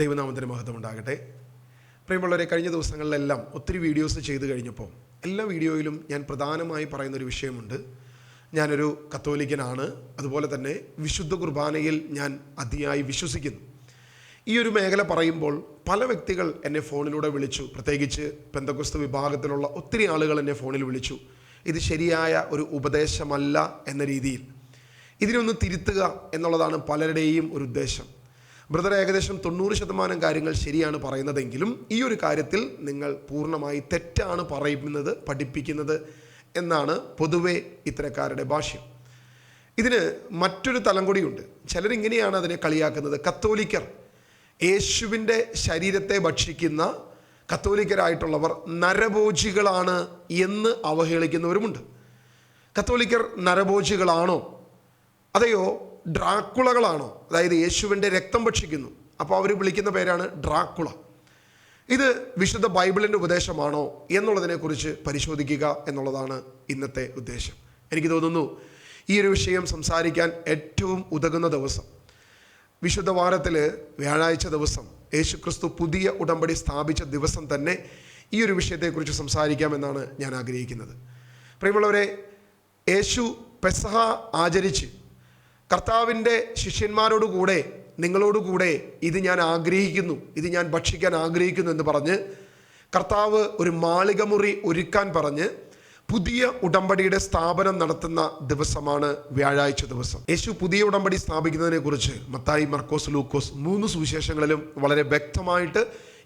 ദൈവനാമത്തിന് മഹത്വം ഉണ്ടാകട്ടെ. പ്രിയമുള്ളവരെ, കഴിഞ്ഞ ദിവസങ്ങളിലെല്ലാം ഒത്തിരി വീഡിയോസ് ചെയ്തു കഴിഞ്ഞപ്പോൾ എല്ലാ വീഡിയോയിലും ഞാൻ പ്രധാനമായി പറയുന്നൊരു വിഷയമുണ്ട്. ഞാനൊരു കത്തോലിക്കനാണ്, അതുപോലെ തന്നെ വിശുദ്ധ കുർബാനയിൽ ഞാൻ അതിയായി വിശ്വസിക്കുന്നു. ഈ ഒരു മേഖല പറയുമ്പോൾ പല വ്യക്തികൾ എന്നെ ഫോണിലൂടെ വിളിച്ചു. പ്രത്യേകിച്ച് പെന്തക്കോസ്ത് വിഭാഗത്തിലുള്ള ഒത്തിരി ആളുകൾ എന്നെ ഫോണിൽ വിളിച്ചു. ഇത് ശരിയായ ഒരു ഉപദേശമല്ല എന്ന രീതിയിൽ ഇതിനൊന്ന് തിരുത്തുക എന്നുള്ളതാണ് പലരുടെയും ഒരു ഉദ്ദേശം. ബ്രദർ ഏകദേശം 90% കാര്യങ്ങൾ ശരിയാണ് പറയുന്നതെങ്കിലും ഈ ഒരു കാര്യത്തിൽ നിങ്ങൾ പൂർണ്ണമായി തെറ്റാണ് പറയുന്നത്, പഠിപ്പിക്കുന്നത് എന്നാണ് പൊതുവെ ഇത്തരക്കാരുടെ ഭാഷ്യം. ഇതിന് മറ്റൊരു തലം കൂടിയുണ്ട്. ചിലരിങ്ങനെയാണ് അതിനെ കളിയാക്കുന്നത്. കത്തോലിക്കർ, യേശുവിൻ്റെ ശരീരത്തെ ഭക്ഷിക്കുന്ന കത്തോലിക്കരായിട്ടുള്ളവർ നരഭോജികളാണ് എന്ന് അവഹേളിക്കുന്നവരുമുണ്ട്. കത്തോലിക്കർ നരഭോജികളാണോ, അതെയോ ഡ്രാക്കുളകളാണോ? അതായത് യേശുവിൻ്റെ രക്തം ഭക്ഷിക്കുന്നു, അപ്പോൾ അവർ വിളിക്കുന്ന പേരാണ് ഡ്രാക്കുള. ഇത് വിശുദ്ധ ബൈബിളിൻ്റെ ഉപദേശമാണോ എന്നുള്ളതിനെക്കുറിച്ച് പരിശോധിക്കുക എന്നുള്ളതാണ് ഇന്നത്തെ ഉദ്ദേശം. എനിക്ക് തോന്നുന്നു ഈ ഒരു വിഷയം സംസാരിക്കാൻ ഏറ്റവും ഉതകുന്ന ദിവസം വിശുദ്ധ വാരത്തിൽ വ്യാഴാഴ്ച ദിവസം, യേശുക്രിസ്തു പുതിയ ഉടമ്പടി സ്ഥാപിച്ച ദിവസം തന്നെ ഈ ഒരു വിഷയത്തെക്കുറിച്ച് സംസാരിക്കാമെന്നാണ് ഞാൻ ആഗ്രഹിക്കുന്നത്. പ്രിയമുള്ളവരെ, യേശു പെസഹ ആചരിച്ച് കർത്താവിൻ്റെ ശിഷ്യന്മാരോടുകൂടെ, നിങ്ങളോടുകൂടെ ഇത് ഞാൻ ആഗ്രഹിക്കുന്നു, ഇത് ഞാൻ ഭക്ഷിക്കാൻ ആഗ്രഹിക്കുന്നു എന്ന് പറഞ്ഞ് കർത്താവ് ഒരു മാളികമുറി ഒരുക്കാൻ പറഞ്ഞ് പുതിയ ഉടമ്പടിയുടെ സ്ഥാപനം നടത്തുന്ന ദിവസമാണ് വ്യാഴാഴ്ച ദിവസം. യേശു പുതിയ ഉടമ്പടി സ്ഥാപിക്കുന്നതിനെ കുറിച്ച് മത്തായി, മർക്കോസ്, ലൂക്കോസ് 3 സുവിശേഷങ്ങളിലും വളരെ വ്യക്തമായിട്ട്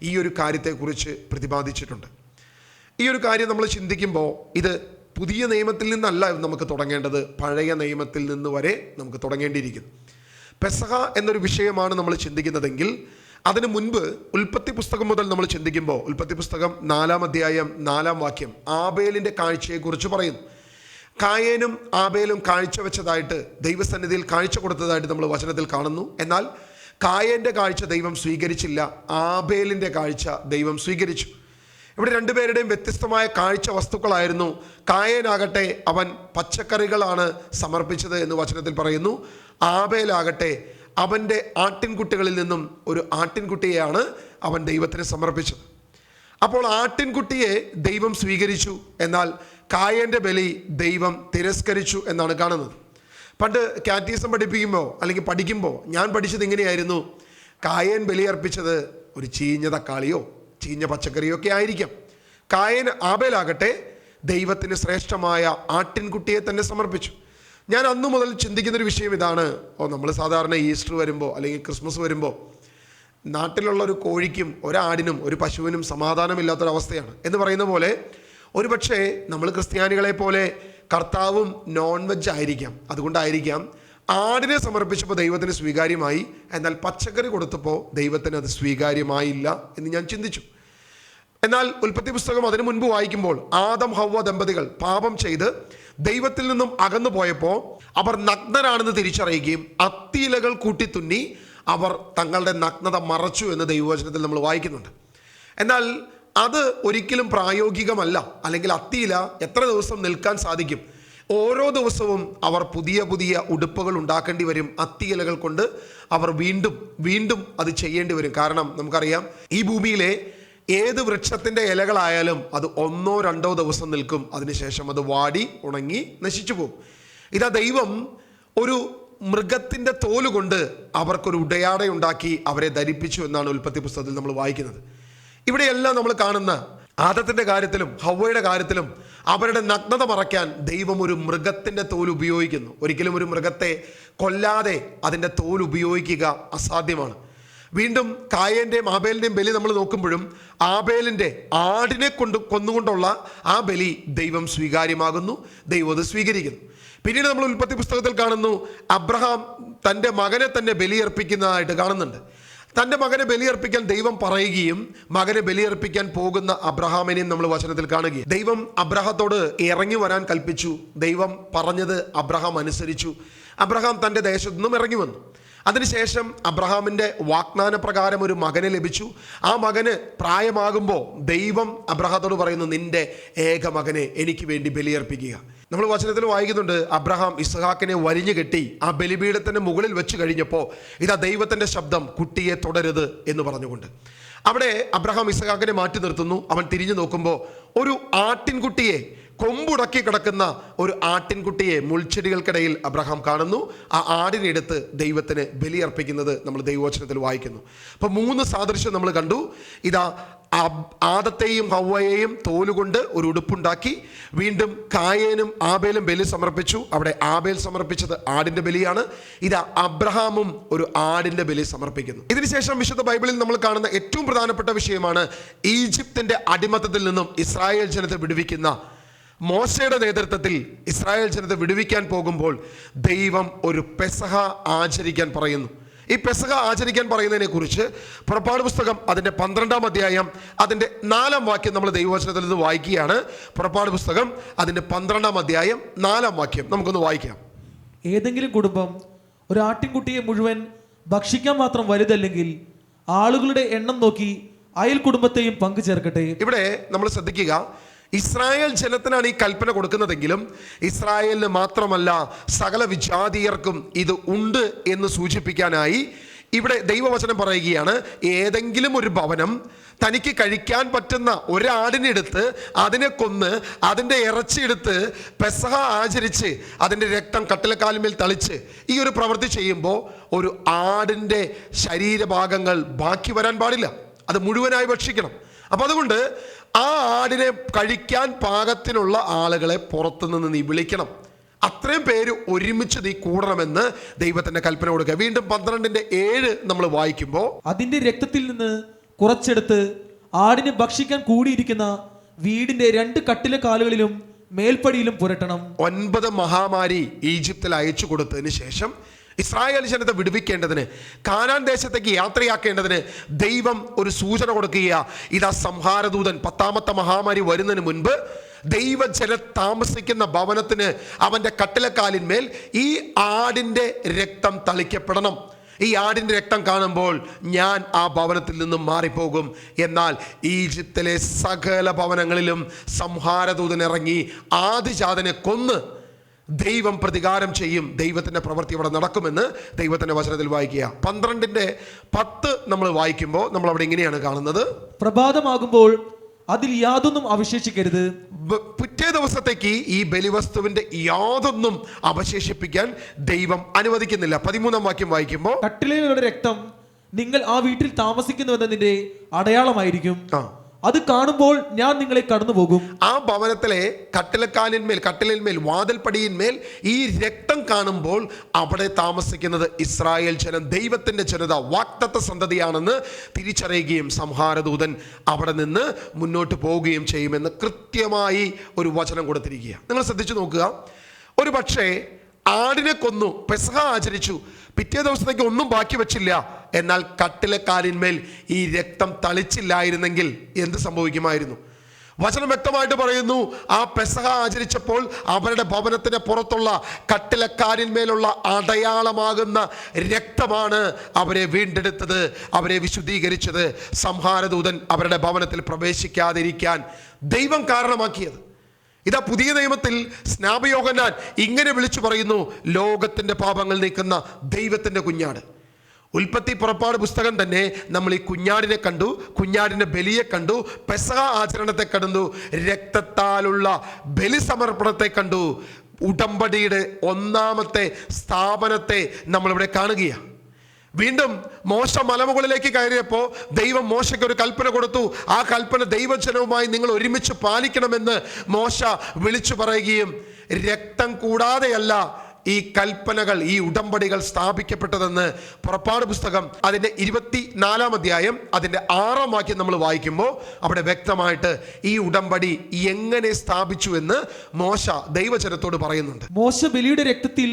ഈ ഒരു കാര്യത്തെക്കുറിച്ച് പ്രതിപാദിച്ചിട്ടുണ്ട്. ഈ ഒരു കാര്യം നമ്മൾ ചിന്തിക്കുമ്പോൾ ഇത് പുതിയ നിയമത്തിൽ നിന്നല്ല നമുക്ക് തുടങ്ങേണ്ടത്, പഴയ നിയമത്തിൽ നിന്ന് വരെ നമുക്ക് തുടങ്ങേണ്ടിയിരിക്കുന്നു. പെസഹ എന്നൊരു വിഷയമാണ് നമ്മൾ ചിന്തിക്കുന്നതെങ്കിൽ അതിനു മുൻപ് ഉൽപ്പത്തി പുസ്തകം മുതൽ നമ്മൾ ചിന്തിക്കുമ്പോൾ, ഉൽപ്പത്തി പുസ്തകം 4-ാം അധ്യായം 4-ാം വാക്യം ആബേലിൻ്റെ കാഴ്ചയെക്കുറിച്ച് പറയുന്നു. കായേനും ആബേലും കാഴ്ചവെച്ചതായിട്ട്, ദൈവസന്നിധിയിൽ കാഴ്ച കൊടുത്തതായിട്ട് നമ്മൾ വചനത്തിൽ കാണുന്നു. എന്നാൽ കായേൻ്റെ കാഴ്ച ദൈവം സ്വീകരിച്ചില്ല, ആബേലിൻ്റെ കാഴ്ച ദൈവം സ്വീകരിച്ചു. ഇവിടെ രണ്ടുപേരുടെയും വ്യത്യസ്തമായ കാഴ്ച വസ്തുക്കളായിരുന്നു. കായേനാകട്ടെ അവൻ പച്ചക്കറികളാണ് സമർപ്പിച്ചത് എന്ന് വചനത്തിൽ പറയുന്നു. ആബേലാകട്ടെ അവൻ്റെ ആട്ടിൻകുട്ടികളിൽ നിന്നും ഒരു ആട്ടിൻകുട്ടിയെയാണ് അവൻ ദൈവത്തിന് സമർപ്പിച്ചത്. അപ്പോൾ ആട്ടിൻകുട്ടിയെ ദൈവം സ്വീകരിച്ചു, എന്നാൽ കായേൻ്റെ ബലി ദൈവം തിരസ്കരിച്ചു എന്നാണ് കാണുന്നത്. പണ്ട് കാറ്റീസം പഠിപ്പിക്കുമ്പോൾ അല്ലെങ്കിൽ പഠിക്കുമ്പോൾ ഞാൻ പഠിച്ചത് ഇങ്ങനെയായിരുന്നു. കായേൻ ബലിയർപ്പിച്ചത് ഒരു ചീഞ്ഞ തക്കാളിയോ ചീഞ്ഞ പച്ചക്കറിയോ ഒക്കെ ആയിരിക്കാം. ആബേലാകട്ടെ ദൈവത്തിന് ശ്രേഷ്ഠമായ ആട്ടിൻകുട്ടിയെ തന്നെ സമർപ്പിച്ചു. ഞാൻ അന്നു മുതൽ ചിന്തിക്കുന്നൊരു വിഷയം ഇതാണ്. നമ്മൾ സാധാരണ ഈസ്റ്റർ വരുമ്പോൾ അല്ലെങ്കിൽ ക്രിസ്മസ് വരുമ്പോൾ നാട്ടിലുള്ള ഒരു കോഴിക്കും ഒരാടിനും ഒരു പശുവിനും സമാധാനമില്ലാത്തൊരവസ്ഥയാണ് എന്ന് പറയുന്ന പോലെ ഒരുപക്ഷെ നമ്മൾ ക്രിസ്ത്യാനികളെ പോലെ കർത്താവും നോൺ വെജ് ആയിരിക്കാം. അതുകൊണ്ടായിരിക്കാം ആടിനെ സമർപ്പിച്ചപ്പോൾ ദൈവത്തിന് സ്വീകാര്യമായി, എന്നാൽ പച്ചക്കറി കൊടുത്തപ്പോൾ ദൈവത്തിന് അത് സ്വീകാര്യമായില്ല എന്ന് ഞാൻ ചിന്തിച്ചു. എന്നാൽ ഉൽപ്പത്തി പുസ്തകം അതിനു മുൻപ് വായിക്കുമ്പോൾ ആദം ഹവ്വ ദമ്പതികൾ പാപം ചെയ്ത് ദൈവത്തിൽ നിന്നും അകന്നു പോയപ്പോൾ അവർ നഗ്നരാണെന്ന് തിരിച്ചറിയുകയും അത്തിയിലകൾ കൂട്ടിത്തുന്നി അവർ തങ്ങളുടെ നഗ്നത മറച്ചു എന്ന് ദൈവവചനത്തിൽ നമ്മൾ വായിക്കുന്നുണ്ട്. എന്നാൽ അത് ഒരിക്കലും പ്രായോഗികമല്ല. അല്ലെങ്കിൽ അത്തിയില എത്ര ദിവസം നിൽക്കാൻ സാധിക്കും? ഓരോ ദിവസവും അവർ പുതിയ പുതിയ ഉടുപ്പുകൾ ഉണ്ടാക്കേണ്ടി വരും. അത്തിയിലകൾ കൊണ്ട് അവർ വീണ്ടും വീണ്ടും അത് ചെയ്യേണ്ടി വരും. കാരണം നമുക്കറിയാം, ഈ ഭൂമിയിലെ ഏത് വൃക്ഷത്തിൻ്റെ ഇലകളായാലും അത് 1-2 ദിവസം നിൽക്കും, അതിനുശേഷം അത് വാടി ഉണങ്ങി നശിച്ചു പോകും. ഇതാ ദൈവം ഒരു മൃഗത്തിൻ്റെ തോലുകൊണ്ട് അവർക്കൊരു ഉടയാടയുണ്ടാക്കി അവരെ ധരിപ്പിച്ചു എന്നാണ് ഉൽപ്പത്തി പുസ്തകത്തിൽ നമ്മൾ വായിക്കുന്നത്. ഇവിടെയെല്ലാം നമ്മൾ കാണുന്ന ആദത്തിൻ്റെ കാര്യത്തിലും ഹവ്വയുടെ കാര്യത്തിലും അവരുടെ നഗ്നത മറയ്ക്കാൻ ദൈവം ഒരു മൃഗത്തിൻ്റെ തോൽ ഉപയോഗിക്കുന്നു. ഒരിക്കലും ഒരു മൃഗത്തെ കൊല്ലാതെ അതിൻ്റെ തോൽ ഉപയോഗിക്കുക അസാധ്യമാണ്. വീണ്ടും കായേൻ്റെയും ആബേലിൻ്റെയും ബലി നമ്മൾ നോക്കുമ്പോഴും ആബേലിൻ്റെ ആടിനെ കൊന്നുകൊണ്ടുള്ള ആ ബലി ദൈവം സ്വീകാര്യമാകുന്നു, ദൈവം അത് സ്വീകരിക്കുന്നു. പിന്നീട് നമ്മൾ ഉൽപ്പത്തി പുസ്തകത്തിൽ കാണുന്നു, അബ്രഹാം തൻ്റെ മകനെ തന്നെ ബലിയർപ്പിക്കുന്നതായിട്ട് കാണുന്നുണ്ട്. തൻ്റെ മകനെ ബലിയർപ്പിക്കാൻ ദൈവം പറയുകയും മകനെ ബലിയർപ്പിക്കാൻ പോകുന്ന അബ്രഹാമിനെയും നമ്മൾ വചനത്തിൽ കാണുകയും, ദൈവം അബ്രഹത്തോട് ഇറങ്ങി വരാൻ കൽപ്പിച്ചു. ദൈവം പറഞ്ഞത് അബ്രഹാം അനുസരിച്ചു. അബ്രഹാം തൻ്റെ ദേശത്തു നിന്നും ഇറങ്ങി വന്നു. അതിനുശേഷം അബ്രഹാമിൻ്റെ വാഗ്ദാന പ്രകാരം ഒരു മകനെ ലഭിച്ചു. ആ മകന് പ്രായമാകുമ്പോൾ ദൈവം അബ്രഹാത്തോട് പറയുന്നു, നിന്റെ ഏക മകനെ എനിക്ക് വേണ്ടി ബലിയർപ്പിക്കുക. നമ്മൾ വചനത്തിൽ വായിക്കുന്നുണ്ട്, അബ്രഹാം ഇസ്ഹാക്കിനെ വരിഞ്ഞു കെട്ടി ആ ബലിപീഠത്തിന്റെ മുകളിൽ വെച്ച് കഴിഞ്ഞപ്പോൾ ഇതാ ദൈവത്തിന്റെ ശബ്ദം, കുട്ടിയെ തുടരുത് എന്ന് പറഞ്ഞുകൊണ്ട്. അവിടെ അബ്രഹാം ഇസ്ഹാക്കിനെ മാറ്റി നിർത്തുന്നു. അവൻ തിരിഞ്ഞു നോക്കുമ്പോൾ ഒരു ആട്ടിൻകുട്ടിയെ, കൊമ്പുടക്കി കിടക്കുന്ന ഒരു ആട്ടിൻകുട്ടിയെ മുൾച്ചെടികൾക്കിടയിൽ അബ്രഹാം കാണുന്നു. ആ ആടിനെടുത്ത് ദൈവത്തിന് ബലിയർപ്പിക്കുന്നത് നമ്മൾ ദൈവവചനത്തിൽ വായിക്കുന്നു. അപ്പോൾ 3 സാദൃശ്യം നമ്മൾ കണ്ടു. ഇതാ ആദത്തെയും ഹവ്വയെയും തോലുകൊണ്ട് ഒരു ഉടുപ്പുണ്ടാക്കി. വീണ്ടും കായേനും ആബേലും ബലി സമർപ്പിച്ചു. അവിടെ ആബേൽ സമർപ്പിച്ചത് ആടിന്റെ ബലിയാണ്. ഇതാ അബ്രഹാമും ഒരു ആടിന്റെ ബലി സമർപ്പിക്കുന്നു. ഇതിനുശേഷം വിശുദ്ധ ബൈബിളിൽ നമ്മൾ കാണുന്ന ഏറ്റവും പ്രധാനപ്പെട്ട വിഷയമാണ് ഈജിപ്തിന്റെ അടിമത്തത്തിൽ നിന്നും ഇസ്രായേൽ ജനത്തെ വിടുവിക്കുന്ന മോശയുടെ നേതൃത്വത്തിൽ ഇസ്രായേൽ ജനത്തെ വിടുവിക്കാൻ പോകുമ്പോൾ ദൈവം ഒരു പെസഹ ആചരിക്കാൻ പറയുന്നു. ഈ പെസഹ ആചരിക്കാൻ പറയുന്നതിനെ കുറിച്ച് പുറപ്പാട് പുസ്തകം അതിൻ്റെ 12-ാം അധ്യായം അതിൻ്റെ 4-ാം വാക്യം നമ്മൾ ദൈവവചനത്തിൽ നിന്ന് വായിക്കുകയാണ്. പുറപ്പാട് പുസ്തകം അതിൻ്റെ 12-ാം അധ്യായം 4-ാം വാക്യം നമുക്കൊന്ന് വായിക്കാം. ഏതെങ്കിലും കുടുംബം ഒരു ആട്ടിൻകുട്ടിയെ മുഴുവൻ ഭക്ഷിക്കാൻ മാത്രം വലുതല്ലെങ്കിൽ ആളുകളുടെ എണ്ണം നോക്കി അയൽ കുടുംബത്തെയും പങ്കു ചേർക്കട്ടെ. ഇവിടെ നമ്മൾ ശ്രദ്ധിക്കുക, ഇസ്രായേൽ ജനത്തിനാണ് ഈ കൽപ്പന കൊടുക്കുന്നതെങ്കിലും ഇസ്രായേലിന് മാത്രമല്ല സകല വിജാതീയർക്കും ഇത് ഉണ്ട് എന്ന് സൂചിപ്പിക്കാനായി ഇവിടെ ദൈവവചനം പറയുകയാണ്, ഏതെങ്കിലും ഒരു ഭവനം തനിക്ക് കഴിക്കാൻ പറ്റുന്ന ഒരാടിനെടുത്ത് അതിനെ കൊന്ന് അതിൻ്റെ ഇറച്ചിയെടുത്ത് പെസഹ ആചരിച്ച് അതിൻ്റെ രക്തം കട്ടിലക്കാലിന്മേൽ തളിച്ച് ഈ ഒരു പ്രവൃത്തി ചെയ്യുമ്പോൾ ഒരു ആടിൻ്റെ ശരീരഭാഗങ്ങൾ ബാക്കി വരാൻ പാടില്ല, അത് മുഴുവനായി ഭക്ഷിക്കണം. അപ്പം അതുകൊണ്ട് ആ ആടിനെ കഴിക്കാൻ പാകത്തിനുള്ള ആളുകളെ പുറത്തുനിന്ന് നീ വിളിക്കണം. അത്രയും പേര് ഒരുമിച്ച് നീ കൂടണമെന്ന് ദൈവത്തിന്റെ കൽപ്പന കൊടുക്കുക. വീണ്ടും 12-7 നമ്മൾ വായിക്കുമ്പോൾ, അതിന്റെ രക്തത്തിൽ നിന്ന് കുറച്ചെടുത്ത് ആടിനെ ഭക്ഷിക്കാൻ കൂടിയിരിക്കുന്ന വീടിന്റെ 2 കട്ടിലെ കാലുകളിലും മേൽപ്പടിയിലും പുരട്ടണം. 9 മഹാമാരി ഈജിപ്തിൽ അയച്ചു കൊടുത്തതിന് ശേഷം ഇസ്രായേൽ ജനത്തെ വിടുവിക്കേണ്ടതിന്, കാനാൻ ദേശത്തേക്ക് യാത്രയാക്കേണ്ടതിന് ദൈവം ഒരു സൂചന കൊടുക്കുക. ഇതാ സംഹാരദൂതൻ 10-ാമത്തെ മഹാമാരി വരുന്നതിന് മുൻപ് ദൈവജനം താമസിക്കുന്ന ഭവനത്തിന് അവൻ്റെ കട്ടിലക്കാലിന്മേൽ ഈ ആടിൻ്റെ രക്തം തളിക്കപ്പെടണം. ഈ ആടിൻ്റെ രക്തം കാണുമ്പോൾ ഞാൻ ആ ഭവനത്തിൽ നിന്നും മാറിപ്പോകും. എന്നാൽ ഈജിപ്തിലെ സകല ഭവനങ്ങളിലും സംഹാരദൂതൻ ഇറങ്ങി ആദിജാതനെ കൊന്ന് ദൈവം പ്രതികാരം ചെയ്യും. ദൈവത്തിൻ്റെ പ്രവൃത്തി അവിടെ നടക്കുമെന്ന് ദൈവത്തിൻ്റെ വചനത്തിൽ വായിക്കുക. 12-10 നമ്മൾ വായിക്കുമ്പോൾ നമ്മൾ അവിടെ ഇങ്ങനെയാണ് കാണുന്നത്, പ്രഭാതമാകുമ്പോൾ അതിൽ യാതൊന്നും അവശേഷിക്കരുത്. പിറ്റേ ദിവസത്തേക്ക് ഈ ബലിവസ്തുവിന്റെ യാതൊന്നും അവശേഷിപ്പിക്കാൻ ദൈവം അനുവദിക്കുന്നില്ല. 13-ാം വാക്യം വായിക്കുമ്പോൾ, കട്ടിലയുടെ രക്തം നിങ്ങൾ ആ വീട്ടിൽ താമസിക്കുന്നുവെന്നതിന്റെ അടയാളമായിരിക്കും. അത് കാണുമ്പോൾ ഞാൻ നിങ്ങളെ കടന്നു പോകും. ആ ഭവനത്തിലെ കട്ടിലിന്മേൽ വാതിൽപ്പടിയിന്മേൽ ഈ രക്തം കാണുമ്പോൾ അവിടെ താമസിക്കുന്നത് ഇസ്രായേൽ ജനം, ദൈവത്തിന്റെ ജനത, വാഗ്ദത്ത സന്തതിയാണെന്ന് തിരിച്ചറിയുകയും സംഹാരദൂതൻ അവിടെ നിന്ന് മുന്നോട്ട് പോവുകയും ചെയ്യുമെന്ന് കൃത്യമായി ഒരു വചനം കൊടുത്തിരിക്കുക. നിങ്ങൾ ശ്രദ്ധിച്ചു നോക്കുക, ഒരു പക്ഷേ ആടിനെ കൊന്നു, പെസഹ ആചരിച്ചു, പിറ്റേ ദിവസത്തേക്ക് ഒന്നും ബാക്കി വെച്ചില്ല, എന്നാൽ കട്ടിലക്കാലിന്മേൽ ഈ രക്തം തളിച്ചില്ലായിരുന്നെങ്കിൽ എന്ത് സംഭവിക്കുമായിരുന്നു? വചനം വ്യക്തമായിട്ട് പറയുന്നു, ആ പെസഹ ആചരിച്ചപ്പോൾ അവരുടെ ഭവനത്തിന് പുറത്തുള്ള കട്ടിലക്കാലിന്മേലുള്ള അടയാളമാകുന്ന രക്തമാണ് അവരെ വീണ്ടെടുത്തത്, അവരെ വിശുദ്ധീകരിച്ചത്, സംഹാരദൂതൻ അവരുടെ ഭവനത്തിൽ പ്രവേശിക്കാതിരിക്കാൻ ദൈവം കാരണമാക്കിയത്. ഇതാ പുതിയ നിയമത്തിൽ സ്നാപയോഹന്നാൻ ഇങ്ങനെ വിളിച്ചു പറയുന്നു, ലോകത്തിന്റെ പാപങ്ങൾ നീക്കുന്ന ദൈവത്തിന്റെ കുഞ്ഞാട്. ഉൽപ്പത്തി പുറപ്പാട് പുസ്തകം തന്നെ നമ്മൾ ഈ കുഞ്ഞാടിനെ കണ്ടു, കുഞ്ഞാടിന്റെ ബലിയെ കണ്ടു, പെസഹ ആചരണത്തെ കണ്ടു, രക്തത്താലുള്ള ബലി സമർപ്പണത്തെ കണ്ടു. ഉടമ്പടിയുടെ 1-ാമത്തെ സ്ഥാപനത്തെ നമ്മളിവിടെ കാണുകയാണ്. വീണ്ടും മോശ മലമുകളിലേക്ക് കയറിയപ്പോൾ ദൈവം മോശയ്ക്ക് ഒരു കൽപ്പന കൊടുത്തു. ആ കൽപ്പന ദൈവജനവുമായി നിങ്ങൾ ഒരുമിച്ച് പാലിക്കണമെന്ന് മോശ വിളിച്ചു പറയുകയും, രക്തം കൂടാതെയല്ല ഈ കൽപ്പനകൾ, ഈ ഉടമ്പടികൾ സ്ഥാപിക്കപ്പെട്ടതെന്ന് പുറപ്പാട് പുസ്തകം അതിൻ്റെ 24-ാം അധ്യായം അതിൻ്റെ 6-ാം വാക്യം നമ്മൾ വായിക്കുമ്പോൾ അവിടെ വ്യക്തമായിട്ട് ഈ ഉടമ്പടി എങ്ങനെ സ്ഥാപിച്ചു എന്ന് മോശ ദൈവജനത്തോട് പറയുന്നുണ്ട്. മോശ ബലിയുടെ രക്തത്തിൽ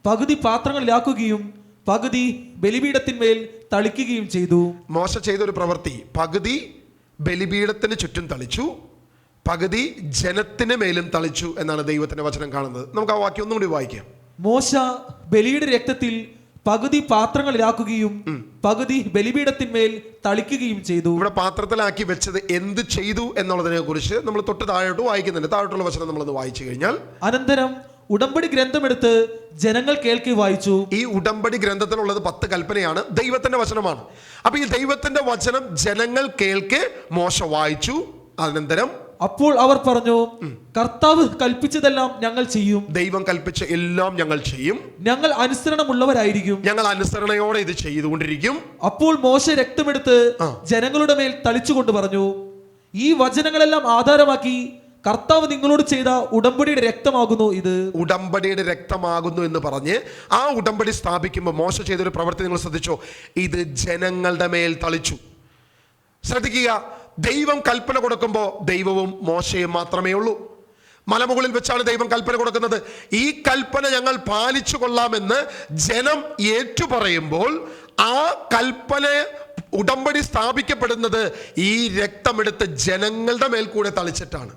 പകുതി പാത്രങ്ങളിലാക്കുകയും പകുതി ബലിപീഠത്തിന്മേൽ തളിക്കുകയും ചെയ്തു. മോശ ചെയ്തൊരു പ്രവൃത്തി, പകുതി ബലിപീഠത്തിന് ചുറ്റും തളിച്ചു, പകുതി ജനത്തിന് മേലും തളിച്ചു എന്നാണ് ദൈവത്തിന്റെ വചനം കാണുന്നത്. നമുക്ക് ആ വാക്യം ഒന്നും കൂടി വായിക്കാം. മോശ ബലിയുടെ രക്തത്തിൽ പകുതി പാത്രങ്ങളിലാക്കുകയും പകുതി ബലിപീഠത്തിന്മേൽ തളിക്കുകയും ചെയ്തു. ഇവിടെ പാത്രത്തിലാക്കി വെച്ചത് എന്ത് ചെയ്തു എന്നുള്ളതിനെ കുറിച്ച് നമ്മൾ തൊട്ട് താഴോട്ട് വായിക്കുന്നുണ്ട്. താഴോട്ടുള്ള വചനം നമ്മളൊന്ന് വായിച്ചു കഴിഞ്ഞാൽ, അനന്തരം ഉടമ്പടി ഗ്രന്ഥമെടുത്ത് ജനങ്ങൾ കേൾക്കെ വായിച്ചു. ഈ ഉടമ്പടി ഗ്രന്ഥത്തിലുള്ളത് 10 കൽപ്പനയാണ്, ദൈവത്തിന്റെ വചനമാണ്. അപ്പൊ ഈ ദൈവത്തിന്റെ വചനം ജനങ്ങൾ കേൾക്കെ മോശ വായിച്ചു. അനന്തരം അപ്പോൾ അവർ പറഞ്ഞു, കർത്താവ് കൽപ്പിച്ചതെല്ലാം ഞങ്ങൾ ചെയ്യും. ദൈവം കൽപ്പിച്ച എല്ലാം ഞങ്ങൾ ചെയ്യും. ഞങ്ങൾ അനുസരണമുള്ളവരായിരിക്കും. ഞങ്ങൾ അനുസരണയോടെ ഇത് ചെയ്തുകൊണ്ടിരിക്കും. അപ്പോൾ മോശ രക്തമെടുത്ത് ജനങ്ങളുടെ മേൽ തളിച്ചുകൊണ്ട് പറഞ്ഞു, ഈ വചനങ്ങളെല്ലാം ആധാരമാക്കി കർത്താവ് നിങ്ങളോട് ചെയ്ത ഉടമ്പടിയുടെ രക്തമാകുന്നു ഇത്. ഉടമ്പടിയുടെ രക്തമാകുന്നു എന്ന് പറഞ്ഞ് ആ ഉടമ്പടി സ്ഥാപിക്കുമ്പോൾ മോശ ചെയ്തൊരു പ്രവൃത്തി നിങ്ങൾ ശ്രദ്ധിച്ചോ? ഇത് ജനങ്ങളുടെ മേൽ തളിച്ചു. ശ്രദ്ധിക്കുക, ദൈവം കൽപ്പന കൊടുക്കുമ്പോൾ ദൈവവും മോശയും മാത്രമേ ഉള്ളൂ. മലമുകളിൽ വെച്ചാണ് ദൈവം കൽപ്പന കൊടുക്കുന്നത്. ഈ കൽപ്പന ഞങ്ങൾ പാലിച്ചു കൊള്ളാമെന്ന് ജനം ഏറ്റുപറയുമ്പോൾ ആ കൽപ്പന ഉടമ്പടി സ്ഥാപിക്കപ്പെടുന്നത് ഈ രക്തമെടുത്ത് ജനങ്ങളുടെ മേൽ കൂടെ തളിച്ചിട്ടാണ്.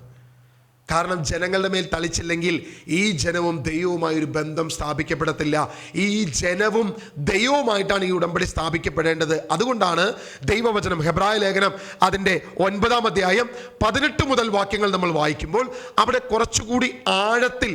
കാരണം ജനങ്ങളുടെ മേൽ തളിച്ചില്ലെങ്കിൽ ഈ ജനവും ദൈവവുമായി ഒരു ബന്ധം സ്ഥാപിക്കപ്പെടത്തില്ല. ഈ ജനവും ദൈവവുമായിട്ടാണ് ഈ ഉടമ്പടി സ്ഥാപിക്കപ്പെടേണ്ടത്. അതുകൊണ്ടാണ് ദൈവവചനം ഹെബ്രായ ലേഖനം അതിൻ്റെ 9-ാം അധ്യായം 18 മുതൽ വാക്യങ്ങൾ നമ്മൾ വായിക്കുമ്പോൾ അവിടെ കുറച്ചുകൂടി ആഴത്തിൽ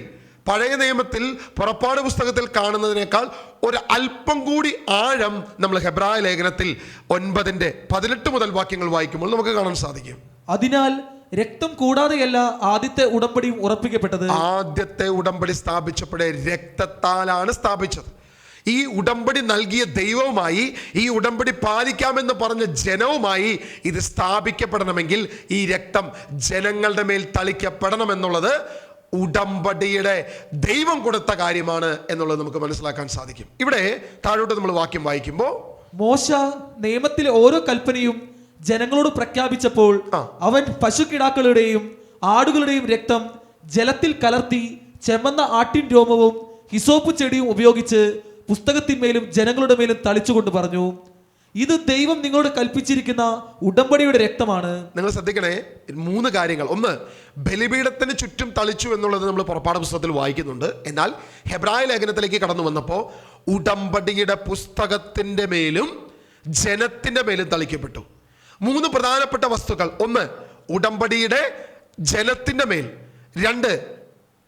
പഴയ നിയമത്തിൽ പുറപ്പാട് പുസ്തകത്തിൽ കാണുന്നതിനേക്കാൾ ഒരു അല്പം കൂടി ആഴം നമ്മൾ ഹെബ്രായ ലേഖനത്തിൽ 9-ന്റെ 18 മുതൽ വാക്യങ്ങൾ വായിക്കുമ്പോൾ നമുക്ക് കാണാൻ സാധിക്കും. അതിനാൽ രക്തം കൂടാതെയല്ല ആദ്യത്തെ ഉടമ്പടിയും ഉറപ്പിക്കപ്പെട്ടത്. ആദ്യത്തെ ഉടമ്പടി സ്ഥാപിച്ചപ്പോഴേ രക്തത്താലാണ് സ്ഥാപിച്ചത്. ഈ ഉടമ്പടി നൽകിയ ദൈവവുമായി, ഈ ഉടമ്പടി പാലിക്കാമെന്ന് പറഞ്ഞ ജനവുമായി ഇത് സ്ഥാപിക്കപ്പെടണമെങ്കിൽ ഈ രക്തം ജനങ്ങളുടെ മേൽ തളിക്കപ്പെടണമെന്നുള്ളത് ഉടമ്പടിയുടെ ദൈവം കൊടുത്ത കാര്യമാണ് എന്നുള്ളത് നമുക്ക് മനസ്സിലാക്കാൻ സാധിക്കും. ഇവിടെ താഴോട്ട് നമ്മൾ വാക്യം വായിക്കുമ്പോൾ, മോശ നിയമത്തിലെ ഓരോ കൽപ്പനയും ജനങ്ങളോട് പ്രഖ്യാപിച്ചപ്പോൾ അവൻ പശുക്കിടാക്കളുടെയും ആടുകളുടെയും രക്തം ജലത്തിൽ കലർത്തി ചെമ്മന്ന ആട്ടിൻ രോമവും ഹിസോപ്പ് ചെടിയും ഉപയോഗിച്ച് പുസ്തകത്തിന്മേലും ജനങ്ങളുടെ മേലും തളിച്ചുകൊണ്ട് പറഞ്ഞു, ഇത് ദൈവം നിങ്ങളോട് കൽപ്പിച്ചിരിക്കുന്ന ഉടമ്പടിയുടെ രക്തമാണ്. നിങ്ങൾ ശ്രദ്ധിക്കണേ, 3 കാര്യങ്ങൾ. ഒന്ന്, ബലിപീഠത്തിന് ചുറ്റും തളിച്ചു എന്നുള്ളത് നമ്മൾ പുറപ്പാട് പുസ്തകത്തിൽ വായിക്കുന്നുണ്ട്. എന്നാൽ ഹെബ്രായ ലേഖനത്തിലേക്ക് കടന്നു വന്നപ്പോൾ ഉടമ്പടിയുടെ പുസ്തകത്തിന്റെ മേലും ജനത്തിന്റെ മേലും തളിക്കപ്പെട്ടു. 3 പ്രധാനപ്പെട്ട വസ്തുക്കൾ. ഒന്ന്, ഉടമ്പടിയുടെ ജനത്തിന്റെ മേൽ. 2,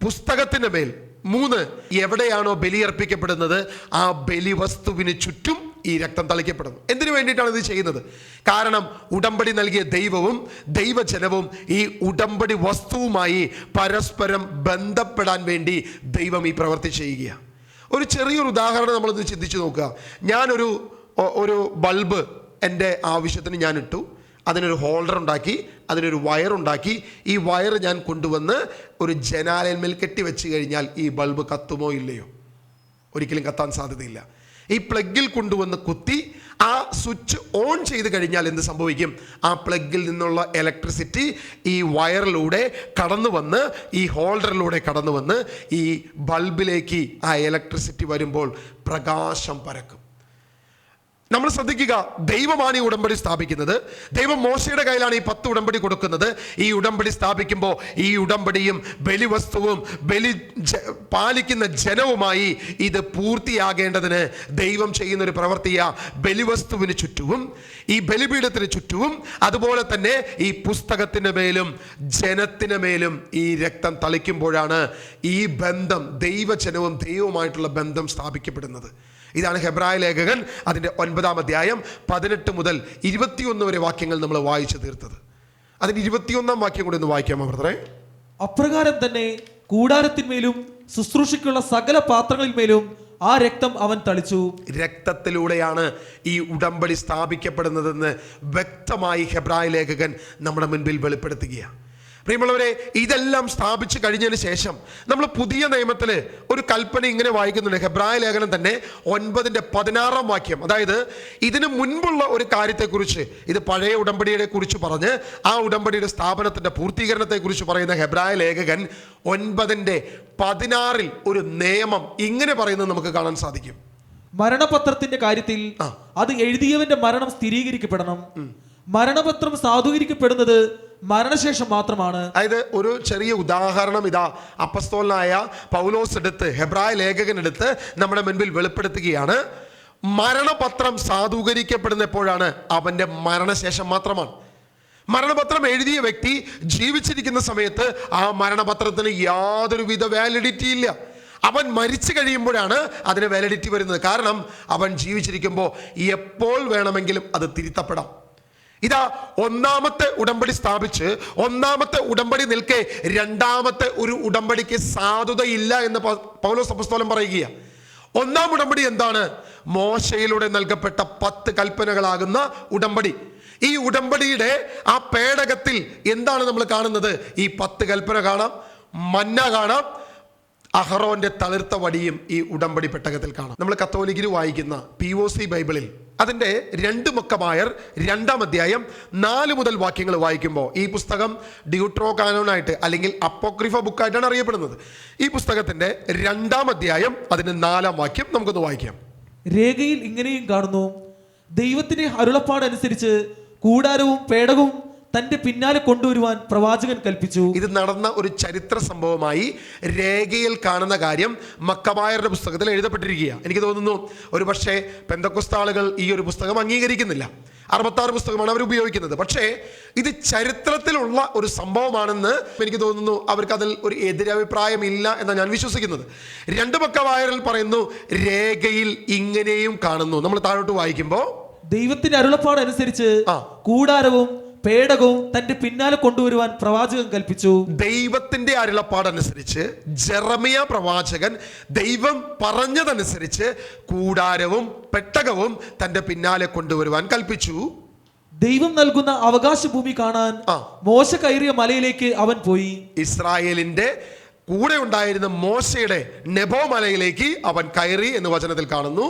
പുസ്തകത്തിന്റെ മേൽ. 3, എവിടെയാണോ ബലിയർപ്പിക്കപ്പെടുന്നത് ആ ബലിവസ്തുവിന് ചുറ്റും ഈ രക്തം തളിക്കപ്പെടുന്നു. എന്തിനു വേണ്ടിയിട്ടാണ് ഇത് ചെയ്യുന്നത്? കാരണം ഉടമ്പടി നൽകിയ ദൈവവും ദൈവജനവും ഈ ഉടമ്പടി വസ്തുവുമായി പരസ്പരം ബന്ധപ്പെടാൻ വേണ്ടി ദൈവം ഈ പ്രവൃത്തി ചെയ്യുകയാണ്. ഒരു ചെറിയൊരു ഉദാഹരണം നമ്മളൊന്ന് ചിന്തിച്ചു നോക്കുക. ഞാനൊരു ബൾബ് എൻ്റെ ആവശ്യത്തിന് ഞാൻ ഇട്ടു, അതിനൊരു ഹോൾഡർ ഉണ്ടാക്കി, അതിനൊരു വയറുണ്ടാക്കി. ഈ വയർ ഞാൻ കൊണ്ടുവന്ന് ഒരു ജനാലന്മേൽ കെട്ടിവെച്ച് കഴിഞ്ഞാൽ ഈ ബൾബ് കത്തുമോ ഇല്ലയോ? ഒരിക്കലും കത്താൻ സാധ്യതയില്ല. ഈ പ്ലഗിൽ കൊണ്ടുവന്ന് കുത്തി ആ സ്വിച്ച് ഓൺ ചെയ്ത് കഴിഞ്ഞാൽ എന്ത് സംഭവിക്കും? ആ പ്ലഗിൽ നിന്നുള്ള ഇലക്ട്രിസിറ്റി ഈ വയറിലൂടെ കടന്നു വന്ന് ഈ ഹോൾഡറിലൂടെ കടന്നു വന്ന് ഈ ബൾബിലേക്ക് ആ ഇലക്ട്രിസിറ്റി വരുമ്പോൾ പ്രകാശം പരക്കും. നമ്മൾ ശ്രദ്ധിക്കുക, ദൈവമാണ് ഈ ഉടമ്പടി സ്ഥാപിക്കുന്നത്. ദൈവം മോശയുടെ കയ്യിലാണ് ഈ 10 ഉടമ്പടി കൊടുക്കുന്നത്. ഈ ഉടമ്പടി സ്ഥാപിക്കുമ്പോൾ ഈ ഉടമ്പടിയും ബലിവസ്തുവും പാലിക്കുന്ന ജനവുമായി ഇത് പൂർത്തിയാകേണ്ടതിന് ദൈവം ചെയ്യുന്ന ഒരു പ്രവൃത്തിയാ. ബലിവസ്തുവിന് ചുറ്റുവും ഈ ബലിപീഠത്തിന് ചുറ്റുവും അതുപോലെ തന്നെ ഈ പുസ്തകത്തിന് മേലും ജനത്തിന് മേലും ഈ രക്തം തളിക്കുമ്പോഴാണ് ഈ ബന്ധം, ദൈവജനവും ദൈവവുമായിട്ടുള്ള ബന്ധം സ്ഥാപിക്കപ്പെടുന്നത്. ഇതാണ് ഹെബ്രായ ലേഖകൻ അതിൻ്റെ 9-ാം അധ്യായം 18 മുതൽ 21 വരെ വാക്യങ്ങൾ നമ്മൾ വായിച്ചു തീർത്തത്. അതിന് 21-ാം വാക്യം കൂടി ഒന്ന് വായിക്കാമോ ബ്രദറെ? അപ്രകാരം തന്നെ കൂടാരത്തിന്മേലും ശുശ്രൂഷയ്ക്കുള്ള സകല പാത്രങ്ങളിന്മേലും ആ രക്തം അവൻ തളിച്ചു. രക്തത്തിലൂടെയാണ് ഈ ഉടമ്പടി സ്ഥാപിക്കപ്പെടുന്നതെന്ന് വ്യക്തമായി ഹെബ്രായ ലേഖകൻ നമ്മുടെ മുൻപിൽ വെളിപ്പെടുത്തുകയാണ്. പ്രിയമുള്ളവരെ, ഇതെല്ലാം സ്ഥാപിച്ചു കഴിഞ്ഞതിന് ശേഷം നമ്മൾ പുതിയ നിയമത്തിൽ ഒരു കൽപ്പന ഇങ്ങനെ വായിക്കുന്നുണ്ട്. ഹെബ്രായ ലേഖനം തന്നെ 9-ന്റെ 16-ാം വാക്യം. അതായത് ഇതിനു മുൻപുള്ള ഒരു കാര്യത്തെക്കുറിച്ച്, ഇത് പഴയ ഉടമ്പടിയെ കുറിച്ച് പറഞ്ഞ് ആ ഉടമ്പടിയുടെ സ്ഥാപനത്തിന്റെ പൂർത്തീകരണത്തെക്കുറിച്ച് പറയുന്ന ഹെബ്രായ ലേഖകൻ 9-ന്റെ 16-ൽ ഒരു നിയമം ഇങ്ങനെ പറയുന്നത് നമുക്ക് കാണാൻ സാധിക്കും. മരണപത്രത്തിന്റെ കാര്യത്തിൽ അത് എഴുതിയവന്റെ മരണം സ്ഥിരീകരിക്കപ്പെടണം. മരണപത്രം സാധൂകരിക്കപ്പെടുന്നത് മരണശേഷം മാത്രമാണ്. അതായത് ഒരു ചെറിയ ഉദാഹരണം ഇതാ അപ്പസ്തോലനായ പൗലോസ് എടുത്ത്, ഹെബ്രായ ലേഖകൻ എടുത്ത് നമ്മുടെ മുൻപിൽ വെളിപ്പെടുത്തുകയാണ്. മരണപത്രം സാധൂകരിക്കപ്പെടുന്ന എപ്പോഴാണ്? അവൻ്റെ മരണശേഷം മാത്രമാണ്. മരണപത്രം എഴുതിയ വ്യക്തി ജീവിച്ചിരിക്കുന്ന സമയത്ത് ആ മരണപത്രത്തിന് യാതൊരുവിധ വാലിഡിറ്റി ഇല്ല. അവൻ മരിച്ചു കഴിയുമ്പോഴാണ് അതിന് വാലിഡിറ്റി വരുന്നത്. കാരണം അവൻ ജീവിച്ചിരിക്കുമ്പോൾ എപ്പോൾ വേണമെങ്കിലും അത് തിരുത്തപ്പെടാം. ഇതാ ഒന്നാമത്തെ ഉടമ്പടി സ്ഥാപിച്ച് ഒന്നാമത്തെ ഉടമ്പടി നിൽക്കെ രണ്ടാമത്തെ ഒരു ഉടമ്പടിക്ക് സാധുതയില്ല എന്ന് പൗലോസ് അപ്പോസ്തലൻ പറയുകയാണ്. ഒന്നാം ഉടമ്പടി എന്താണ്? മോശയിലൂടെ നൽകപ്പെട്ട 10 കൽപ്പനകളാകുന്ന ഉടമ്പടി. ഈ ഉടമ്പടിയുടെ ആ പേടകത്തിൽ എന്താണ് നമ്മൾ കാണുന്നത്? ഈ 10 കൽപ്പന കാണാം, മന്ന കാണാം, അഹറോന്റെ തളിർത്ത വടിയും ഈ ഉടമ്പടി പെട്ടകത്തിൽ കാണാം. നമ്മൾ കത്തോലിക്കര് വായിക്കുന്ന POC ബൈബിളിൽ അതിൻ്റെ 2 മക്കമായർ 2-ാം അധ്യായം 4 മുതൽ വാക്യങ്ങൾ വായിക്കുമ്പോൾ ഈ പുസ്തകം ഡ്യൂട്രോ കാനോനായിട്ട് അല്ലെങ്കിൽ അപ്പോക്രിഫ ബുക്കായിട്ടാണ് അറിയപ്പെടുന്നത്. ഈ പുസ്തകത്തിൻ്റെ 2-ാം അധ്യായം അതിൻ്റെ 4-ാം വാക്യം നമുക്കൊന്ന് വായിക്കാം. രേഖയിൽ ഇങ്ങനെയും കാണുന്നു, ദൈവത്തിന്റെ അരുളപ്പാടനുസരിച്ച് കൂടാരവും പേടകവും തന്റെ പിന്നാലെ കൊണ്ടുവരുവാൻ പ്രവാചകൻ കൽപ്പിച്ചു. ഇത് നടന്ന ഒരു ചരിത്ര സംഭവമായി രേഖയിൽ കാണുന്ന കാര്യം മക്കമായരുടെ പുസ്തകത്തിൽ എഴുതപ്പെട്ടിരിക്കുകയാണ്. എനിക്ക് തോന്നുന്നു ഒരു പക്ഷേ പെന്തക്കോസ്ത് ആളുകൾ ഈ ഒരു പുസ്തകം അംഗീകരിക്കുന്നില്ല. 66 പുസ്തകമാണ് അവർ ഉപയോഗിക്കുന്നത്. പക്ഷേ ഇത് ചരിത്രത്തിലുള്ള ഒരു സംഭവമാണെന്ന് എനിക്ക് തോന്നുന്നു അവർക്ക് അതിൽ ഒരു എതിരഭിപ്രായം ഇല്ല എന്നാണ് ഞാൻ വിശ്വസിക്കുന്നത്. 2 മക്കമായരിൽ പറയുന്നു രേഖയിൽ ഇങ്ങനെയും കാണുന്നു. നമ്മൾ താഴോട്ട് വായിക്കുമ്പോൾ ദൈവത്തിന്റെ അരുളപ്പാടനുസരിച്ച് കൂടാരവും പേടകവും തന്റെ പിന്നാലെ കൊണ്ടുവരുവാൻ പ്രവാചകൻ കൽപ്പിച്ചു. ദൈവത്തിന്റെ അരുളപ്പാടനുസരിച്ച് ജെറമിയ പ്രവാചകൻ ദൈവം പറഞ്ഞതനുസരിച്ച് കൂടാരവും പെട്ടകവും തന്റെ പിന്നാലെ കൊണ്ടുവരുവാൻ കൽപ്പിച്ചു. ദൈവം നൽകുന്ന അവകാശ ഭൂമി കാണാൻ മോശ കയറിയ മലയിലേക്ക് അവൻ പോയി. ഇസ്രായേലിന്റെ കൂടെ ഉണ്ടായിരുന്ന മോശയുടെ നെബോ മലയിലേക്ക് അവൻ കയറി എന്ന് വചനത്തിൽ കാണുന്നു.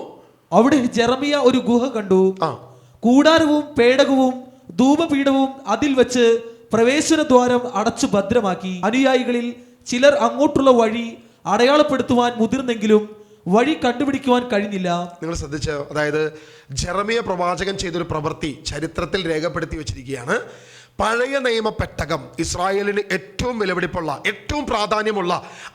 അവിടെ ജെറമിയ ഒരു ഗുഹ കണ്ടു. കൂടാരവും പേടകവും ധൂപപീഠവും അതിൽ വെച്ച് പ്രവേശന ദ്വാരം അടച്ചു ഭദ്രമാക്കി. അനുയായികളിൽ ചിലർ അങ്ങോട്ടുള്ള വഴി അടയാളപ്പെടുത്തുവാൻ മുതിർന്നെങ്കിലും വഴി കണ്ടുപിടിക്കുവാൻ കഴിഞ്ഞില്ല. നിങ്ങൾ ശ്രദ്ധിച്ചോ? അതായത് ജെറമിയ പ്രവാചകൻ ചെയ്തൊരു പ്രവൃത്തി ചരിത്രത്തിൽ രേഖപ്പെടുത്തി വെച്ചിരിക്കുകയാണ്. പഴയ നിയമ പെട്ടകം ഇസ്രായേലിന് ഏറ്റവും വിലപിടിപ്പുള്ള, ഏറ്റവും പ്രാധാന്യമുള്ള,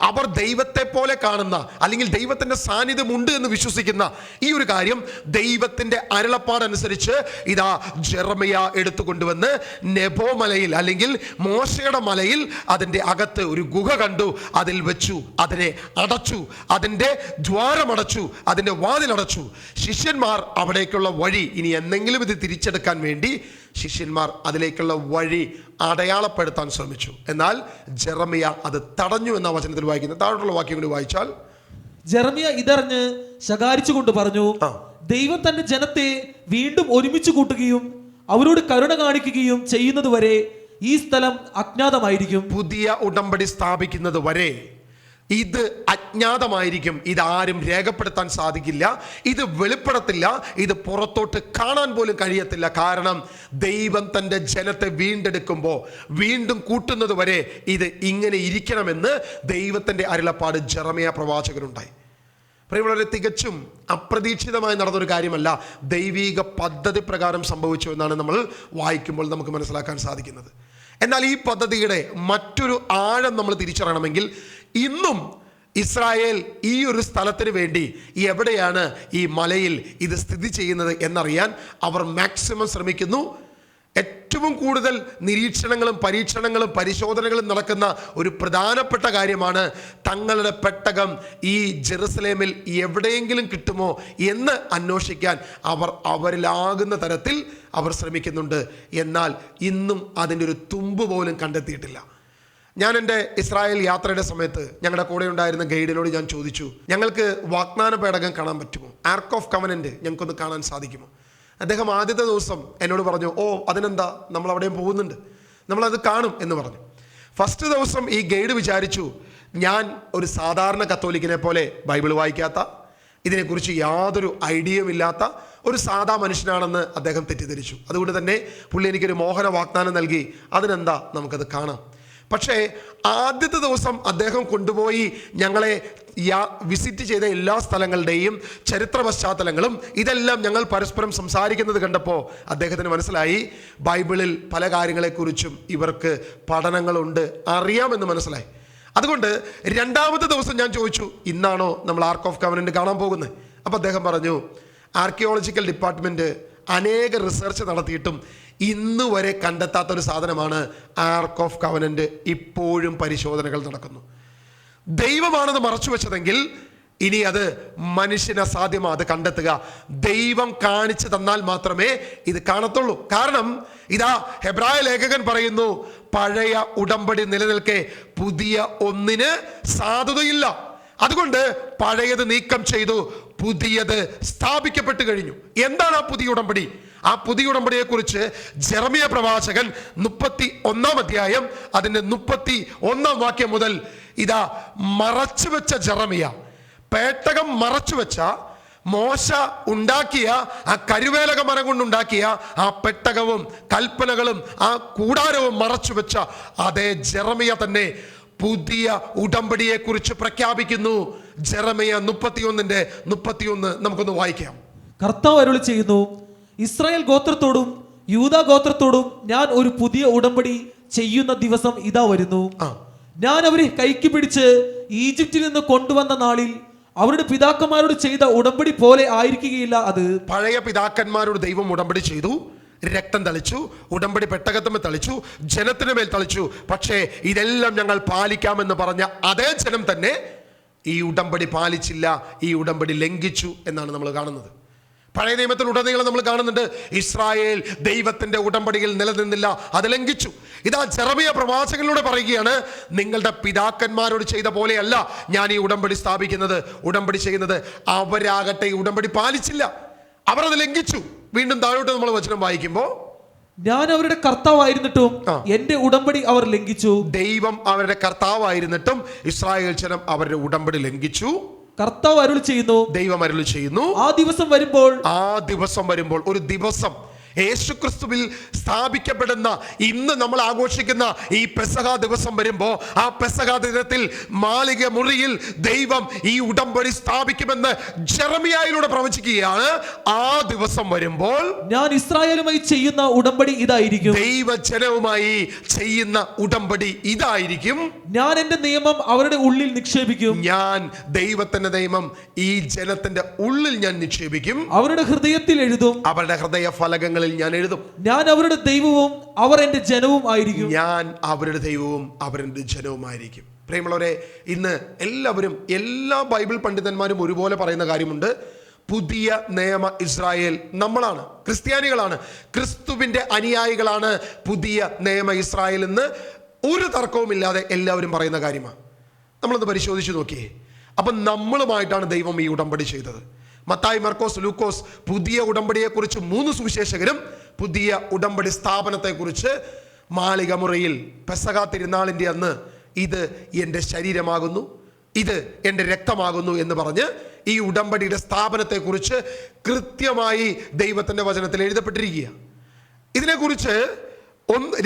അവർ ദൈവത്തെ പോലെ കാണുന്ന അല്ലെങ്കിൽ ദൈവത്തിന്റെ സാന്നിധ്യം ഉണ്ട് എന്ന് വിശ്വസിക്കുന്ന ഈ ഒരു കാര്യം ദൈവത്തിന്റെ അരുളപ്പാടനുസരിച്ച് ഇതാ ജെറമിയ എടുത്തുകൊണ്ടുവന്ന് നെബോ മലയിൽ അല്ലെങ്കിൽ മോശയുടെ മലയിൽ അതിൻ്റെ അകത്ത് ഒരു ഗുഹ കണ്ടു. അതിൽ വെച്ചു, അതിനെ അടച്ചു, അതിൻ്റെ ദ്വാരമടച്ചു, അതിൻ്റെ വാതിലടച്ചു. ശിഷ്യന്മാർ അവിടേക്കുള്ള വഴി ഇനി എന്തെങ്കിലും ഇത് തിരിച്ചെടുക്കാൻ വേണ്ടി ശിഷ്യന്മാർ അതിലേക്കുള്ള വഴി അടയാളപ്പെടുത്താൻ ശ്രമിച്ചു. എന്നാൽ ജെറമിയ അത് തടഞ്ഞു എന്ന വചനത്തിൽ വായിക്കുന്നത്. താഴോട്ടുള്ള വാക്യം കൂടി വായിച്ചാൽ ജെറമിയ ഇതറിഞ്ഞ് ശകാരിച്ചുകൊണ്ട് പറഞ്ഞു, ദൈവം തന്റെ ജനത്തെ വീണ്ടും ഒരുമിച്ച് കൂട്ടുകയും അവരോട് കരുണ കാണിക്കുകയും ചെയ്യുന്നത് വരെ ഈ സ്ഥലം അജ്ഞാതമായിരിക്കും. പുതിയ ഉടമ്പടി സ്ഥാപിക്കുന്നത് വരെ ഇത് അജ്ഞാതമായിരിക്കും. ഇതാരും രേഖപ്പെടുത്താൻ സാധിക്കില്ല, ഇത് വെളിപ്പെടത്തില്ല, ഇത് പുറത്തോട്ട് കാണാൻ പോലും കഴിയത്തില്ല. കാരണം ദൈവം തൻ്റെ ജനത്തെ വീണ്ടെടുക്കുമ്പോൾ വീണ്ടും കൂട്ടുന്നത് വരെ ഇത് ഇങ്ങനെ ഇരിക്കണമെന്ന് ദൈവത്തിൻ്റെ അരുളപ്പാട് ജെറമിയ പ്രവാചകനുണ്ടായി. പ്രിയമുള്ളവരെ, തികച്ചും അപ്രതീക്ഷിതമായി നടന്നൊരു കാര്യമല്ല, ദൈവിക പദ്ധതി പ്രകാരം സംഭവിച്ചു എന്നാണ് നമ്മൾ വായിക്കുമ്പോൾ നമുക്ക് മനസ്സിലാക്കാൻ സാധിക്കുന്നത്. എന്നാൽ ഈ പദ്ധതിയുടെ മറ്റൊരു ആഴം നമ്മൾ തിരിച്ചറിയണമെങ്കിൽ ഇന്നും ഇസ്രായേൽ ഈ ഒരു സ്ഥലത്തിന് വേണ്ടി എവിടെയാണ് ഈ മലയിൽ ഇത് സ്ഥിതി ചെയ്യുന്നത് എന്നറിയാൻ അവർ മാക്സിമം ശ്രമിക്കുന്നു. ഏറ്റവും കൂടുതൽ നിരീക്ഷണങ്ങളും പരീക്ഷണങ്ങളും പരിശോധനകളും നടക്കുന്ന ഒരു പ്രധാനപ്പെട്ട കാര്യമാണ് തങ്ങളുടെ പെട്ടകം ഈ ജെറുസലേമിൽ എവിടെയെങ്കിലും കിട്ടുമോ എന്ന് അന്വേഷിക്കാൻ അവരിലാകുന്ന തരത്തിൽ അവർ ശ്രമിക്കുന്നുണ്ട്. എന്നാൽ ഇന്നും അതിൻ്റെ ഒരു തുമ്പ് പോലും കണ്ടെത്തിയിട്ടില്ല. ഞാൻ എൻ്റെ ഇസ്രായേൽ യാത്രയുടെ സമയത്ത് ഞങ്ങളുടെ കൂടെ ഉണ്ടായിരുന്ന ഗൈഡിനോട് ഞാൻ ചോദിച്ചു, ഞങ്ങൾക്ക് വാഗ്ദാന പേടകം കാണാൻ പറ്റുമോ? ആർക്ക് ഓഫ് കവനന്റ് ഞങ്ങൾക്കൊന്ന് കാണാൻ സാധിക്കുമോ? അദ്ദേഹം ആദ്യത്തെ ദിവസം എന്നോട് പറഞ്ഞു, അതിനെന്താ, നമ്മൾ അവിടെയും പോകുന്നുണ്ട്, നമ്മളത് കാണും എന്ന് പറഞ്ഞു. ഫസ്റ്റ് ദിവസം ഈ ഗൈഡ് വിചാരിച്ചു ഞാൻ ഒരു സാധാരണ കത്തോലിക്കനെ പോലെ ബൈബിൾ വായിക്കാത്ത, ഇതിനെക്കുറിച്ച് യാതൊരു ഐഡിയയും ഇല്ലാത്ത ഒരു സാധാ മനുഷ്യനാണെന്ന് അദ്ദേഹം തെറ്റിദ്ധരിച്ചു. അതുകൊണ്ട് തന്നെ പുള്ളി എനിക്കൊരു മോഹന വാഗ്ദാനം നൽകി, അതിനെന്താ, നമുക്കത് കാണാം. പക്ഷേ ആദ്യത്തെ ദിവസം അദ്ദേഹം കൊണ്ടുപോയി ഞങ്ങളെ വിസിറ്റ് ചെയ്ത എല്ലാ സ്ഥലങ്ങളുടെയും ചരിത്ര പശ്ചാത്തലങ്ങളും ഇതെല്ലാം ഞങ്ങൾ പരസ്പരം സംസാരിക്കുന്നത് കണ്ടപ്പോൾ അദ്ദേഹത്തിന് മനസ്സിലായി ബൈബിളിൽ പല കാര്യങ്ങളെക്കുറിച്ചും ഇവർക്ക് പഠനങ്ങളുണ്ട്, അറിയാമെന്ന് മനസ്സിലായി. അതുകൊണ്ട് രണ്ടാമത്തെ ദിവസം ഞാൻ ചോദിച്ചു, ഇന്നാണോ നമ്മൾ ആർക്ക് ഓഫ് കവനന്റ് കാണാൻ പോകുന്നത്? അപ്പോൾ അദ്ദേഹം പറഞ്ഞു, ആർക്കിയോളജിക്കൽ ഡിപ്പാർട്ട്മെൻറ്റ് അനേക റിസർച്ച് നടത്തിയിട്ടും ഇന്ന് വരെ കണ്ടെത്താത്തൊരു സാധനമാണ് ആർക്ക് ഓഫ് കവനൻ്റ്. ഇപ്പോഴും പരിശോധനകൾ നടക്കുന്നു. ദൈവമാണത് മറച്ചു വെച്ചതെങ്കിൽ ഇനി അത് മനുഷ്യന് അസാധ്യമാണ് അത് കണ്ടെത്തുക. ദൈവം കാണിച്ചു തന്നാൽ മാത്രമേ ഇത് കാണത്തുള്ളൂ. കാരണം ഇതാ ഹെബ്രായ ലേഖകൻ പറയുന്നു, പഴയ ഉടമ്പടി നിലനിൽക്കെ പുതിയ ഒന്നിന് സാധുതയില്ല. അതുകൊണ്ട് പഴയത് നീക്കം ചെയ്തു, പുതിയത് സ്ഥാപിക്കപ്പെട്ടു കഴിഞ്ഞു. എന്താണ് ആ പുതിയ ഉടമ്പടി? ആ പുതിയ ഉടമ്പടിയെ കുറിച്ച് ജെറമിയ പ്രവാചകൻ 31 അധ്യായം അതിന്റെ 31 വാക്യം മുതൽ ഇതാ മറച്ചു വെച്ച ജെറമിയ, പേട്ടകം മറച്ചു വെച്ച മോശ ഉണ്ടാക്കിയ ആ കരുവേലക മരം കൊണ്ടുണ്ടാക്കിയ ആ പെട്ടകവും കൽപ്പനകളും ആ കൂടാരവും മറച്ചു വെച്ച അതേ ജെറമിയ തന്നെ പുതിയ ഉടമ്പടിയെ കുറിച്ച് പ്രഖ്യാപിക്കുന്നു. ജെറമിയ 31 നമുക്കൊന്ന് വായിക്കാം. കർത്താവ് അരുളി ചെയ്യുന്നു, ഇസ്രായേൽ ഗോത്രത്തോടും യൂദാ ഗോത്രത്തോടും ഞാൻ ഒരു പുതിയ ഉടമ്പടി ചെയ്യുന്ന ദിവസം ഇതാ വരുന്നു. ഞാൻ അവരെ കൈക്ക് പിടിച്ച് ഈജിപ്തിൽ നിന്ന് കൊണ്ടുവന്ന നാളിൽ അവരുടെ പിതാക്കന്മാരോട് ചെയ്ത ഉടമ്പടി പോലെ ആയിരിക്കുകയില്ല അത്. പഴയ പിതാക്കന്മാരോട് ദൈവം ഉടമ്പടി ചെയ്തു, രക്തം തളിച്ചു, ഉടമ്പടി പെട്ടകത്തുമേൽ തളിച്ചു, ജനത്തിന് മേൽ തളിച്ചു. പക്ഷേ ഇതെല്ലാം ഞങ്ങൾ പാലിക്കാമെന്ന് പറഞ്ഞ അതേ ജനം തന്നെ ഈ ഉടമ്പടി പാലിച്ചില്ല, ഈ ഉടമ്പടി ലംഘിച്ചു എന്നാണ് നമ്മൾ കാണുന്നത്. പഴയ നിയമത്തിൽ ഉടനീളം നമ്മൾ കാണുന്നുണ്ട്, ഇസ്രായേൽ ദൈവത്തിന്റെ ഉടമ്പടിയിൽ നിലനിന്നില്ല, അത് ലംഘിച്ചു. ഇതാ ജെറമിയ പ്രവാചകനിലൂടെ പറയുകയാണ്, നിങ്ങളുടെ പിതാക്കന്മാരോട് ചെയ്ത പോലെയല്ല ഞാൻ ഈ ഉടമ്പടി സ്ഥാപിക്കുന്നത്, ഉടമ്പടി ചെയ്യുന്നത്. അവരാകട്ടെ ഈ ഉടമ്പടി പാലിച്ചില്ല, അവരത് ലംഘിച്ചു. വീണ്ടും താഴോട്ട് നമ്മൾ വചനം വായിക്കുമ്പോൾ, ഞാൻ അവരുടെ കർത്താവായിരുന്നിട്ടും എന്റെ ഉടമ്പടി അവർ ലംഘിച്ചു. ദൈവം അവരുടെ കർത്താവായിരുന്നിട്ടും ഇസ്രായേൽ ജനം അവരുടെ ഉടമ്പടി ലംഘിച്ചു. കർത്താവ് അരുളി ചെയ്യുന്നു, ദൈവം അരുളി ചെയ്യുന്നു, ആ ദിവസം വരുമ്പോൾ ഒരു ദിവസം യേശുക്രിസ്തുവിൽ സ്ഥാപിക്കപ്പെടുന്ന ഇന്ന് നമ്മൾ ആഘോഷിക്കുന്ന ഈ പെസഹ ദിവസം വരുമ്പോൾ, ആ പെസഹ ദിനത്തിൽ മാളിക മുറിയിൽ ദൈവം ഈ ഉടമ്പടി സ്ഥാപിക്കുമെന്ന് ജെറമിയായിലൂടെ പ്രവചിക്കുകയാണ്. ആ ദിവസം വരുമ്പോൾ ഞാൻ ഇസ്രായേലുമായി ചെയ്യുന്ന ഉടമ്പടി ഇതായിരിക്കും. ദൈവജനവുമായി ചെയ്യുന്ന ഉടമ്പടി ഇതായിരിക്കും. ഞാൻ എന്റെ നിയമം അവരുടെ ഉള്ളിൽ നിക്ഷേപിക്കും. ഞാൻ ദൈവത്തിന്റെ നിയമം ഈ ജനത്തിന്റെ ഉള്ളിൽ ഞാൻ നിക്ഷേപിക്കും. അവരുടെ ഹൃദയത്തിൽ എഴുതും. അവരുടെ ഹൃദയ ഫലകങ്ങളിൽ ഞാൻ എഴുതും. ഞാൻ അവരുടെ ദൈവവും അവർ എന്റെ ജനവും ആയിരിക്കും. ഞാൻ അവരുടെ ദൈവവും അവരുടെ ജനവുമായിരിക്കും. പ്രിയമുള്ളവരെ, ഇന്ന് എല്ലാവരും, എല്ലാ ബൈബിൾ പണ്ഡിതന്മാരും ഒരുപോലെ പറയുന്ന കാര്യമുണ്ട്, പുതിയ നിയമ ഇസ്രായേൽ നമ്മളാണ്, ക്രിസ്ത്യാനികളാണ്, ക്രിസ്തുവിന്റെ അനുയായികളാണ് പുതിയ നിയമ ഇസ്രായേൽ എന്ന് ഒരു തർക്കവുമില്ലാതെ എല്ലാവരും പറയുന്ന കാര്യമാണ്. നമ്മളൊന്ന് പരിശോധിച്ച് നോക്കിയേ. അപ്പം നമ്മളുമായിട്ടാണ് ദൈവം ഈ ഉടമ്പടി ചെയ്തത്. മത്തായി, മർക്കോസ്, ലൂക്കോസ് പുതിയ ഉടമ്പടിയെക്കുറിച്ച് 3 സുവിശേഷകരും പുതിയ ഉടമ്പടി സ്ഥാപനത്തെക്കുറിച്ച് മാളിക മുറിയിൽ പെസഹ തിരുനാളിൻ്റെ അന്ന് ഇത് എൻ്റെ ശരീരമാകുന്നു, ഇത് എൻ്റെ രക്തമാകുന്നു എന്ന് പറഞ്ഞ് ഈ ഉടമ്പടിയുടെ സ്ഥാപനത്തെക്കുറിച്ച് കൃത്യമായി ദൈവത്തിൻ്റെ വചനത്തിൽ എഴുതപ്പെട്ടിരിക്കുക. ഇതിനെക്കുറിച്ച്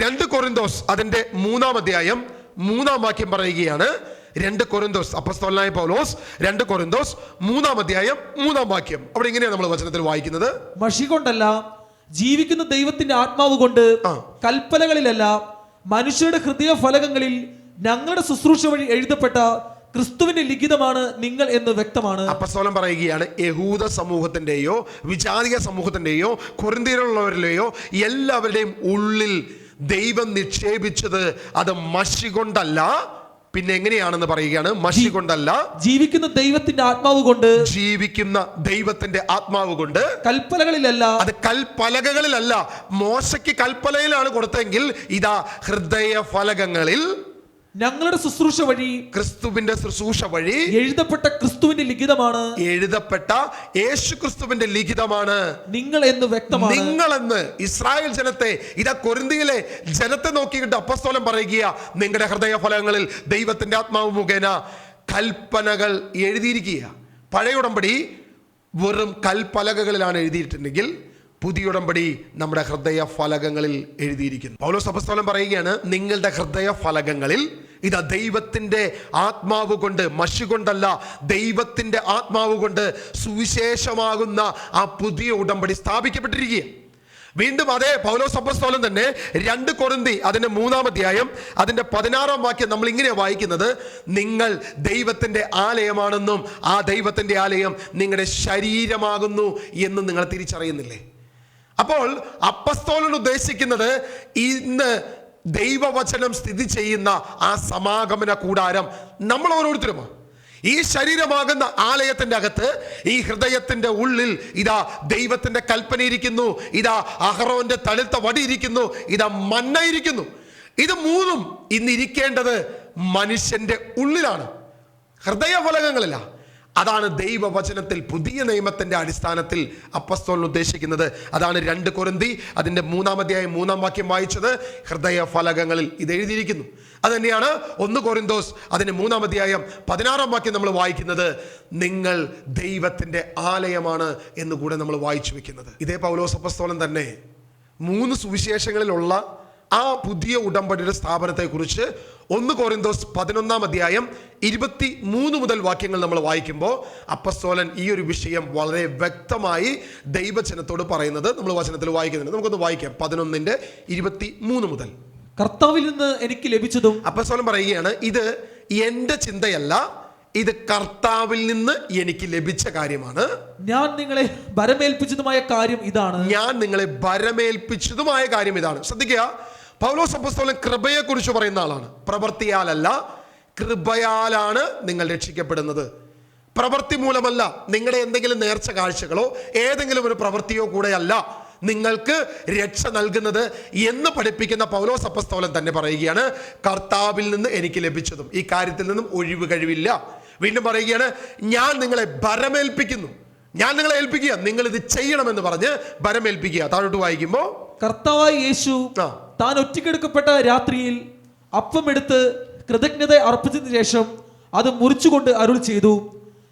2 കൊരിന്തോസ് അതിൻ്റെ 3 അധ്യായം 3 വാക്യം പറയുകയാണ്. 2 കൊരിന്തോസ്, അപ്പോസ്തലനായ പൗലോസ് 2 കൊരിന്തോസ് 3 അധ്യായം 3 വാക്യം. അവിടെ ഇങ്ങനെയാണ് നമ്മൾ വചനത്തിൽ വായിക്കുന്നത്, മഷി കൊണ്ടല്ല, ജീവിക്കുന്ന ദൈവത്തിന്റെ ആത്മാവ് കൊണ്ട്, കൽപ്പനകളിലല്ല, മനുഷ്യരുടെ ഹൃദയ ഫലകങ്ങളിൽ ഞങ്ങളുടെ ശുശ്രൂഷ വഴി എഴുതപ്പെട്ട ക്രിസ്തുവിന്റെ ലിഖിതമാണ് നിങ്ങൾ എന്ന് വ്യക്തമാണ്. അപ്പോസ്തലൻ പറയുകയാണ്, യഹൂദ സമൂഹത്തിന്റെയോ വിജാതിക സമൂഹത്തിന്റെയോ കൊരിന്ത്യയിലുള്ളവരിലെയോ എല്ലാവരുടെയും ഉള്ളിൽ ദൈവം നിക്ഷേപിച്ചത് അത് മഷി കൊണ്ടല്ല, പിന്നെ എങ്ങനെയാണെന്ന് പറയുകയാണ്, മഷി കൊണ്ടല്ല, ജീവിക്കുന്ന ദൈവത്തിന്റെ ആത്മാവ് കൊണ്ട്, ജീവിക്കുന്ന ദൈവത്തിന്റെ ആത്മാവ് കൊണ്ട്, കൽപ്പലകളിലല്ല, അത് കൽപ്പലകകളിലല്ല. മോശയ്ക്ക് കൽപ്പലയിലാണ് കൊടുത്തെങ്കിൽ ഇതാ ഹൃദയ ഫലകങ്ങളിൽ ഞങ്ങളുടെ ശുശ്രൂഷ വഴി, ക്രിസ്തുവിന്റെ ശുശ്രൂഷ വഴി എഴുതപ്പെട്ട ക്രിസ്തുവിന്റെ ലിഖിതമാണ്, എഴുതപ്പെട്ട യേശു ക്രിസ്തുവിന്റെ ലിഖിതമാണ് നിങ്ങൾ എന്ന് വ്യക്തമാണ്. നിങ്ങളെന്ന് ഇസ്രായേൽ ജനത്തെ, ഇതാ കൊരിന്തിയിലെ ജനത്തെ നോക്കിയിട്ട് അപ്പോസ്തലൻ പറയുക, നിങ്ങളുടെ ഹൃദയ ഫലങ്ങളിൽ ദൈവത്തിന്റെ ആത്മാവ് മുഖേന കൽപ്പനകൾ എഴുതിയിരിക്കുക. പഴയ ഉടമ്പടി വെറും കൽപ്പലകകളിലാണ് എഴുതിയിട്ടുണ്ടെങ്കിൽ പുതിയ ഉടമ്പടി നമ്മുടെ ഹൃദയ ഫലകങ്ങളിൽ എഴുതിയിരിക്കുന്നു. പൗലോസ് അപ്പോസ്തലൻ പറയുകയാണ്, നിങ്ങളുടെ ഹൃദയ ഫലകങ്ങളിൽ ഇതാ ദൈവത്തിന്റെ ആത്മാവ് കൊണ്ട്, മഷി കൊണ്ടല്ല, ദൈവത്തിന്റെ ആത്മാവ് കൊണ്ട് സുവിശേഷമാകുന്ന ആ പുതിയ ഉടമ്പടി സ്ഥാപിക്കപ്പെട്ടിരിക്കുക. വീണ്ടും അതേ പൗലോസ് അപ്പോസ്തലൻ തന്നെ 2 കൊരിന്തി അതിന്റെ 3-ാം അധ്യായം അതിന്റെ 16-ാം വാക്യം നമ്മൾ ഇങ്ങനെ വായിക്കുന്നത്, നിങ്ങൾ ദൈവത്തിന്റെ ആലയമാണെന്നും ആ ദൈവത്തിന്റെ ആലയം നിങ്ങളുടെ ശരീരമാകുന്നു എന്നും നിങ്ങൾ തിരിച്ചറിയുന്നില്ലേ? അപ്പോൾ അപ്പോസ്തലൻ ഉദ്ദേശിക്കുന്നത് ഇന്ന് ദൈവവചനം സ്ഥിതി ചെയ്യുന്ന ആ സമാഗമന കൂടാരം നമ്മൾ ഓരോരുത്തരുമാണ്. ഈ ശരീരമാകുന്ന ആലയത്തിന്റെ അകത്ത്, ഈ ഹൃദയത്തിന്റെ ഉള്ളിൽ ഇതാ ദൈവത്തിന്റെ കൽപ്പന ഇരിക്കുന്നു, ഇതാ അഹറോന്റെ തളിർത്ത വടി ഇരിക്കുന്നു, ഇതാ മന്ന ഇരിക്കുന്നു. ഇത് മൂന്നും ഇന്ന് ഇരിക്കേണ്ടത് മനുഷ്യന്റെ ഉള്ളിലാണ്, ഹൃദയഫലകങ്ങളില്ല. അതാണ് ദൈവവചനത്തിൽ പുതിയ നിയമത്തിന്റെ അടിസ്ഥാനത്തിൽ അപ്പോസ്തലൻ ഉദ്ദേശിക്കുന്നത്. അതാണ് 2 കൊരിന്തി അതിന്റെ 3-ാം അധ്യായം 3-ാം വാക്യം വായിച്ചത്. ഹൃദയഫലകങ്ങളിൽ ഇത് എഴുതിയിരിക്കുന്നു. അത് തന്നെയാണ് 1 കൊരിന്തോസ് അതിന്റെ 3-ാം അധ്യായം 16-ാം വാക്യം നമ്മൾ വായിക്കുന്നത്, നിങ്ങൾ ദൈവത്തിന്റെ ആലയമാണ് എന്ന് കൂടെ നമ്മൾ വായിച്ചു വെക്കുന്നത്. ഇതേ പൗലോസ് അപ്പോസ്തലൻ തന്നെ 3 സുവിശേഷങ്ങളിലുള്ള ആ പുതിയ ഉടമ്പടിയുടെ സ്ഥാപനത്തെക്കുറിച്ച് 1 കൊരിന്തോസ് 11-ാം അധ്യായം 23 മുതൽ വാക്യങ്ങൾ നമ്മൾ വായിക്കുമ്പോൾ അപ്പോസ്തലൻ ഈ ഒരു വിഷയം വളരെ വ്യക്തമായി ദൈവജനത്തോട് പറയുന്നത് നമ്മൾ വചനത്തിൽ വായിക്കുന്നുണ്ട്. നമുക്കൊന്ന് വായിക്കാം. 11-ന്റെ 23 മുതൽ. കർത്താവിൽ നിന്ന് എനിക്ക് ലഭിച്ചതും, അപ്പോസ്തലൻ പറയുകയാണ്, ഇത് എൻ്റെ ചിന്തയല്ല, ഇത് കർത്താവിൽ നിന്ന് എനിക്ക് ലഭിച്ച കാര്യമാണ്. ഞാൻ നിങ്ങളെ ഭരമേൽപ്പിച്ചതുമായ കാര്യം ഇതാണ്. ഞാൻ നിങ്ങളെ ഭരമേൽപ്പിച്ചതുമായ കാര്യം ഇതാണ്. ശ്രദ്ധിക്കുക, പൗലോസ് അപ്പോസ്തലൻ കൃപയെ കുറിച്ച് പറയുന്ന ആളാണ്. പ്രവൃത്തിയാലല്ല, കൃപയാലാണ് നിങ്ങൾ രക്ഷിക്കപ്പെടുന്നത്. പ്രവൃത്തി മൂലമല്ല, നിങ്ങളുടെ എന്തെങ്കിലും നേർച്ച കാഴ്ചകളോ ഏതെങ്കിലും ഒരു പ്രവൃത്തിയോ കൂടെയല്ല നിങ്ങൾക്ക് രക്ഷ നൽകുന്നത് എന്ന് പഠിപ്പിക്കുന്ന പൗലോസ് അപ്പോസ്തലൻ തന്നെ പറയുകയാണ്, കർത്താവിൽ നിന്ന് എനിക്ക് ലഭിച്ചതും. ഈ കാര്യത്തിൽ നിന്നും ഒഴിവ് കഴിവില്ല. വീണ്ടും പറയുകയാണ്, ഞാൻ നിങ്ങളെ ഭരമേൽപ്പിക്കുന്നു, ഞാൻ നിങ്ങളെ ഏൽപ്പിക്കുക, നിങ്ങൾ ഇത് ചെയ്യണമെന്ന് പറഞ്ഞ് ഭരമേൽപ്പിക്കുക. താഴോട്ട് വായിക്കുമ്പോൾ, കർത്താവായ യേശു താൻ ഒറ്റക്കെടുക്കപ്പെട്ട രാത്രിയിൽ അപ്പം എടുത്ത് കൃതജ്ഞത അർപ്പിച്ചതിന് ശേഷം അത് മുറിച്ചുകൊണ്ട് അരുളി ചെയ്തു,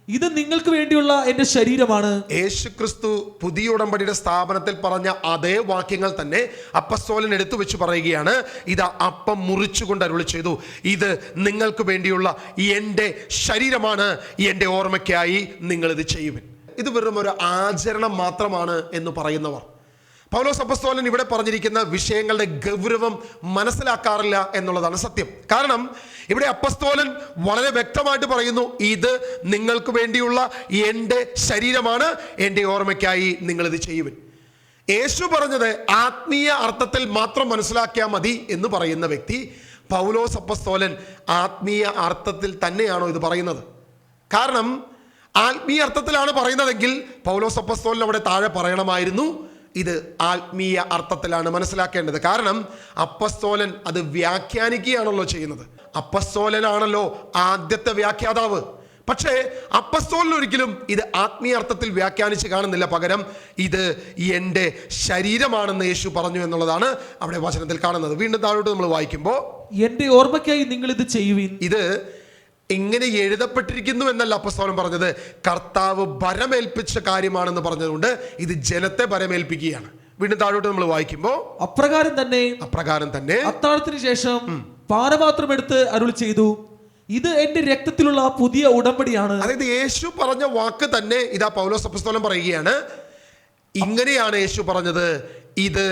ഇത് നിങ്ങൾക്ക് വേണ്ടിയുള്ള എൻ്റെ ശരീരമാണ്. യേശു ക്രിസ്തു പുതിയ ഉടമ്പടിയുടെ സ്ഥാപനത്തിൽ പറഞ്ഞ അതേ വാക്യങ്ങൾ തന്നെ അപ്പോസ്തലൻ എടുത്തു വെച്ച് പറയുകയാണ്, ഇതാ അപ്പം മുറിച്ചുകൊണ്ട് അരുളി ചെയ്തു, ഇത് നിങ്ങൾക്ക് വേണ്ടിയുള്ള എൻ്റെ ശരീരമാണ്, എൻ്റെ ഓർമ്മയ്ക്കായി നിങ്ങൾ ഇത് ചെയ്യുവിൻ. ഇത് വെറും ഒരു ആചരണം മാത്രമാണ് എന്ന് പറയുന്നവർ പൗലോസ് അപ്പോസ്തലൻ ഇവിടെ പറഞ്ഞിരിക്കുന്ന വിഷയങ്ങളുടെ ഗൗരവം മനസ്സിലാക്കാറില്ല എന്നുള്ളതാണ് സത്യം. കാരണം ഇവിടെ അപ്പോസ്തലൻ വളരെ വ്യക്തമായിട്ട് പറയുന്നു, ഇത് നിങ്ങൾക്ക് വേണ്ടിയുള്ള എൻ്റെ ശരീരമാണ്, എൻ്റെ ഓർമ്മയ്ക്കായി നിങ്ങളിത് ചെയ്യുവിൻ. യേശു പറഞ്ഞത് ആത്മീയ അർത്ഥത്തിൽ മാത്രം മനസ്സിലാക്കിയാൽ മതി എന്ന് പറയുന്ന വ്യക്തി പൗലോസ് അപ്പോസ്തലൻ ആത്മീയ അർത്ഥത്തിൽ തന്നെയാണോ ഇത് പറയുന്നത്? കാരണം ആത്മീയ അർത്ഥത്തിലാണ് പറയുന്നതെങ്കിൽ പൗലോസ് അപ്പോസ്തലൻ അവിടെ താഴെ പറയണമായിരുന്നു, ഇത് ആത്മീയ അർത്ഥത്തിലാണ് മനസ്സിലാക്കേണ്ടത്. കാരണം അപ്പോസ്തലൻ അത് വ്യാഖ്യാനിക്കുകയാണല്ലോ ചെയ്യുന്നത്. അപ്പോസ്തലനാണല്ലോ ആദ്യത്തെ വ്യാഖ്യാതാവ്. പക്ഷേ അപ്പോസ്തലൻ ഒരിക്കലും ഇത് ആത്മീയ അർത്ഥത്തിൽ വ്യാഖ്യാനിച്ച് കാണുന്നില്ല. പകരം ഇത് എൻ്റെ ശരീരമാണെന്ന് യേശു പറഞ്ഞു എന്നുള്ളതാണ് അവിടെ വചനത്തിൽ കാണുന്നത്. വീണ്ടും താഴോട്ട് നമ്മൾ വായിക്കുമ്പോൾ, എൻ്റെ ഓർമ്മയ്ക്കായി നിങ്ങൾ ഇത് ചെയ്യുവിൻ. ഇത് ഇങ്ങനെ എഴുതപ്പെട്ടിരിക്കുന്നു എന്നല്ല അപ്പോസ്തലൻ പറഞ്ഞത്, കർത്താവ് ഭരമേൽപ്പിച്ച കാര്യമാണെന്ന് പറഞ്ഞതുകൊണ്ട് ഇത് ജനത്തെ ഭരമേൽപ്പിക്കുകയാണ്. വീണ്ടും താഴോട്ട് നമ്മൾ വായിക്കുമ്പോൾ, അപ്രകാരം തന്നെ അത്താഴത്തിന് ശേഷം പാനപാത്രം എടുത്ത് അരുളി ചെയ്തു, ഇത് എൻ്റെ രക്തത്തിലുള്ള പുതിയ ഉടമ്പടിയാണ്. അതായത് യേശു പറഞ്ഞ വാക്ക് തന്നെ ഇതാ പൗലോസ് അപ്പോസ്തലൻ പറയുകയാണ്. ഇങ്ങനെയാണ് യേശു പറഞ്ഞത്, ഇത്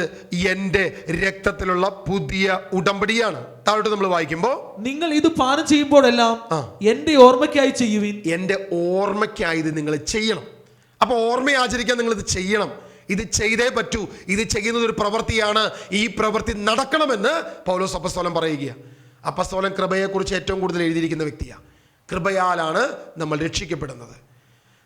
എൻ്റെ രക്തത്തിലുള്ള പുതിയ ഉടമ്പടിയാണ്. താഴോട്ട് നമ്മൾ വായിക്കുമ്പോൾ, നിങ്ങൾ ഇത് പാനം ചെയ്യുമ്പോഴെല്ലാം എൻ്റെ ഓർമ്മയ്ക്കായി ചെയ്യുവിൻ. എൻ്റെ ഓർമ്മയ്ക്കായി ഇത് നിങ്ങൾ ചെയ്യണം. അപ്പോൾ ഓർമ്മ ആചരിക്കാൻ നിങ്ങൾ ഇത് ചെയ്യണം. ഇത് ചെയ്തേ പറ്റൂ. ഇത് ചെയ്യുന്നത് ഒരു പ്രവൃത്തിയാണ്. ഈ പ്രവൃത്തി നടക്കണമെന്ന് പൗലോസ് അപ്പോസ്തലൻ പറയുകയാണ്. അപ്പോസ്തലൻ കൃപയെക്കുറിച്ച് ഏറ്റവും കൂടുതൽ എഴുതിയിരിക്കുന്ന വ്യക്തിയാണ്. കൃപയാലാണ് നമ്മൾ രക്ഷിക്കപ്പെടുന്നത്,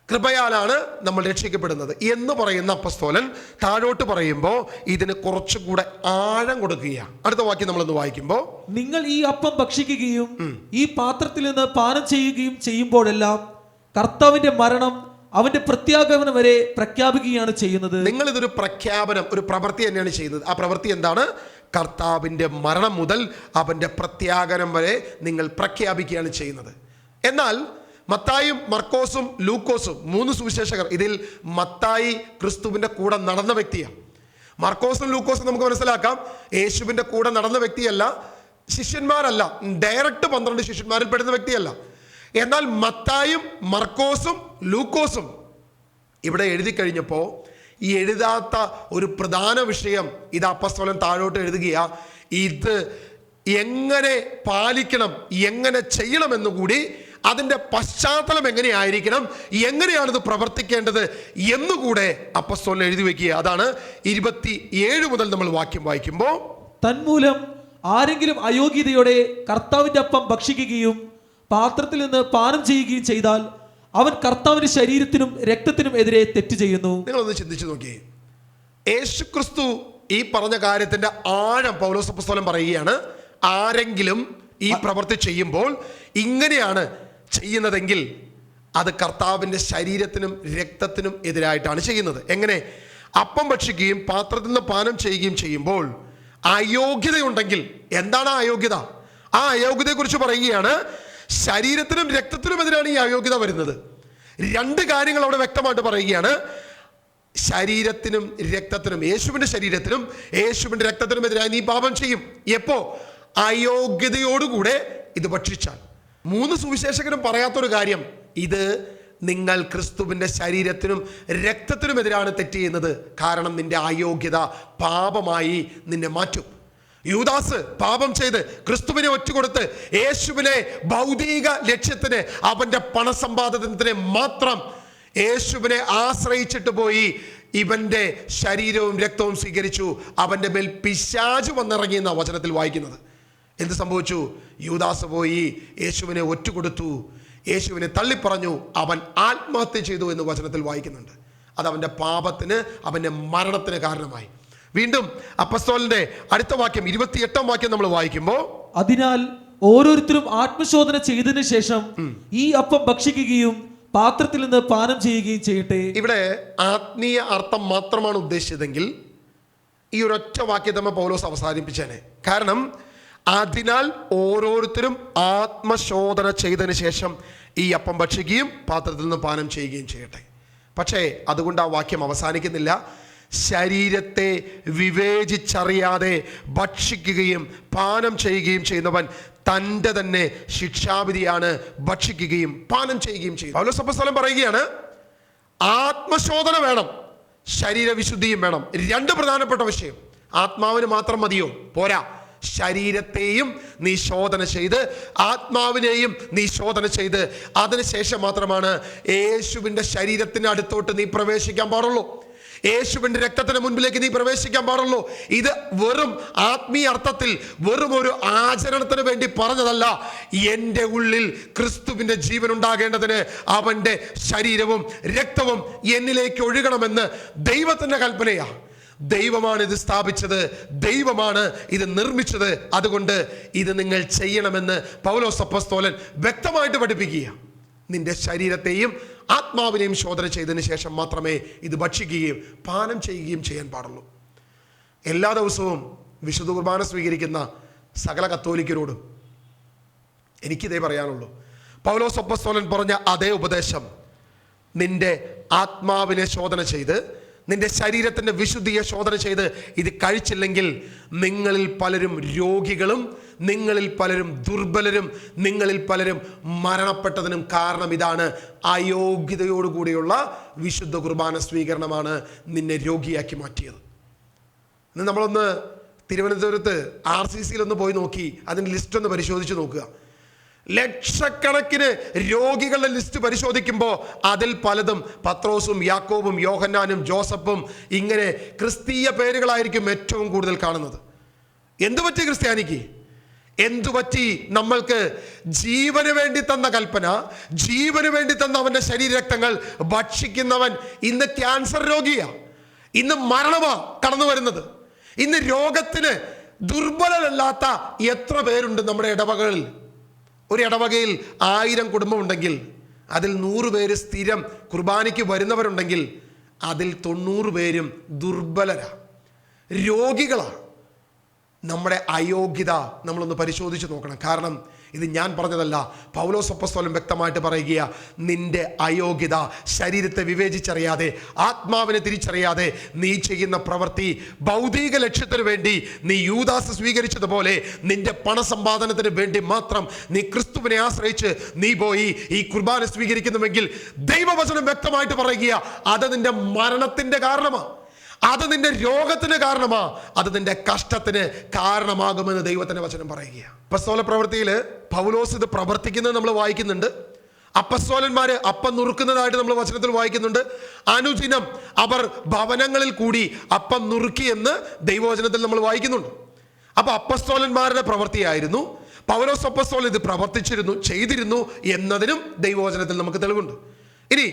കൃപയാലാണ് നമ്മൾ രക്ഷിക്കപ്പെടുന്നത് എന്ന് പറയുന്ന അപ്പോസ്തലൻ താഴോട്ട് പറയുമ്പോൾ ഇതിന് കുറച്ചുകൂടെ ആഴം കൊടുക്കുകയാണ്. അടുത്ത വാക്യം നമ്മളൊന്ന് വായിക്കുമ്പോൾ, നിങ്ങൾ ഈ അപ്പം ഭക്ഷിക്കുകയും ഈ പാത്രത്തിൽ നിന്ന് പാനം ചെയ്യുകയും ചെയ്യുമ്പോഴെല്ലാം കർത്താവിന്റെ മരണം അവന്റെ പ്രത്യാഗമനം വരെ പ്രഖ്യാപിക്കുകയാണ് ചെയ്യുന്നത്. നിങ്ങൾ ഇതൊരു പ്രഖ്യാപനം, ഒരു പ്രവൃത്തി തന്നെയാണ് ചെയ്യുന്നത്. ആ പ്രവൃത്തി എന്താണ്? കർത്താവിന്റെ മരണം മുതൽ അവന്റെ പ്രത്യാഗമനം വരെ നിങ്ങൾ പ്രഖ്യാപിക്കുകയാണ് ചെയ്യുന്നത്. എന്നാൽ മത്തായും മർക്കോസും ലൂക്കോസും 3 സുവിശേഷകർ, ഇതിൽ മത്തായി ക്രിസ്തുവിന്റെ കൂടെ നടന്ന വ്യക്തിയാണ്. മർക്കോസും ലൂക്കോസും നമുക്ക് മനസ്സിലാക്കാം യേശുവിന്റെ കൂടെ നടന്ന വ്യക്തിയല്ല, ശിഷ്യന്മാരല്ല, ഡയറക്റ്റ് 12 ശിഷ്യന്മാരിൽ പെടുന്ന വ്യക്തിയല്ല. എന്നാൽ മത്തായും മർക്കോസും ലൂക്കോസും ഇവിടെ എഴുതി കഴിഞ്ഞപ്പോൾ എഴുതാത്ത ഒരു പ്രധാന വിഷയം ഇത് അപ്പസ്തോലൻ താഴോട്ട് എഴുതുകയാ. ഇത് എങ്ങനെ പാലിക്കണം, എങ്ങനെ ചെയ്യണമെന്നുകൂടി, അതിൻ്റെ പശ്ചാത്തലം എങ്ങനെയായിരിക്കണം, എങ്ങനെയാണിത് പ്രവർത്തിക്കേണ്ടത് എന്നുകൂടെ അപ്പസ്തോലൻ എഴുതി വെക്കുക. അതാണ് 27 മുതൽ നമ്മൾ വാക്യം വായിക്കുമ്പോൾ, തന്മൂലം ആരെങ്കിലും അയോഗ്യതയോടെ കർത്താവിന്റെ അപ്പം ഭക്ഷിക്കുകയും പാത്രത്തിൽ നിന്ന് പാനം ചെയ്യുകയും ചെയ്താൽ അവൻ കർത്താവിന്റെ ശരീരത്തിനും രക്തത്തിനും എതിരെ തെറ്റ് ചെയ്യുന്നു. നിങ്ങളൊന്ന് ചിന്തിച്ചു നോക്കിയേ. യേശുക്രിസ്തു ഈ പറഞ്ഞ കാര്യത്തിന്റെ ആഴം പൗലോസ് അപ്പോസ്തലൻ പറയുകയാണ്. ആരെങ്കിലും ഈ പ്രവൃത്തി ചെയ്യുമ്പോൾ ഇങ്ങനെയാണ് ചെയ്യുന്നതെങ്കിൽ അത് കർത്താവിന്റെ ശരീരത്തിനും രക്തത്തിനും എതിരായിട്ടാണ് ചെയ്യുന്നത്. എങ്ങനെ? അപ്പം ഭക്ഷിക്കുകയും പാത്രത്തിൽ നിന്ന് പാനം ചെയ്യുകയും ചെയ്യുമ്പോൾ അയോഗ്യതയുണ്ടെങ്കിൽ, എന്താണ് ആ അയോഗ്യത? ആ അയോഗ്യതയെ കുറിച്ച് പറയുകയാണ്. ശരീരത്തിനും രക്തത്തിനും എതിരാണ് ഈ അയോഗ്യത വരുന്നത്. 2 കാര്യങ്ങൾ അവിടെ വ്യക്തമായിട്ട് പറയുകയാണ്. ശരീരത്തിനും രക്തത്തിനും, യേശുവിന്റെ ശരീരത്തിനും യേശുവിന്റെ രക്തത്തിനും എതിരായി നീ പാപം ചെയ്യും. എപ്പോ? അയോഗ്യതയോടുകൂടെ ഇത് ഭക്ഷിച്ചാൽ. 3 സുവിശേഷകരും പറയാത്തൊരു കാര്യം, ഇത് നിങ്ങൾ ക്രിസ്തുവിന്റെ ശരീരത്തിനും രക്തത്തിനും എതിരാണ് തെറ്റ് ചെയ്യുന്നത്. കാരണം നിന്റെ അയോഗ്യത പാപമായി നിന്നെ മാറ്റും. യൂദാസ് പാപം ചെയ്ത് ക്രിസ്തുവിനെ ഒറ്റുകൊടുത്ത് യേശുവിനെ ഭൗതിക ലക്ഷ്യത്തിന്, അവന്റെ പണസമ്പാദനത്തിന് മാത്രം യേശുവിനെ ആശ്രയിച്ചിട്ട് പോയി ഇവന്റെ ശരീരവും രക്തവും സ്വീകരിച്ചു. അവന്റെ മേൽ പിശാച് വന്നിറങ്ങിയെന്ന വചനത്തിൽ വായിക്കുന്നത്. എന്ത് സംഭവിച്ചു? യൂദാസ് പോയി യേശുവിനെ ഒറ്റുകൊടുത്തു, യേശുവിനെ തള്ളിപ്പറഞ്ഞു, അവൻ ആത്മഹത്യ ചെയ്തു എന്ന് വചനത്തിൽ വായിക്കുന്നുണ്ട്. അത് അവന്റെ പാപത്തിന്, അവന്റെ മരണത്തിന് കാരണമായി. വീണ്ടും അപ്പസ്തോലന്റെ അടുത്ത വാക്യം 28-ാം വാക്യം നമ്മൾ വായിക്കുമ്പോൾ, അതിനാൽ ഓരോരുത്തരും ആത്മശോധന ചെയ്തതിനു ശേഷം ഈ അപ്പം ഭക്ഷിക്കുകയും പാത്രത്തിൽ നിന്ന് പാനം ചെയ്യുകയും ചെയ്യട്ടെ. ഇവിടെ ആത്മീയ അർത്ഥം മാത്രമാണ് ഉദ്ദേശിച്ചതെങ്കിൽ ഈ ഒരൊറ്റ വാക്യത്തമ്മ പൗലോസ് അവസാനിപ്പിച്ചേനെ. കാരണം അതിനാൽ ഓരോരുത്തരും ആത്മശോധന ചെയ്തതിന് ശേഷം ഈ അപ്പം ഭക്ഷിക്കുകയും പാത്രത്തിൽ നിന്ന് പാനം ചെയ്യുകയും ചെയ്യട്ടെ. പക്ഷേ അതുകൊണ്ട് ആ വാക്യം അവസാനിക്കുന്നില്ല. ശരീരത്തെ വിവേചിച്ചറിയാതെ ഭക്ഷിക്കുകയും പാനം ചെയ്യുകയും ചെയ്യുന്നവൻ തൻ്റെ തന്നെ ശിക്ഷാവിധിയാണ് ഭക്ഷിക്കുകയും പാനം ചെയ്യുകയും ചെയ്യും. പൗലോസ് അപ്പോസ്തലൻ പറയുകയാണ്, ആത്മശോധന വേണം, ശരീരവിശുദ്ധിയും വേണം. 2 പ്രധാനപ്പെട്ട വിഷയം. ആത്മാവിന് മാത്രം മതിയോ? പോരാ. ശരീരത്തെയും നീ ശോധന ചെയ്ത് ആത്മാവിനെയും നീ ശോധന ചെയ്ത് അതിനുശേഷം മാത്രമാണ് യേശുവിൻ്റെ ശരീരത്തിന് അടുത്തോട്ട് നീ പ്രവേശിക്കാൻ പാടുള്ളൂ. യേശുവിൻ്റെ രക്തത്തിന് മുൻപിലേക്ക് നീ പ്രവേശിക്കാൻ പാടുള്ളൂ. ഇത് വെറും ആത്മീയ അർത്ഥത്തിൽ വെറും ഒരു ആചരണത്തിന് വേണ്ടി പറഞ്ഞതല്ല. എൻ്റെ ഉള്ളിൽ ക്രിസ്തുവിൻ്റെ ജീവൻ ഉണ്ടാകേണ്ടതിന് അവൻ്റെ ശരീരവും രക്തവും എന്നിലേക്ക് ഒഴുകണമെന്ന് ദൈവത്തിൻ്റെ കൽപ്പനയാണ്. ദൈവമാണ് ഇത് സ്ഥാപിച്ചത്, ദൈവമാണ് ഇത് നിർമ്മിച്ചത്. അതുകൊണ്ട് ഇത് നിങ്ങൾ ചെയ്യണമെന്ന് പൗലോസ് അപ്പോസ്തലൻ വ്യക്തമായിട്ട് പഠിപ്പിക്കുക. നിന്റെ ശരീരത്തെയും ആത്മാവിനെയും ശോധന ചെയ്തതിന് ശേഷം മാത്രമേ ഇത് ഭക്ഷിക്കുകയും പാനം ചെയ്യുകയും ചെയ്യാൻ പാടുള്ളൂ. എല്ലാ ദിവസവും വിശുദ്ധ കുർബാന സ്വീകരിക്കുന്ന സകല കത്തോലിക്കരോടും എനിക്കിതേ പറയാനുള്ളൂ. പൗലോസ് അപ്പോസ്തലൻ പറഞ്ഞ അതേ ഉപദേശം നിന്റെ ആത്മാവിനെ ശോധന ചെയ്ത് നിന്റെ ശരീരത്തിൻ്റെ വിശുദ്ധിയെ ശോധന ചെയ്ത് ഇത് കഴിച്ചില്ലെങ്കിൽ നിങ്ങളിൽ പലരും രോഗികളും നിങ്ങളിൽ പലരും ദുർബലരും നിങ്ങളിൽ പലരും മരണപ്പെട്ടതിനും കാരണം ഇതാണ്. അയോഗ്യതയോടുകൂടിയുള്ള വിശുദ്ധ കുർബാന സ്വീകരണമാണ് നിന്നെ രോഗിയാക്കി മാറ്റിയത്. ഇന്ന് നമ്മളൊന്ന് തിരുവനന്തപുരത്ത് RCCയിൽ ഒന്ന് പോയി നോക്കി അതിൻ്റെ ലിസ്റ്റ് ഒന്ന് പരിശോധിച്ച് നോക്കുക. ലക്ഷക്കണക്കിന് രോഗികളുടെ ലിസ്റ്റ് പരിശോധിക്കുമ്പോൾ അതിൽ പലതും പത്രോസും യാക്കോബും യോഹന്നാനും ജോസഫും ഇങ്ങനെ ക്രിസ്തീയ പേരുകളായിരിക്കും ഏറ്റവും കൂടുതൽ കാണുന്നത്. എന്തുപറ്റി ക്രിസ്ത്യാനിക്ക്? എന്തുപറ്റി നമ്മൾക്ക്? ജീവന് വേണ്ടി തന്ന കൽപ്പന, ജീവന് വേണ്ടി തന്ന അവൻ്റെ ശരീരരക്തങ്ങൾ ഭക്ഷിക്കുന്നവൻ ഇന്ന് ക്യാൻസർ രോഗിയാ, ഇന്ന് മരണമാ കടന്നു വരുന്നത്. ഇന്ന് രോഗത്തിന് ദുർബലരല്ലാത്ത എത്ര പേരുണ്ട് നമ്മുടെ ഇടവകകളിൽ? ഒരു ഇടവകയിൽ 1000 കുടുംബമുണ്ടെങ്കിൽ അതിൽ 100 പേര് സ്ഥിരം കുർബാനയ്ക്ക് വരുന്നവരുണ്ടെങ്കിൽ അതിൽ 90 പേരും ദുർബലരാ, രോഗികളാ. നമ്മുടെ അയോഗ്യത നമ്മളൊന്ന് പരിശോധിച്ച് നോക്കണം. കാരണം ഇത് ഞാൻ പറഞ്ഞതല്ല, പൗലോസ് അപ്പോസ്തലൻ വ്യക്തമായിട്ട് പറയുക, നിന്റെ അയോഗ്യത, ശരീരത്തെ വിവേചിച്ചറിയാതെ, ആത്മാവിനെ തിരിച്ചറിയാതെ നീ ചെയ്യുന്ന പ്രവൃത്തി, ഭൗതിക ലക്ഷ്യത്തിന് വേണ്ടി നീ യൂദാസ് സ്വീകരിച്ചതുപോലെ നിന്റെ പണസമ്പാദനത്തിന് വേണ്ടി മാത്രം നീ ക്രിസ്തുവിനെ ആശ്രയിച്ച് നീ പോയി ഈ കുർബാന സ്വീകരിക്കുന്നുവെങ്കിൽ ദൈവവചനം വ്യക്തമായിട്ട് പറയുക, അത് നിന്റെ മരണത്തിന്റെ കാരണമാണ്, അത് നിന്റെ രോഗത്തിന് കാരണമാ, അത് നിന്റെ കഷ്ടത്തിന് കാരണമാകുമെന്ന് ദൈവത്തിന്റെ വചനം പറയുക. അപ്പസ്തോല പ്രവൃത്തിയിൽ പൗലോസ് ഇത് പ്രവർത്തിക്കുന്നത് നമ്മൾ വായിക്കുന്നുണ്ട്. അപ്പസ്തോലന്മാര് അപ്പം നുറുക്കുന്നതായിട്ട് നമ്മൾ വചനത്തിൽ വായിക്കുന്നുണ്ട്. അനുദിനം അവർ ഭവനങ്ങളിൽ കൂടി അപ്പം നുറുക്കി എന്ന് ദൈവവചനത്തിൽ നമ്മൾ വായിക്കുന്നുണ്ട്. അപ്പൊ അപ്പസ്തോലന്മാരുടെ പ്രവൃത്തിയായിരുന്നു. പൗലോസ് അപ്പസ്തോലൻ ഇത് പ്രവർത്തിച്ചിരുന്നു, ചെയ്തിരുന്നു എന്നതിനും ദൈവവചനത്തിൽ നമുക്ക് തെളിവുണ്ട്. ഇനി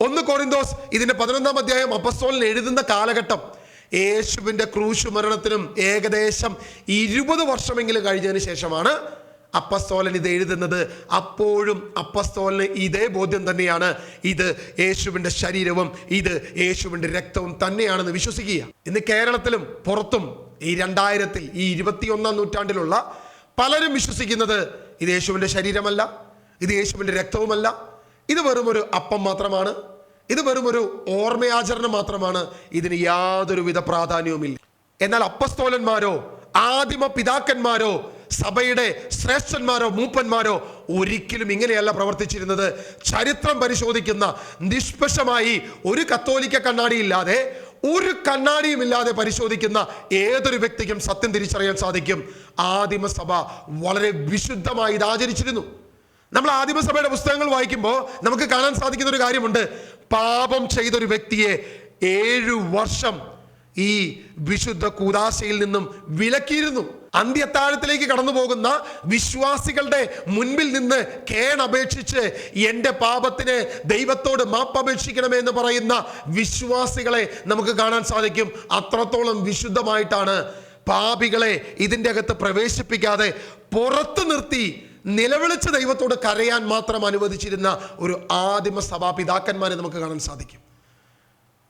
1 കൊരിന്തോസ് ഇതിന്റെ 11-ാം അധ്യായം അപ്പസ്തോലൻ എഴുതുന്ന കാലഘട്ടം യേശുവിന്റെ ക്രൂശ് മരണത്തിനും ഏകദേശം 20 വർഷമെങ്കിലും കഴിഞ്ഞതിന് ശേഷമാണ് അപ്പസ്തോലൻ ഇത് എഴുതുന്നത്. അപ്പോഴും അപ്പസ്തോലന് ഇതേ ബോധ്യം തന്നെയാണ്, ഇത് യേശുവിന്റെ ശരീരവും ഇത് യേശുവിന്റെ രക്തവും തന്നെയാണെന്ന് വിശ്വസിക്കുക. ഇന്ന് കേരളത്തിലും പുറത്തും ഈ 2000-ൽ ഈ 21-ാം നൂറ്റാണ്ടിലുള്ള പലരും വിശ്വസിക്കുന്നത് ഇത് യേശുവിന്റെ ശരീരമല്ല, ഇത് യേശുവിന്റെ രക്തവുമല്ല, ഇത് വെറും ഒരു അപ്പം മാത്രമാണ്, ഇത് വെറും ഒരു ഓർമ്മയാചരണം മാത്രമാണ്, ഇതിന് യാതൊരുവിധ പ്രാധാന്യവുമില്ല. എന്നാൽ അപ്പസ്തോലന്മാരോ ആദിമ പിതാക്കന്മാരോ സഭയുടെ ശ്രേഷ്ഠന്മാരോ മൂപ്പന്മാരോ ഒരിക്കലും ഇങ്ങനെയല്ല പ്രവർത്തിച്ചിരുന്നത്. ചരിത്രം പരിശോധിക്കുന്ന, നിഷ്പക്ഷമായി ഒരു കത്തോലിക്ക കണ്ണാടിയില്ലാതെ, ഒരു കണ്ണാടിയും ഇല്ലാതെ പരിശോധിക്കുന്ന ഏതൊരു വ്യക്തിക്കും സത്യം തിരിച്ചറിയാൻ സാധിക്കും. ആദിമസഭ വളരെ വിശുദ്ധമായി ഇത് ആചരിച്ചിരുന്നു. നമ്മൾ ആദിമസഭയുടെ പുസ്തകങ്ങൾ വായിക്കുമ്പോൾ നമുക്ക് കാണാൻ സാധിക്കുന്ന ഒരു കാര്യമുണ്ട്. പാപം ചെയ്തൊരു വ്യക്തിയെ 7 വർഷം ഈ വിശുദ്ധ കൂദാശയിൽ നിന്നും വിലക്കിയിരുന്നു. അന്ത്യത്താഴത്തിലേക്ക് കടന്നു പോകുന്ന വിശ്വാസികളുടെ മുൻപിൽ നിന്ന് കേണപേക്ഷിച്ച് എൻ്റെ പാപത്തിന് ദൈവത്തോട് മാപ്പപേക്ഷിക്കണമേ എന്ന് പറയുന്ന വിശ്വാസികളെ നമുക്ക് കാണാൻ സാധിക്കും. അത്രത്തോളം വിശുദ്ധമായിട്ടാണ് പാപികളെ ഇതിൻ്റെ അകത്ത് പ്രവേശിപ്പിക്കാതെ പുറത്തു നിർത്തി നിലവിളിച്ച് ദൈവത്തോട് കരയാൻ മാത്രം അനുവദിച്ചിരുന്ന ഒരു ആദിമ സഭാ പിതാക്കന്മാരെ നമുക്ക് കാണാൻ സാധിക്കും.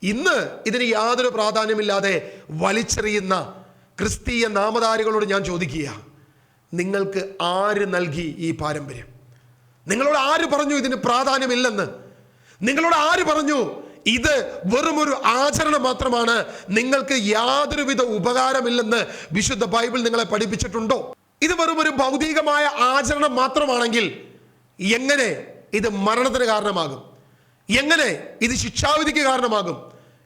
ഇന്ന് ഇതിന് യാതൊരു പ്രാധാന്യമില്ലാതെ വലിച്ചെറിയുന്ന ക്രിസ്തീയ നാമധാരികളോട് ഞാൻ ചോദിക്കുക, നിങ്ങൾക്ക് ആര് നൽകി ഈ പാരമ്പര്യം? നിങ്ങളോട് ആര് പറഞ്ഞു ഇതിന് പ്രാധാന്യമില്ലെന്ന്? നിങ്ങളോട് ആര് പറഞ്ഞു ഇത് വെറുമൊരു ആചരണം മാത്രമാണ്, നിങ്ങൾക്ക് യാതൊരുവിധ ഉപകാരമില്ലെന്ന് വിശുദ്ധ ബൈബിൾ നിങ്ങളെ പഠിപ്പിച്ചിട്ടുണ്ടോ? ഇത് വെറും ഒരു ഭൗതികമായ ആചരണം മാത്രമാണെങ്കിൽ എങ്ങനെ ഇത് മരണത്തിന് കാരണമാകും? എങ്ങനെ ഇത് ശിക്ഷാവിധിക്ക് കാരണമാകും?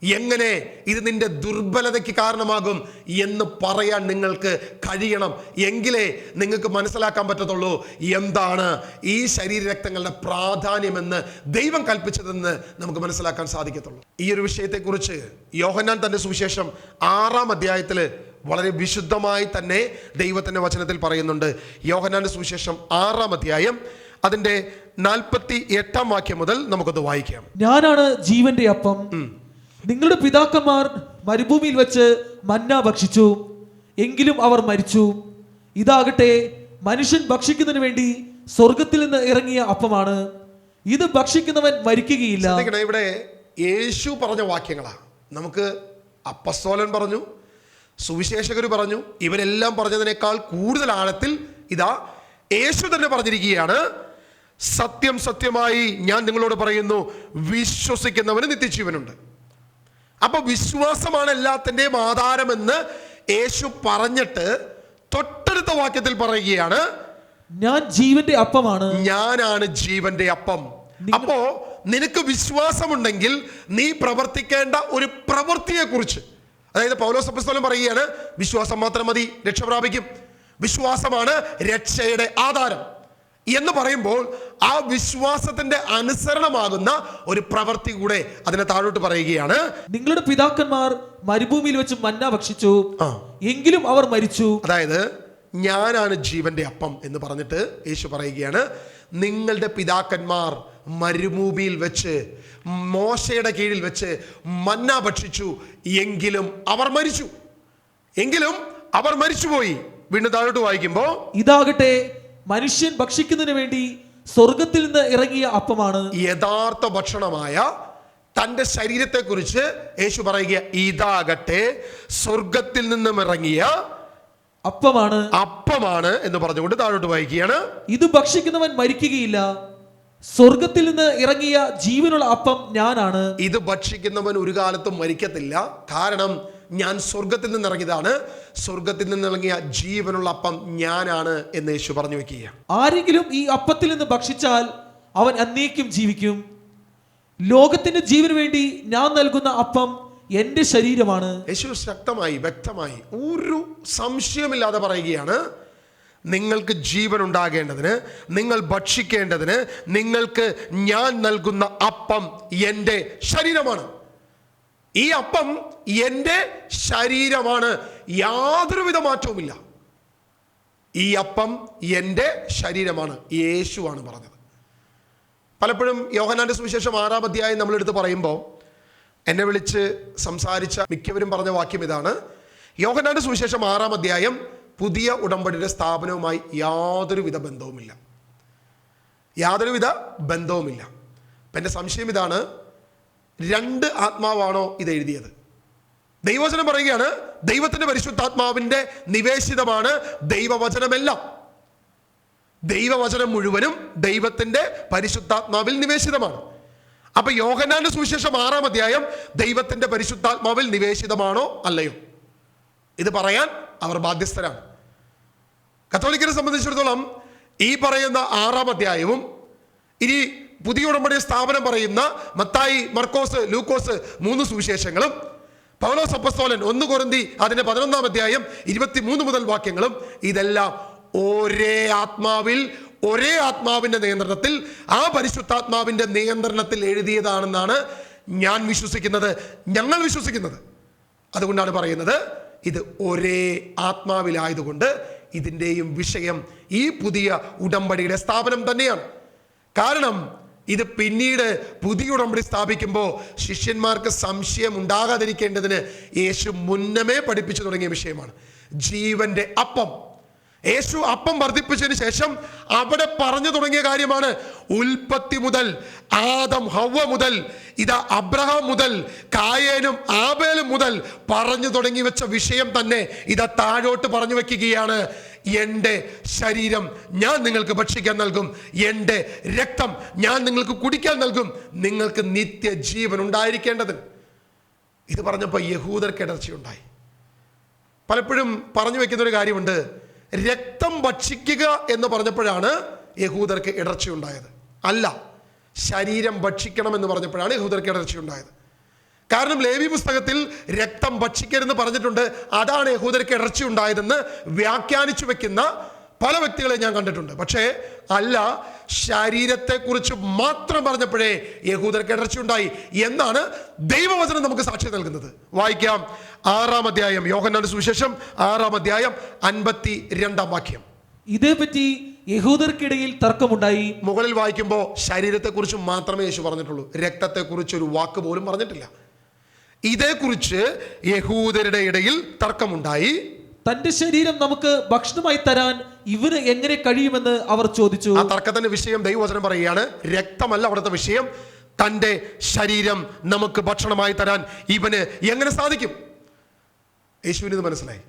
എങ്ങനെ ഇത് നിന്റെ ദുർബലതയ്ക്ക് കാരണമാകും എന്ന് പറയാൻ നിങ്ങൾക്ക് കഴിയണം. എങ്കിലേ നിങ്ങൾക്ക് മനസ്സിലാക്കാൻ പറ്റത്തുള്ളൂ എന്താണ് ഈ ശരീരരക്തങ്ങളുടെ പ്രാധാന്യമെന്ന് ദൈവം കൽപ്പിച്ചതെന്ന് നമുക്ക് മനസ്സിലാക്കാൻ സാധിക്കത്തുള്ളൂ. ഈ ഒരു വിഷയത്തെക്കുറിച്ച് യോഹന്നാൻ തന്റെ സുവിശേഷം 6-ാം അധ്യായത്തിൽ വളരെ വിശുദ്ധമായി തന്നെ ദൈവത്തിന്റെ വചനത്തിൽ പറയുന്നുണ്ട്. യോഹന്നാന്റെ സുവിശേഷം 6-ാം അധ്യായം അതിന്റെ 48-ാം വാക്യം മുതൽ നമുക്കത് വായിക്കാം. ഞാനാണ് ജീവന്റെ അപ്പം. നിങ്ങളുടെ പിതാക്കന്മാർ മരുഭൂമിയിൽ വെച്ച് മന്ന ഭക്ഷിച്ചു, എങ്കിലും അവർ മരിച്ചു. ഇതാകട്ടെ മനുഷ്യൻ ഭക്ഷിക്കുന്നതിന് വേണ്ടി സ്വർഗത്തിൽ നിന്ന് ഇറങ്ങിയ അപ്പമാണ്. ഇത് ഭക്ഷിക്കുന്നവൻ മരിക്കുകയില്ല. ഇവിടെ യേശു പറഞ്ഞ വാക്യങ്ങളാ. നമുക്ക് അപ്പസ്തോലൻ പറഞ്ഞു, സുവിശേഷകർ പറഞ്ഞു, ഇവരെല്ലാം പറഞ്ഞതിനേക്കാൾ കൂടുതൽ ആഴത്തിൽ ഇതാ യേശു തന്നെ പറഞ്ഞിരിക്കുകയാണ്. സത്യം സത്യമായി ഞാൻ നിങ്ങളോട് പറയുന്നു, വിശ്വസിക്കുന്നവന് നിത്യജീവനുണ്ട്. അപ്പൊ വിശ്വാസമാണ് എല്ലാത്തിൻ്റെയും ആധാരമെന്ന് യേശു പറഞ്ഞിട്ട് തൊട്ടടുത്ത വാക്യത്തിൽ പറയുകയാണ്, ഞാൻ ജീവന്റെ അപ്പമാണ്. ഞാനാണ് ജീവന്റെ അപ്പം. അപ്പോ നിനക്ക് വിശ്വാസമുണ്ടെങ്കിൽ നീ പ്രവർത്തിക്കേണ്ട ഒരു പ്രവൃത്തിയെ കുറിച്ച്, അതായത് പൗലോസ് അപ്പോസ്തലൻ പറയുകയാണ്, വിശ്വാസം മാത്രം മതി, രക്ഷ പ്രാപിക്കും. വിശ്വാസമാണ് രക്ഷയുടെ ആധാരം എന്ന് പറയുമ്പോൾ ആ വിശ്വാസത്തിന്റെ അനുസരണമാകുന്ന ഒരു പ്രവൃത്തി കൂടെ അതിനെ താഴോട്ട് പറയുകയാണ്. നിങ്ങളുടെ പിതാക്കന്മാർ മരുഭൂമിയിൽ വെച്ച് മന്ന ഭക്ഷിച്ചു, എങ്കിലും അവർ മരിച്ചു. അതായത് ഞാനാണ് ജീവന്റെ അപ്പം എന്ന് പറഞ്ഞിട്ട് യേശു പറയുകയാണ്, നിങ്ങളുടെ പിതാക്കന്മാർ മരുഭൂമിയിൽ വെച്ച് മോശയുടെ കീഴിൽ വെച്ച് മന്ന ഭക്ഷിച്ചു, എങ്കിലും അവർ മരിച്ചു. എങ്കിലും അവർ മരിച്ചുപോയി. വീണ്ടും താഴോട്ട് വായിക്കുമ്പോ, ഇതാകട്ടെ മനുഷ്യൻ ഭക്ഷിക്കുന്നതിന് വേണ്ടി സ്വർഗത്തിൽ നിന്ന് ഇറങ്ങിയ അപ്പമാണ്. യഥാർത്ഥ ഭക്ഷണമായ തന്റെ ശരീരത്തെ കുറിച്ച് യേശു പറയുക, ഇതാകട്ടെ സ്വർഗത്തിൽ നിന്നും ഇറങ്ങിയ അപ്പമാണ് എന്ന് പറഞ്ഞുകൊണ്ട് താഴോട്ട് വായിക്കുകയാണ്. ഇത് ഭക്ഷിക്കുന്നവൻ മരിക്കുകയില്ല, സ്വർഗത്തിൽ നിന്ന് ഇറങ്ങിയ ജീവനുള്ള അപ്പം ഞാനാണ്. ഇത് ഭക്ഷിക്കുന്നവൻ ഒരു കാലത്തും മരിക്കത്തില്ല, കാരണം ഞാൻ സ്വർഗത്തിൽ നിന്ന് ഇറങ്ങിയതാണ്, സ്വർഗത്തിൽ നിന്ന് ഇറങ്ങിയ ജീവനുള്ള അപ്പം ഞാനാണ് എന്ന് യേശു പറഞ്ഞു വെക്കുക. ആരെങ്കിലും ഈ അപ്പത്തിൽ നിന്ന് ഭക്ഷിച്ചാൽ അവൻ എന്നേക്കും ജീവിക്കും. ലോകത്തിന്റെ ജീവന് വേണ്ടി ഞാൻ നൽകുന്ന അപ്പം എന്റെ ശരീരമാണ്. യേശു ശക്തമായി വ്യക്തമായി ഒരു സംശയമില്ലാതെ പറയുകയാണ്, നിങ്ങൾക്ക് ജീവൻ ഉണ്ടാകേണ്ടതിന്, നിങ്ങൾ ഭക്ഷിക്കേണ്ടതിന്, നിങ്ങൾക്ക് ഞാൻ നൽകുന്ന അപ്പം എൻ്റെ ശരീരമാണ്. ഈ അപ്പം എൻ്റെ ശരീരമാണ്, യാതൊരുവിധ മാറ്റവുമില്ല. ഈ അപ്പം എൻ്റെ ശരീരമാണ്, യേശുവാണ് പറഞ്ഞത്. പലപ്പോഴും യോഹന്നാന്റെ സുവിശേഷം 6-ാം അധ്യായം നമ്മളെടുത്ത് പറയുമ്പോൾ എന്നെ വിളിച്ച് സംസാരിച്ച മിക്കവരും പറഞ്ഞ വാക്യം ഇതാണ്: യോഹന്നാന്റെ സുവിശേഷം 6-ാം അധ്യായം പുതിയ ഉടമ്പടിയുടെ സ്ഥാപനവുമായി യാതൊരുവിധ ബന്ധവുമില്ല. അപ്പം എൻ്റെ സംശയം ഇതാണ്, 2 ആത്മാവാണോ ഇത് എഴുതിയത്? ദൈവവചനം പറയുകയാണ്, ദൈവത്തിൻ്റെ പരിശുദ്ധാത്മാവിൻ്റെ നിവേശിതമാണ് ദൈവവചനമെല്ലാം. ദൈവവചനം മുഴുവനും ദൈവത്തിൻ്റെ പരിശുദ്ധാത്മാവിൽ നിവേശിതമാണ്. അപ്പൊ യോഹന്നാന്റെ സുവിശേഷം 6-ാം അധ്യായം ദൈവത്തിന്റെ പരിശുദ്ധാത്മാവിൽ നിവേശിതമാണോ അല്ലയോ? ഇത് പറയാൻ അവർ ബാധ്യസ്ഥരാണ്. കത്തോലിക്കരെ സംബന്ധിച്ചിടത്തോളം ഈ പറയുന്ന 6-ാം അധ്യായവും ഇനി പുതിയ ഉടമ്പടിയുടെ സ്ഥാപനം പറയുന്ന മത്തായി, മർക്കോസ്, ലൂക്കോസ് 3 സുവിശേഷങ്ങളും, പൗലോസ് അപ്പോസ്തലൻ 1 കൊരിന്തി അതിന്റെ 11-ാം അധ്യായം 23 മുതൽ വാക്യങ്ങളും, ഇതെല്ലാം ഒരേ ആത്മാവിൽ, ഒരേ ആത്മാവിന്റെ നിയന്ത്രണത്തിൽ, ആ പരിശുദ്ധാത്മാവിന്റെ നിയന്ത്രണത്തിൽ എഴുതിയതാണെന്നാണ് ഞാൻ വിശ്വസിക്കുന്നത്, ഞങ്ങൾ വിശ്വസിക്കുന്നത്. അതുകൊണ്ടാണ് പറയുന്നത്, ഇത് ഒരേ ആത്മാവിലായതുകൊണ്ട് ഇതിൻ്റെയും വിഷയം ഈ പുതിയ ഉടമ്പടിയുടെ സ്ഥാപനം തന്നെയാണ്. കാരണം ഇത് പിന്നീട് പുതിയ ഉടമ്പടി സ്ഥാപിക്കുമ്പോൾ ശിഷ്യന്മാർക്ക് സംശയം ഉണ്ടാകാതിരിക്കേണ്ടതിന് യേശു മുന്നമേ പഠിപ്പിച്ചു തുടങ്ങിയ വിഷയമാണ്. ജീവന്റെ അപ്പം. യേശു അപ്പം വർദ്ധിപ്പിച്ചതിന് ശേഷം അവിടെ പറഞ്ഞു തുടങ്ങിയ കാര്യമാണ്. ഉൽപ്പത്തി മുതൽ, ആദം ഹവ്വ മുതൽ, ഇതാ അബ്രഹാം മുതൽ, കായേനും ആബേലും മുതൽ പറഞ്ഞു തുടങ്ങി വെച്ച വിഷയം തന്നെ ഇതാ താഴോട്ട് പറഞ്ഞു വെക്കുകയാണ്. എൻ്റെ ശരീരം ഞാൻ നിങ്ങൾക്ക് ഭക്ഷിക്കാൻ നൽകും, എൻ്റെ രക്തം ഞാൻ നിങ്ങൾക്ക് കുടിക്കാൻ നൽകും, നിങ്ങൾക്ക് നിത്യജീവൻ ഉണ്ടായിരിക്കേണ്ടതിന്. ഇത് പറഞ്ഞപ്പോൾ യഹൂദർക്ക് ഇടർച്ചയുണ്ടായി. പലപ്പോഴും പറഞ്ഞു വെക്കുന്നൊരു കാര്യമുണ്ട്, രക്തം ഭക്ഷിക്കുക എന്ന് പറഞ്ഞപ്പോഴാണ് യഹൂദർക്ക് ഇടർച്ചയുണ്ടായത്. അല്ല, ശരീരം ഭക്ഷിക്കണം എന്ന് പറഞ്ഞപ്പോഴാണ് യഹൂദർക്ക് ഇടർച്ചയുണ്ടായത്. കാരണം ലേവി പുസ്തകത്തിൽ രക്തം ഭക്ഷിക്കരുതെന്ന് പറഞ്ഞിട്ടുണ്ട്, അതാണ് യഹൂദർക്ക് ഇടർച്ചയുണ്ടായതെന്ന് വ്യാഖ്യാനിച്ചു വെക്കുന്ന പല വ്യക്തികളെ ഞാൻ കണ്ടിട്ടുണ്ട്. പക്ഷേ അല്ല, ശരീരത്തെക്കുറിച്ച് മാത്രം പറഞ്ഞപ്പോഴേ യഹൂദർക്ക് ഇടർച്ചയുണ്ടായി എന്നാണ് ദൈവവചനം നമുക്ക് സാക്ഷ്യം നൽകുന്നത്. വായിക്കാം 6-ാം അധ്യായം, യോഹന്നാന്റെ സുവിശേഷം 6-ാം അധ്യായം 52-ാം വാക്യം. ഇതേപറ്റി യഹൂദർക്കിടയിൽ തർക്കമുണ്ടായി. മുകളിൽ വായിക്കുമ്പോൾ ശരീരത്തെക്കുറിച്ച് മാത്രമേ യേശു പറഞ്ഞിട്ടുള്ളൂ, രക്തത്തെക്കുറിച്ച് ഒരു വാക്ക് പോലും പറഞ്ഞിട്ടില്ല. ഇതേക്കുറിച്ച് യഹൂദരുടെ ഇടയിൽ തർക്കമുണ്ടായി. തന്റെ ശരീരം നമുക്ക് ഭക്ഷണമായി തരാൻ ഇവന് എങ്ങനെ കഴിയുമെന്ന് അവർ ചോദിച്ചു. ആ തർക്കത്തിന്റെ വിഷയം ദൈവവചനം പറയുകയാണ്, രക്തമല്ല അവിടുത്തെ വിഷയം, തന്റെ ശരീരം നമുക്ക് ഭക്ഷണമായി തരാൻ ഇവന് എങ്ങനെ സാധിക്കും? യേശുവിന് ഇത് മനസ്സിലായി.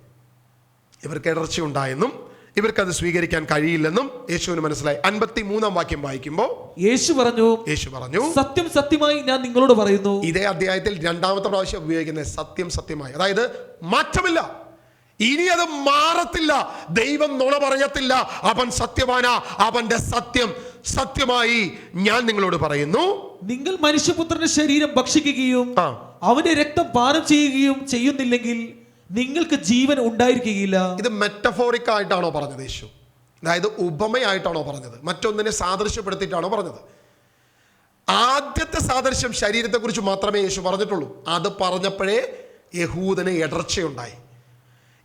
ഇവർക്ക് ഇടർച്ച ഉണ്ടായെന്നും ഇവർക്കത് സ്വീകരിക്കാൻ കഴിയില്ലെന്നും യേശുവിന് മനസ്സിലായി. 53-ാം വാക്യം വായിക്കുമ്പോൾ യേശു പറഞ്ഞു, സത്യം സത്യമായി ഞാൻ നിങ്ങളോട് പറയുന്നു. ഇതേ അധ്യായത്തിൽ 2-ാമത്തെ പ്രാവശ്യം ഉപയോഗിക്കുന്നത് സത്യം സത്യമായി, അതായത് മാറ്റമില്ല, ഇനി അത് മാറത്തില്ല. ദൈവം നുണ പറയത്തില്ല, അവൻ സത്യവാനാ, അവന്റെ സത്യം സത്യമായി ഞാൻ നിങ്ങളോട് പറയുന്നു. നിങ്ങൾ മനുഷ്യപുത്രന്റെ ശരീരം ഭക്ഷിക്കുകയും അവന്റെ രക്തം പാനം ചെയ്യുകയും ചെയ്യുന്നില്ലെങ്കിൽ നിങ്ങൾക്ക് ജീവൻ ഉണ്ടായിരിക്കുകയില്ല. ഇത് മെറ്റഫോറിക് ആയിട്ടാണോ പറഞ്ഞത് യേശു? അതായത് ഉപമയായിട്ടാണോ പറഞ്ഞത്? മറ്റൊന്നിനെ സാദൃശ്യപ്പെടുത്തിയിട്ടാണോ പറഞ്ഞത്? ആദ്യത്തെ സാദൃശ്യം ശരീരത്തെക്കുറിച്ച് മാത്രമേ യേശു പറഞ്ഞിട്ടുള്ളൂ. അത് പറഞ്ഞപ്പോഴേ യഹൂദന് ഇടർച്ചയുണ്ടായി.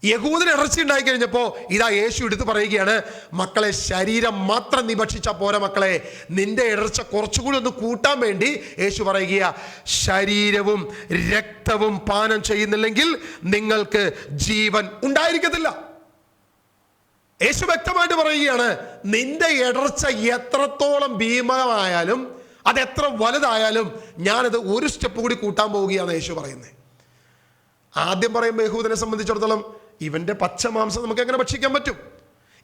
യഹൂദന് ഇടർച്ച ഉണ്ടായി കഴിഞ്ഞപ്പോൾ ഇതാ യേശു എടുത്ത് പറയുകയാണ്, മക്കളെ, ശരീരം മാത്രം നീ ഭക്ഷിച്ചാൽ പോരാ മക്കളെ, നിന്റെ ഇടർച്ച കുറച്ചുകൂടി ഒന്ന് കൂട്ടാൻ വേണ്ടി യേശു പറയുക, ശരീരവും രക്തവും പാനം ചെയ്യുന്നില്ലെങ്കിൽ നിങ്ങൾക്ക് ജീവൻ ഉണ്ടായിരിക്കത്തില്ല. യേശു വ്യക്തമായിട്ട് പറയുകയാണ്, നിന്റെ ഇടർച്ച എത്രത്തോളം ഭീമമായാലും, അത് എത്ര വലുതായാലും ഞാനത് ഒരു സ്റ്റെപ്പ് കൂടി കൂട്ടാൻ പോവുകയാണ് യേശു പറയുന്നത്. ആദ്യം പറയുമ്പോൾ യഹൂദനെ സംബന്ധിച്ചിടത്തോളം ഇവൻ്റെ പച്ച മാംസം നമുക്ക് എങ്ങനെ ഭക്ഷിക്കാൻ പറ്റും?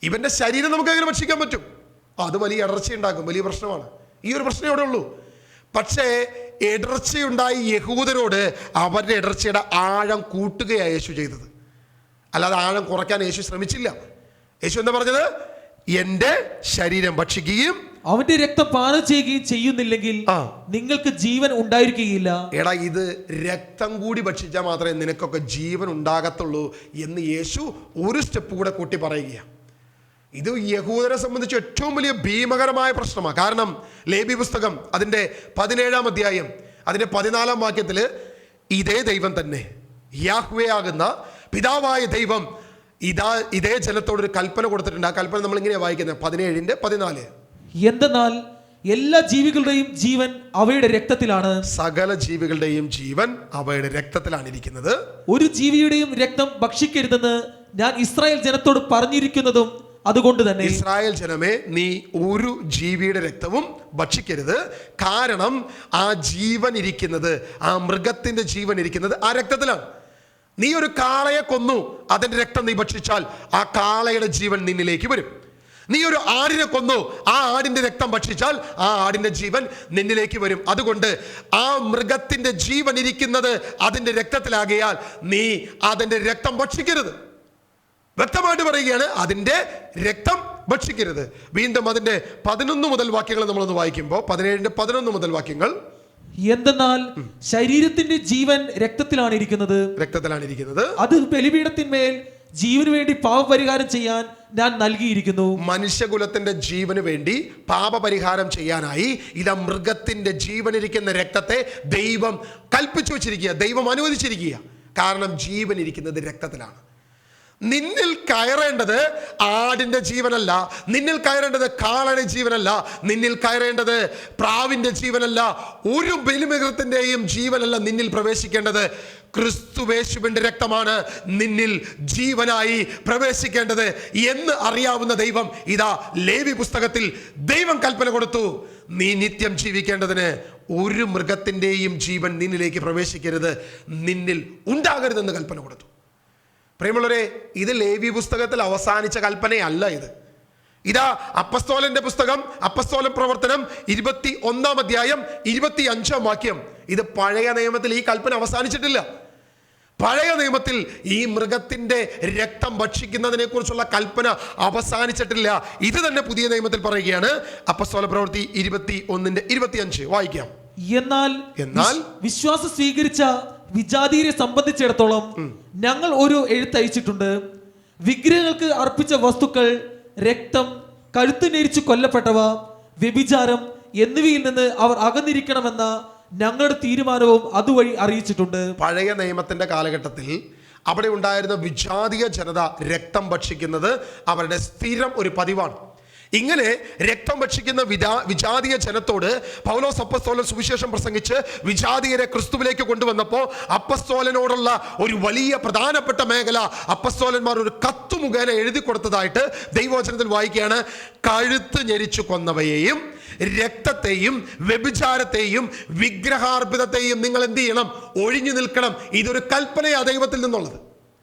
ഇവൻ്റെ ശരീരം നമുക്ക് എങ്ങനെ ഭക്ഷിക്കാൻ പറ്റും? അത് വലിയ ഇടർച്ച ഉണ്ടാക്കും, വലിയ പ്രശ്നമാണ്. ഈ ഒരു പ്രശ്നം ഇവിടെ ഉള്ളൂ. പക്ഷേ ഇടർച്ചയുണ്ടായി യഹൂദരോട് അവരുടെ ഇടർച്ചയുടെ ആഴം കൂട്ടുകയാണ് യേശു ചെയ്തത്, അല്ലാതെ ആഴം കുറയ്ക്കാൻ യേശു ശ്രമിച്ചില്ല. യേശു എന്താ പറഞ്ഞത്? എൻ്റെ ശരീരം ഭക്ഷിക്കുകയും അവന്റെ രക്തം പാനം ചെയ്യുകയും ചെയ്യുന്നില്ലെങ്കിൽ നിങ്ങൾക്ക് ജീവൻ ഉണ്ടായിരിക്കുകയില്ല. എടാ, ഇത് രക്തം കൂടി ഭക്ഷിച്ചാൽ മാത്രമേ നിനക്കൊക്കെ ജീവൻ ഉണ്ടാകത്തുള്ളൂ എന്ന് യേശു ഒരു സ്റ്റെപ്പ് കൂടെ കൂട്ടി പറയുകയാണ്. ഇത് യഹൂദരെ സംബന്ധിച്ച് ഏറ്റവും വലിയ ഭീമകരമായ പ്രശ്നമാണ്. കാരണം ലേവ്യ പുസ്തകം അതിൻ്റെ 17-ാം അധ്യായം അതിൻ്റെ 14-ാം വാക്യത്തിൽ ഇതേ ദൈവം തന്നെ, യാഹ്വേ ആകുന്ന പിതാവായ ദൈവം ഇതേ ജനത്തോടൊരു കൽപ്പന കൊടുത്തിട്ടുണ്ട്. ആ കൽപ്പന നമ്മൾ ഇങ്ങനെ വായിക്കുന്നത് 17-ന്റെ-14. എന്തെന്നാൽ എല്ലാ ജീവികളുടെയും ജീവൻ അവയുടെ രക്തത്തിലാണ്. സകല ജീവികളുടെയും ജീവൻ അവയുടെ രക്തത്തിലാണ് ഇരിക്കുന്നത്. ഒരു ജീവിയുടെയും രക്തം ഭക്ഷിക്കരുതെന്ന് ഞാൻ ഇസ്രായേൽ ജനത്തോട് പറഞ്ഞിരിക്കുന്നതും അതുകൊണ്ട് തന്നെ. ഇസ്രായേൽ ജനമേ, നീ ഒരു ജീവിയുടെ രക്തവും ഭക്ഷിക്കരുത്. കാരണം ആ ജീവൻ ഇരിക്കുന്നത്, ആ മൃഗത്തിന്റെ ജീവൻ ഇരിക്കുന്നത് ആ രക്തത്തിലാണ്. നീ ഒരു കാളയെ കൊന്നു, അതിന്റെ രക്തം നീ ഭക്ഷിച്ചാൽ ആ കാളയുടെ ജീവൻ നിന്നിലേക്ക് വരും. നീ ഒരു ആടിനെ കൊന്നു, ആ ആടിന്റെ രക്തം ഭക്ഷിച്ചാൽ ആ ആടിന്റെ ജീവൻ നിന്നിലേക്ക് വരും. അതുകൊണ്ട് ആ മൃഗത്തിന്റെ ജീവൻ ഇരിക്കുന്നത് അതിന്റെ രക്തത്തിലാകിയാൽ നീ അതിന്റെ രക്തം ഭക്ഷിക്കരുത്. വ്യക്തമായിട്ട് പറയുകയാണ്, അതിന്റെ രക്തം ഭക്ഷിക്കരുത്. വീണ്ടും അതിന്റെ 11 മുതൽ വാക്യങ്ങൾ നമ്മളൊന്ന് വായിക്കുമ്പോൾ 17-ന്റെ-11 മുതൽ വാക്യങ്ങൾ. എന്തെന്നാൽ ശരീരത്തിന്റെ ജീവൻ രക്തത്തിലാണ് ഇരിക്കുന്നത്. അത് ബലിപീഠത്തിന്മേൽ ജീവന് വേണ്ടി പാപപരിഹാരം ചെയ്യാൻ ഞാൻ നൽകിയിരിക്കുന്നു. മനുഷ്യകുലത്തിന്റെ ജീവന് വേണ്ടി പാപപരിഹാരം ചെയ്യാനായി ഇതാ മൃഗത്തിന്റെ ജീവനിരിക്കുന്ന രക്തത്തെ ദൈവം കൽപ്പിച്ചു വെച്ചിരിക്കുക, ദൈവം അനുവദിച്ചിരിക്കുക. കാരണം ജീവൻ ഇരിക്കുന്നത് രക്തത്തിലാണ്. നിന്നിൽ കയറേണ്ടത് ആടിന്റെ ജീവനല്ല, നിന്നിൽ കയറേണ്ടത് കാളയുടെ ജീവനല്ല, നിന്നിൽ കയറേണ്ടത് പ്രാവിന്റെ ജീവനല്ല, ഒരു ബലിമൃഗത്തിന്റെയും ജീവനല്ല നിന്നിൽ പ്രവേശിക്കേണ്ടത്. ക്രിസ്തുവേശുവിന്റെ രക്തമാണ് നിന്നിൽ ജീവനായി പ്രവേശിക്കേണ്ടത് എന്ന് അറിയാവുന്ന ദൈവം ഇതാ ലേവ്യ പുസ്തകത്തിൽ ദൈവം കൽപ്പന കൊടുത്തു. നീ നിത്യം ജീവിക്കേണ്ടതിന് ഒരു മൃഗത്തിന്റെയും ജീവൻ നിന്നിലേക്ക് പ്രവേശിക്കരുത്, നിന്നിൽ ഉണ്ടാകരുതെന്ന് കൽപ്പന കൊടുത്തു. പ്രിയമുള്ളവരെ, ഇത് ലേവ്യ പുസ്തകത്തിൽ അവസാനിച്ച കൽപ്പനയല്ല. ഇതാ അപ്പസ്തോലന്റെ പുസ്തകം, അപ്പസ്തോല പ്രവർത്തനം 21-ാം അധ്യായം 25-ാം വാക്യം. ഇത് പഴയ നിയമത്തിൽ ഈ കൽപ്പന അവസാനിച്ചിട്ടില്ല. പഴയ നിയമത്തിൽ ഈ മൃഗത്തിന്റെ രക്തം ഭക്ഷിക്കുന്നതിനെ കുറിച്ചുള്ള കൽപ്പന അവസാനിച്ചിട്ടില്ല. ഇത് തന്നെ പുതിയ നിയമത്തിൽ പറയുകയാണ്. അപ്പസ്തോല പ്രവൃത്തി 21-ന്റെ-25 വായിക്കാം. എന്നാൽ വിശ്വാസം സ്വീകരിച്ച വിജാതിയരെ സംബന്ധിച്ചിടത്തോളം ഞങ്ങൾ ഒരു എഴുത്തയച്ചിട്ടുണ്ട്. വിഗ്രഹങ്ങൾക്ക് അർപ്പിച്ച വസ്തുക്കൾ, രക്തം, കഴുത്ത് ഞെരിച്ച് കൊല്ലപ്പെട്ടവ, വ്യഭിചാരം എന്നിവയിൽ നിന്ന് അവർ അകന്നിരിക്കണമെന്ന ഞങ്ങളുടെ തീരുമാനവും അതുവഴി അറിയിച്ചിട്ടുണ്ട്. പഴയ നിയമത്തിന്റെ കാലഘട്ടത്തിൽ അവിടെ ഉണ്ടായിരുന്ന വിജാതീയ ജനത രക്തം ഭക്ഷിക്കുന്നത് അവരുടെ സ്ഥിരം ഒരു പതിവാണ്. ഇങ്ങനെ രക്തം ഭക്ഷിക്കുന്ന വിജാതീയ ജനത്തോട് പൗലോസ് അപ്പസ്തോലൻ സുവിശേഷം പ്രസംഗിച്ച് വിജാതീയരെ ക്രിസ്തുവിലേക്ക് കൊണ്ടുവന്നപ്പോൾ അപ്പസ്തോലനോടുള്ള ഒരു വലിയ പ്രധാനപ്പെട്ട മേഖല അപ്പസ്തോലന്മാർ ഒരു കത്ത് മുഖേന എഴുതി കൊടുത്തതായിട്ട് ദൈവവചനത്തിൽ വായിക്കുകയാണ്. കഴുത്ത് ഞെരിച്ചു കൊന്നവയെയും രക്തത്തെയും വ്യഭിചാരത്തെയും വിഗ്രഹാർപ്പിതത്തെയും നിങ്ങൾ എന്ത് ചെയ്യണം? ഒഴിഞ്ഞു നിൽക്കണം. ഇതൊരു കൽപ്പനയാണ് ദൈവത്തിൽ നിന്നുള്ളത്.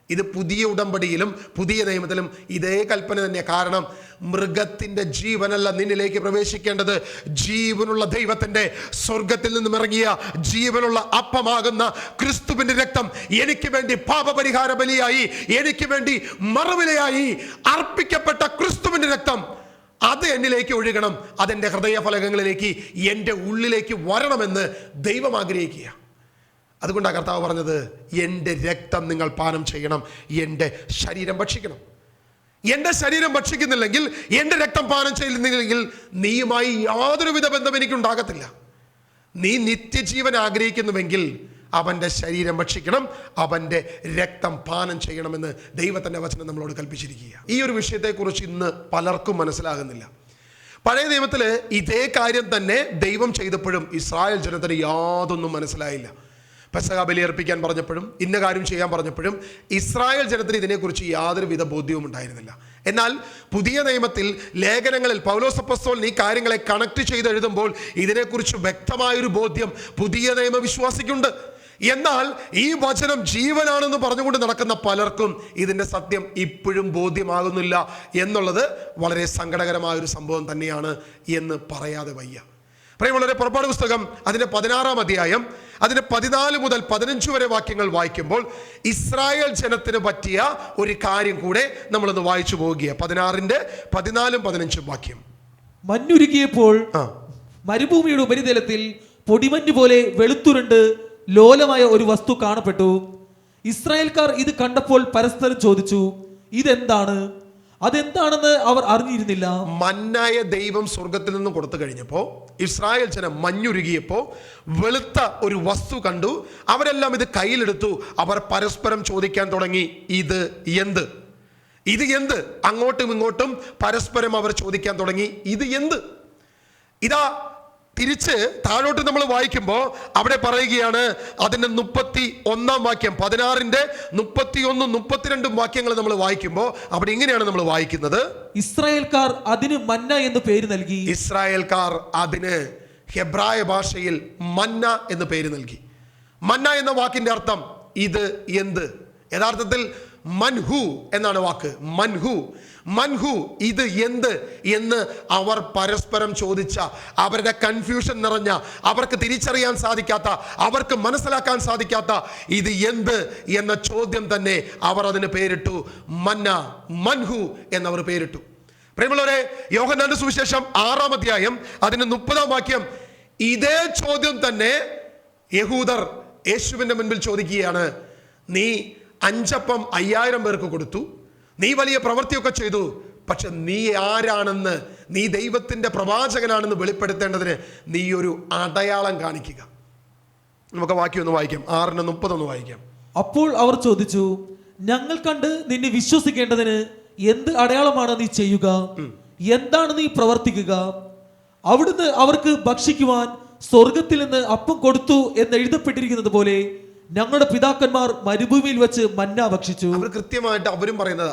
ഇത് പുതിയ ഉടമ്പടിയിലും പുതിയ നിയമത്തിലും ഇതേ കൽപ്പന തന്നെയാണ്. കാരണം മൃഗത്തിന്റെ ജീവനല്ല നിന്നിലേക്ക് പ്രവേശിക്കേണ്ടത്, ജീവനുള്ള ദൈവത്തിന്റെ സ്വർഗത്തിൽ നിന്നും ഇറങ്ങിയ ജീവനുള്ള അപ്പമാകുന്ന ക്രിസ്തുവിന്റെ രക്തം എനിക്ക് വേണ്ടി പാപപരിഹാര ബലിയായി, എനിക്ക് വേണ്ടി മറുവിലയായി അർപ്പിക്കപ്പെട്ട ക്രിസ്തുവിന്റെ രക്തം അത് എന്നിലേക്ക് ഒഴുകണം. അതെൻ്റെ ഹൃദയഫലകങ്ങളിലേക്ക്, എൻ്റെ ഉള്ളിലേക്ക് വരണമെന്ന് ദൈവം ആഗ്രഹിക്കുക. അതുകൊണ്ടാണ് കർത്താവ് പറഞ്ഞത്, എൻ്റെ രക്തം നിങ്ങൾ പാനം ചെയ്യണം, എൻ്റെ ശരീരം ഭക്ഷിക്കണം. എൻ്റെ ശരീരം ഭക്ഷിക്കുന്നില്ലെങ്കിൽ, എൻ്റെ രക്തം പാനം ചെയ്യുന്നില്ലെങ്കിൽ നീയുമായി യാതൊരുവിധ ബന്ധം എനിക്കുണ്ടാകത്തില്ല. നീ നിത്യജീവൻ ആഗ്രഹിക്കുന്നുവെങ്കിൽ അവൻ്റെ ശരീരം ഭക്ഷിക്കണം, അവൻ്റെ രക്തം പാനം ചെയ്യണമെന്ന് ദൈവത്തിൻ്റെ വചനം നമ്മളോട് കൽപ്പിച്ചിരിക്കുക. ഈ ഒരു വിഷയത്തെക്കുറിച്ച് ഇന്ന് പലർക്കും മനസ്സിലാകുന്നില്ല. പഴയ നിയമത്തിൽ ഇതേ കാര്യം തന്നെ ദൈവം ചെയ്തപ്പോഴും ഇസ്രായേൽ ജനത്തിന് യാതൊന്നും മനസ്സിലായില്ല. പെസഹ ബലി അർപ്പിക്കാൻ പറഞ്ഞപ്പോഴും ഇന്ന കാര്യം ചെയ്യാൻ പറഞ്ഞപ്പോഴും ഇസ്രായേൽ ജനത്തിന് ഇതിനെക്കുറിച്ച് യാതൊരുവിധ ബോധ്യവും ഉണ്ടായിരുന്നില്ല. എന്നാൽ പുതിയ നിയമത്തിൽ ലേഖനങ്ങളിൽ പൗലോസ് അപ്പോസ്തലൻ ഈ കാര്യങ്ങളെ കണക്ട് ചെയ്ത് എഴുതുമ്പോൾ ഇതിനെക്കുറിച്ച് വ്യക്തമായൊരു ബോധ്യം പുതിയ നിയമ വിശ്വാസിക്കുണ്ട്. എന്നാൽ ഈ വചനം ജീവനാണെന്ന് പറഞ്ഞുകൊണ്ട് നടക്കുന്ന പലർക്കും ഇതിൻ്റെ സത്യം ഇപ്പോഴും ബോധ്യമാകുന്നില്ല എന്നുള്ളത് വളരെ സങ്കടകരമായ ഒരു സംഭവം തന്നെയാണ് എന്ന് പറയാതെ വയ്യ. പ്രിയമുള്ളവരെ, പുറപ്പാട് പുസ്തകം അതിൻ്റെ 16-ാം അധ്യായം അതിൻ്റെ 14 മുതൽ 15 വരെ വാക്യങ്ങൾ വായിക്കുമ്പോൾ ഇസ്രായേൽ ജനത്തിന് പറ്റിയ ഒരു കാര്യം കൂടെ നമ്മളൊന്ന് വായിച്ചു പോവുകയാണ്. 16-ന്റെ 14-ഉം 15-ഉം വാക്യം. മഞ്ഞുരുകിയപ്പോൾ മരുഭൂമിയുടെ ഉപരിതലത്തിൽ പൊടിമഞ്ഞ് പോലെ വെളുത്തുരുണ്ട് ലോലമായ ഒരു വസ്തു കാണപ്പെട്ടു. ഇസ്രായേൽക്കാർ ഇത് കണ്ടപ്പോൾ പരസ്പരം ചോദിച്ചു, ഇതെന്താണ്? അതെന്താണെന്ന് അവർ അറിഞ്ഞിരുന്നില്ല. മന്നായ ദൈവം സ്വർഗത്തിൽ നിന്നും കൊടുത്തു കഴിഞ്ഞപ്പോൾ ഇസ്രായേൽ ജനം മഞ്ഞുരുകിയപ്പോൾ വെളുത്ത ഒരു വസ്തു കണ്ടു. അവരെല്ലാം ഇത് കയ്യിലെടുത്തു. അവർ പരസ്പരം ചോദിക്കാൻ തുടങ്ങി, ഇത് എന്ത്? ഇത് എന്ത്? അങ്ങോട്ടും ഇങ്ങോട്ടും പരസ്പരം അവർ ചോദിക്കാൻ തുടങ്ങി, ഇത് എന്ത്? ഇതാ തിരിച്ച് താഴോട്ട് നമ്മൾ വായിക്കുമ്പോൾ അവിടെ പറയുകയാണ്, അതിന്റെ 31-ാം വാക്യം, 16-ന്റെ 31, 32 വാക്യങ്ങൾ നമ്മൾ വായിക്കുമ്പോൾ അവിടെ ഇങ്ങനെയാണ് നമ്മൾ വായിക്കുന്നത്. ഇസ്രായേൽക്കാർ അതിന് മന്ന എന്ന് പേര് നൽകി. ഇസ്രായേൽക്കാർ അതിന് ഹെബ്രായ ഭാഷയിൽ മന്ന എന്ന് പേര് നൽകി. മന്ന എന്ന വാക്കിന്റെ അർത്ഥം ഇത് എന്ത്? യഥാർത്ഥത്തിൽ മൻഹു എന്നാണ് വാക്ക്. മൻഹു ഇത് എന്ത് എന്ന് അവർ പരസ്പരം ചോദിച്ച, അവരുടെ കൺഫ്യൂഷൻ നിറഞ്ഞ, അവർക്ക് തിരിച്ചറിയാൻ സാധിക്കാത്ത, അവർക്ക് മനസ്സിലാക്കാൻ സാധിക്കാത്ത ഇത് എന്ത് എന്ന ചോദ്യം തന്നെ അവർ അതിന് പേരിട്ടു മൻഹു എന്നവർ പേരിട്ടു. പ്രിയമുള്ളവരെ, യോഹന്നാന്റെ സുവിശേഷം 6-ാം അധ്യായം അതിന്റെ 30-ാം വാക്യം ഇതേ ചോദ്യം തന്നെ യഹൂദർ യേശുവിന്റെ മുൻപിൽ ചോദിക്കുകയാണ്. നീ 5 അപ്പം 5000 പേർക്ക് കൊടുത്തു, നീ വലിയ പ്രവൃത്തിയൊക്കെ ചെയ്തു, പക്ഷെ നീ ആരാണെന്ന്, നീ ദൈവത്തിന്റെ പ്രവാചകനാണെന്ന് വെളിപ്പെടുത്തേണ്ടതിന് നീ ഒരു അടയാളം കാണിക്കുക. നമുക്ക് വാക്യം ഒന്ന് വായിക്കാം. 6:30 വായിക്കാം. അപ്പോൾ അവർ ചോദിച്ചു, ഞങ്ങൾ കണ്ട് നിന്നെ വിശ്വസിക്കേണ്ടതിന് എന്ത് അടയാളമാണ് നീ ചെയ്യുക? എന്താണ് നീ പ്രവർത്തിക്കുക? അവിടുന്ന് അവർക്ക് ഭക്ഷിക്കുവാൻ സ്വർഗത്തിൽ നിന്ന് അപ്പം കൊടുത്തു എന്ന് എഴുതപ്പെട്ടിരിക്കുന്നത് പോലെ ഞങ്ങളുടെ പിതാക്കന്മാർ മരുഭൂമിയിൽ വെച്ച് മന്ന ഭക്ഷിച്ചു. അവർ കൃത്യമായിട്ട് അവരും പറയുന്നത്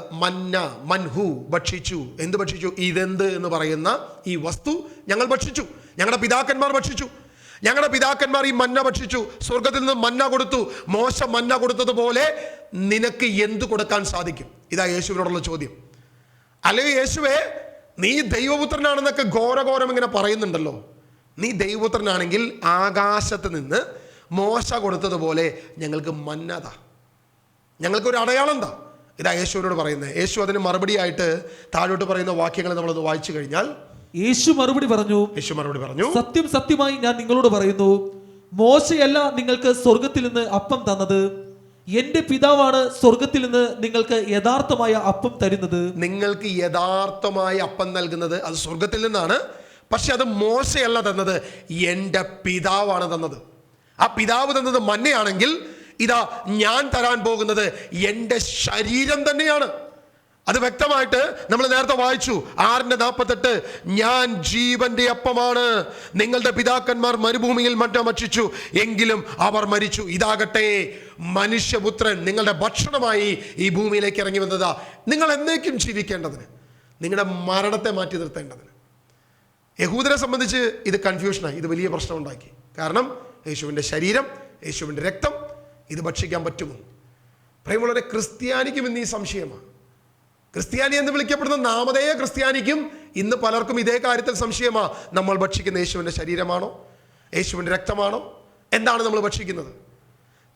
മൻഹു ഭക്ഷിച്ചു. എന്ത് ഭക്ഷിച്ചു? ഇതെന്ത് എന്ന് പറയുന്ന ഈ വസ്തു ഞങ്ങൾ ഭക്ഷിച്ചു, ഞങ്ങളുടെ പിതാക്കന്മാർ ഭക്ഷിച്ചു. ഞങ്ങളുടെ പിതാക്കന്മാർ ഈ മന്ന ഭക്ഷിച്ചു, സ്വർഗത്തിൽ നിന്ന് മന്ന കൊടുത്തു. മോശ മന്ന കൊടുത്തതുപോലെ നിനക്ക് എന്ത് കൊടുക്കാൻ സാധിക്കും? ഇതാ യേശുവിനോടുള്ള ചോദ്യം. അല്ലെങ്കിൽ യേശുവേ, നീ ദൈവപുത്രനാണെന്നൊക്കെ ഘോരഘോരം ഇങ്ങനെ പറയുന്നുണ്ടല്ലോ. നീ ദൈവപുത്രനാണെങ്കിൽ ആകാശത്ത് നിന്ന് മോശ കൊടുത്തതുപോലെ ഞങ്ങൾക്ക് മന്നത, ഞങ്ങൾക്കൊരു അടയാളം താ. ഇതാ യേശുവിനോട് പറയുന്നത്. യേശു അതിന് മറുപടിയായിട്ട് താഴോട്ട് പറയുന്ന വാക്യങ്ങൾ നമ്മളൊന്ന് വായിച്ചു കഴിഞ്ഞാൽ, യേശു മറുപടി പറഞ്ഞു, സത്യം സത്യമായി ഞാൻ നിങ്ങളോട് പറയുന്നു, മോശയല്ല നിങ്ങൾക്ക് സ്വർഗത്തിൽ നിന്ന് അപ്പം തന്നത്, എന്റെ പിതാവാണ് സ്വർഗത്തിൽ നിന്ന് നിങ്ങൾക്ക് യഥാർത്ഥമായ അപ്പം തരുന്നത്. നിങ്ങൾക്ക് യഥാർത്ഥമായ അപ്പം നൽകുന്നത് അത് സ്വർഗത്തിൽ നിന്നാണ്. പക്ഷെ അത് മോശയല്ല തന്നത്, എൻ്റെ പിതാവാണ് തന്നത്. ആ പിതാവ് തന്നത് മന്നയാണെങ്കിൽ ഇതാ ഞാൻ തരാൻ പോകുന്നത് എൻ്റെ ശരീരം തന്നെയാണ്. അത് വ്യക്തമായിട്ട് നമ്മൾ നേരത്തെ വായിച്ചു. 6:48 ഞാൻ ജീവന്റെ അപ്പമാണ്, നിങ്ങളുടെ പിതാക്കന്മാർ മരുഭൂമിയിൽ മന്ന ഭക്ഷിച്ചു, എങ്കിലും അവർ മരിച്ചു. ഇതാകട്ടെ മനുഷ്യപുത്രൻ നിങ്ങളുടെ ഭക്ഷണമായി ഈ ഭൂമിയിലേക്ക് ഇറങ്ങി വന്നതാ, നിങ്ങൾ എന്നേക്കും ജീവിക്കേണ്ടതിന്, നിങ്ങളുടെ മരണത്തെ മാറ്റി നിർത്തേണ്ടതിന്. യഹൂദരെ സംബന്ധിച്ച് ഇത് കൺഫ്യൂഷനായി, ഇത് വലിയ പ്രശ്നം ഉണ്ടാക്കി. കാരണം യേശുവിൻ്റെ ശരീരം, യേശുവിൻ്റെ രക്തം, ഇത് ഭക്ഷിക്കാൻ പറ്റുമോ? പ്രിയമുള്ളവരെ, ക്രിസ്ത്യാനിക്കും ഇന്ന് ഈ സംശയമാണ്. ക്രിസ്ത്യാനി എന്ന് വിളിക്കപ്പെടുന്ന നാമധേയ ക്രിസ്ത്യാനിക്കും ഇന്ന് പലർക്കും ഇതേ കാര്യത്തിൽ സംശയമാണ്. നമ്മൾ ഭക്ഷിക്കുന്ന യേശുവിൻ്റെ ശരീരമാണോ, യേശുവിൻ്റെ രക്തമാണോ? എന്താണ് നമ്മൾ ഭക്ഷിക്കുന്നത്?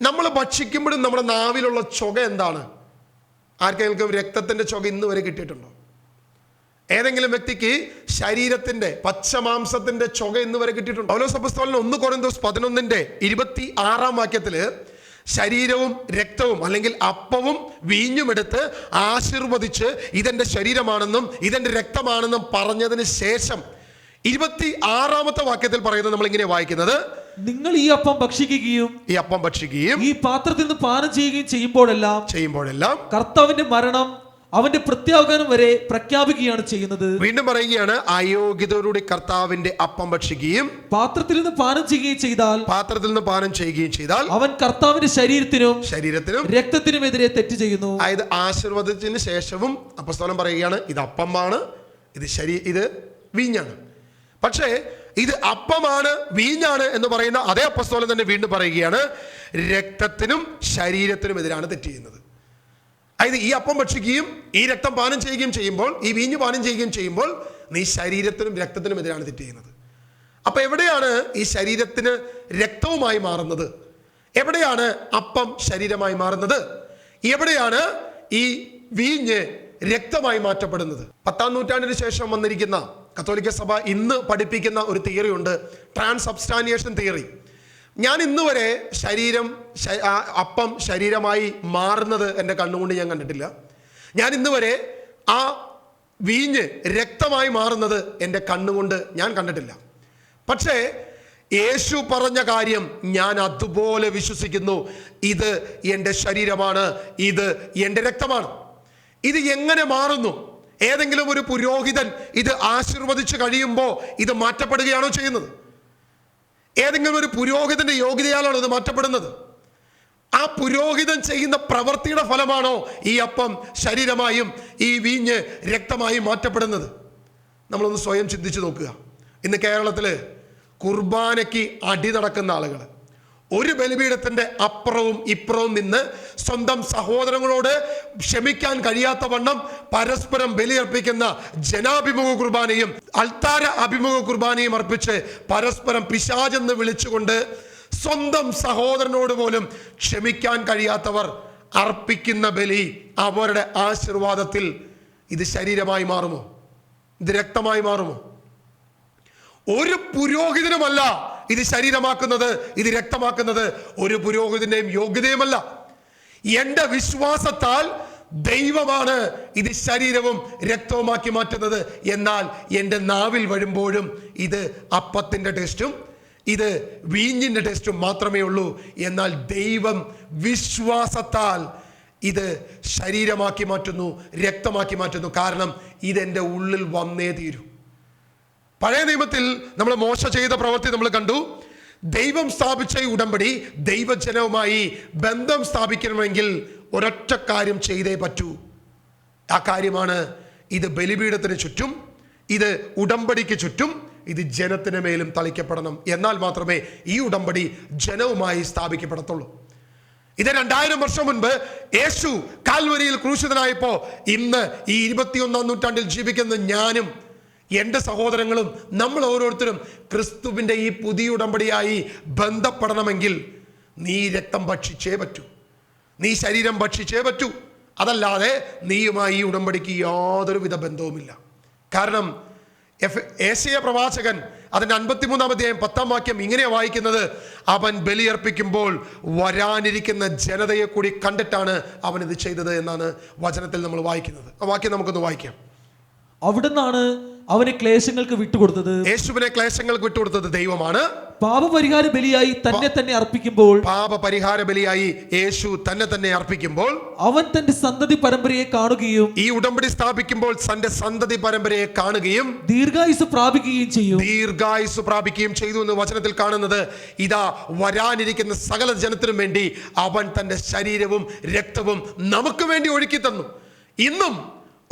നമ്മൾ ഭക്ഷിക്കുമ്പോഴും നമ്മുടെ നാവിലുള്ള ചുക എന്താണ്? ആർക്കെങ്കിലും രക്തത്തിൻ്റെ ചുക ഇന്ന് വരെ കിട്ടിയിട്ടുണ്ടോ? ഏതെങ്കിലും വ്യക്തിക്ക് ശരീരത്തിന്റെ പച്ചമാംസത്തിന്റെ ചുക ഇന്ന് വരെ കിട്ടിയിട്ടുണ്ട്? പൗലോസ് അപ്പോസ്തലൻ 1 കൊരിന്തോസ് 11:26 വാക്യത്തില് ശരീരവും രക്തവും അല്ലെങ്കിൽ അപ്പവും വീഞ്ഞും എടുത്ത് ആശീർവദിച്ച് ഇതെന്റെ ശരീരമാണെന്നും ഇതെന്റെ രക്തമാണെന്നും പറഞ്ഞതിന് ശേഷം 26-ാമത്തെ വാക്യത്തിൽ പറയുന്നത് നമ്മൾ ഇങ്ങനെ വായിക്കുന്നത്, നിങ്ങൾ ഈ അപ്പം ഭക്ഷിക്കുകയും ഈ പാത്രത്തിൽ നിന്ന് പാനം ചെയ്യുകയും ചെയ്യുമ്പോഴെല്ലാം കർത്താവിന്റെ മരണം അവന്റെ പ്രത്യാഗമനം വരെ പ്രഖ്യാപിക്കുകയാണ് ചെയ്യുന്നത്. വീണ്ടും പറയുകയാണ്, അയോഗ്യതയോടുകൂടി കർത്താവിന്റെ അപ്പം ഭക്ഷിക്കുകയും പാത്രത്തിൽ നിന്ന് പാനം ചെയ്യുകയും ചെയ്താൽ അവൻ കർത്താവിന്റെ ശരീരത്തിനും രക്തത്തിനും എതിരെ തെറ്റ് ചെയ്യുന്നു. അതായത് ആശീർവാദത്തിന് ശേഷവും അപ്പോസ്തലൻ പറയുകയാണ്, ഇത് അപ്പമാണ്, ഇത് വീഞ്ഞാണ്. പക്ഷേ ഇത് അപ്പമാണ്, വീഞ്ഞാണ് എന്ന് പറയുന്ന അതേ അപ്പസ്തോലൻ തന്നെ വീണ്ടും പറയുകയാണ്, രക്തത്തിനും ശരീരത്തിനും എതിരാണ് തെറ്റ് ചെയ്യുന്നത്. അതായത് ഈ അപ്പം ഭക്ഷിക്കുകയും ഈ രക്തം പാനം ചെയ്യുകയും ചെയ്യുമ്പോൾ, ഈ വീഞ്ഞ് പാനം ചെയ്യുകയും ചെയ്യുമ്പോൾ നീ ശരീരത്തിനും രക്തത്തിനും എതിരാണ് തെറ്റ് ചെയ്യുന്നത്. അപ്പൊ എവിടെയാണ് ഈ ശരീരത്തിന് രക്തവുമായി മാറുന്നത്? എവിടെയാണ് അപ്പം ശരീരമായി മാറുന്നത്? എവിടെയാണ് ഈ വീഞ്ഞ് രക്തമായി മാറ്റപ്പെടുന്നത്? 10-ാം നൂറ്റാണ്ടിന് ശേഷം വന്നിരിക്കുന്ന കത്തോലിക്ക സഭ ഇന്ന് പഠിപ്പിക്കുന്ന ഒരു തിയറി ഉണ്ട്, ട്രാൻസ്സബ്സ്റ്റാനിയേഷൻ തിയറി. ഞാൻ ഇന്ന് വരെ അപ്പം ശരീരമായി മാറുന്നത് എൻ്റെ കണ്ണുകൊണ്ട് ഞാൻ കണ്ടിട്ടില്ല. ഞാൻ ഇന്ന് വരെ ആ വീഞ്ഞ് രക്തമായി മാറുന്നത് എൻ്റെ കണ്ണുകൊണ്ട് ഞാൻ കണ്ടിട്ടില്ല. പക്ഷേ യേശു പറഞ്ഞ കാര്യം ഞാൻ അതുപോലെ വിശ്വസിക്കുന്നു. ഇത് എൻ്റെ ശരീരമാണ്, ഇത് എൻ്റെ രക്തമാണ്. ഇത് എങ്ങനെ മാറുന്നു? ഏതെങ്കിലും ഒരു പുരോഹിതൻ ഇത് ആശീർവദിച്ച് കഴിയുമ്പോൾ ഇത് മാറ്റപ്പെടുകയാണോ ചെയ്യുന്നത്? ഏതെങ്കിലും ഒരു പുരോഹിതന്റെ യോഗ്യതയാലാണോ ഇത് മാറ്റപ്പെടുന്നത്? ആ പുരോഹിതൻ ചെയ്യുന്ന പ്രവൃത്തിയുടെ ഫലമാണോ ഈ അപ്പം ശരീരമായും ഈ വീഞ്ഞ് രക്തമായും മാറ്റപ്പെടുന്നത്? നമ്മളൊന്ന് സ്വയം ചിന്തിച്ചു നോക്കുക. ഇന്ന് കേരളത്തില് കുർബാനയ്ക്ക് അടി നടക്കുന്ന ആളുകൾ, ഒരു ബലിപീഠത്തിന്റെ അപ്പുറവും ഇപ്പുറവും നിന്ന് സ്വന്തം സഹോദരങ്ങളോട് ക്ഷമിക്കാൻ കഴിയാത്ത വണ്ണം പരസ്പരം ബലിയർപ്പിക്കുന്ന ജനാഭിമുഖ കുർബാനയും അൾത്താര അഭിമുഖ കുർബാനയും അർപ്പിച്ച് പരസ്പരം പിശാചെന്ന് വിളിച്ചുകൊണ്ട് സ്വന്തം സഹോദരനോട് പോലും ക്ഷമിക്കാൻ കഴിയാത്തവർ അർപ്പിക്കുന്ന ബലി അവരുടെ ആശീർവാദത്തിൽ ഇത് ശരീരമായി മാറുമോ? ഇത് രക്തമായി മാറുമോ? ഒരു പുരോഹിതനുമല്ല ഇത് ശരീരമാക്കുന്നത്, ഇത് രക്തമാക്കുന്നത്. ഒരു പുരോഹിതന്റെയും യോഗ്യതയുമല്ല. എൻ്റെ വിശ്വാസത്താൽ ദൈവമാണ് ഇത് ശരീരവും രക്തവുമാക്കി മാറ്റുന്നത്. എന്നാൽ എൻ്റെ നാവിൽ വരുമ്പോഴും ഇത് അപ്പത്തിൻ്റെ ടേസ്റ്റും ഇത് വീഞ്ഞിൻ്റെ ടേസ്റ്റും മാത്രമേ ഉള്ളൂ. എന്നാൽ ദൈവം വിശ്വാസത്താൽ ഇത് ശരീരമാക്കി മാറ്റുന്നു, രക്തമാക്കി മാറ്റുന്നു. കാരണം ഇതെൻ്റെ ഉള്ളിൽ വന്നേ തീരൂ. പഴയ നിയമത്തിൽ നമ്മൾ മോശ ചെയ്ത പ്രവൃത്തി നമ്മൾ കണ്ടു. ദൈവം സ്ഥാപിച്ച ഈ ഉടമ്പടി ദൈവജനവുമായി ബന്ധം സ്ഥാപിക്കണമെങ്കിൽ ഒരൊറ്റ കാര്യം ചെയ്തേ പറ്റൂ. ആ കാര്യമാണ് ഇത് ബലിപീഠത്തിന് ചുറ്റും, ഇത് ഉടമ്പടിക്ക് ചുറ്റും, ഇത് ജനത്തിന് മേലും തളിക്കപ്പെടണം. എന്നാൽ മാത്രമേ ഈ ഉടമ്പടി ജനവുമായി സ്ഥാപിക്കപ്പെടത്തുള്ളൂ. ഇത് 2000 വർഷം മുൻപ് യേശു കാൽവരിയിൽ ക്രൂശിതനായപ്പോൾ ഇന്ന് ഈ 21-ാം നൂറ്റാണ്ടിൽ ജീവിക്കുന്ന ഞാനും എൻ്റെ സഹോദരങ്ങളും നമ്മൾ ഓരോരുത്തരും ക്രിസ്തുവിൻ്റെ ഈ പുതിയ ഉടമ്പടിയായി ബന്ധപ്പെടണമെങ്കിൽ നീ രക്തം ഭക്ഷിച്ചേ പറ്റൂ, നീ ശരീരം ഭക്ഷിച്ചേ പറ്റൂ. അതല്ലാതെ നീയുമായി ഈ ഉടമ്പടിക്ക് യാതൊരുവിധ ബന്ധവുമില്ല. കാരണം ഏശയ്യ പ്രവാചകൻ അതിൻ്റെ 53-ാം അധ്യായം 10-ാം വാക്യം ഇങ്ങനെയാണ് വായിക്കുന്നത്: അവൻ ബലിയർപ്പിക്കുമ്പോൾ വരാനിരിക്കുന്ന ജനതയെ കൂടി കണ്ടിട്ടാണ് അവൻ ഇത് ചെയ്തത് എന്നാണ് വചനത്തിൽ നമ്മൾ വായിക്കുന്നത്. ആ വാക്യം നമുക്കൊന്ന് വായിക്കാം. അവിടുന്നാണ് അവനെ ക്ലേശങ്ങൾക്ക് വിട്ടുകൊടുത്തത്. യേശുവിനെ ക്ലേശങ്ങൾക്ക് വിട്ടുകൊടുത്തത് ദൈവമാണ്. പാപപരിഹാര ബലിയായി തന്നെ അർപ്പിക്കുമ്പോൾ, പാപപരിഹാര ബലിയായി യേശു തന്നെ അർപ്പിക്കുമ്പോൾ അവൻ തന്റെ സന്തതി പരമ്പരയെ കാണുകയും, ഈ ഉടമ്പടി സ്ഥാപിക്കുമ്പോൾ തന്റെ സന്തതി പരമ്പരയെ കാണുകയും ദീർഘായുസ് പ്രാപിക്കുകയും ചെയ്തു എന്ന് വചനത്തിൽ കാണുന്നത്. ഇതാ വരാനിരിക്കുന്ന സകല ജനത്തിനും വേണ്ടി അവൻ തന്റെ ശരീരവും രക്തവും നമുക്ക് വേണ്ടി ഒഴുക്കി തന്നു. ഇന്നും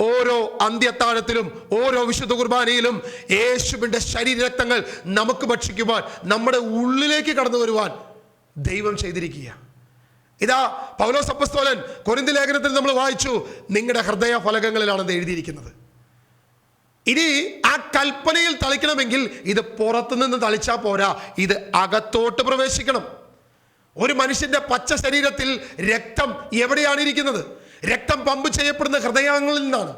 ഓരോ അന്ത്യത്താഴത്തിലും ഓരോ വിശുദ്ധ കുർബാനയിലും യേശുവിന്റെ ശരീരരക്തങ്ങൾ നമുക്ക് ഭക്ഷിക്കുവാൻ, നമ്മുടെ ഉള്ളിലേക്ക് കടന്നു വരുവാൻ ദൈവം ചെയ്തിരിക്കുക. ഇതാ പൗലോസ് അപ്പോസ്തലൻ കൊരിന്ത്യർ ലേഖനത്തിൽ നമ്മൾ വായിച്ചു, നിങ്ങളുടെ ഹൃദയ ഫലകങ്ങളിലാണെന്ന് എഴുതിയിരിക്കുന്നത്. ഇനി ആ കൽപ്പനയിൽ തളിക്കണമെങ്കിൽ ഇത് പുറത്തുനിന്ന് തളിച്ചാൽ പോരാ, ഇത് അകത്തോട്ട് പ്രവേശിക്കണം. ഒരു മനുഷ്യന്റെ പച്ച ശരീരത്തിൽ രക്തം എവിടെയാണ് ഇരിക്കുന്നത്? രക്തം പമ്പ് ചെയ്യപ്പെടുന്ന ഹൃദയങ്ങളിൽ നിന്നാണ്.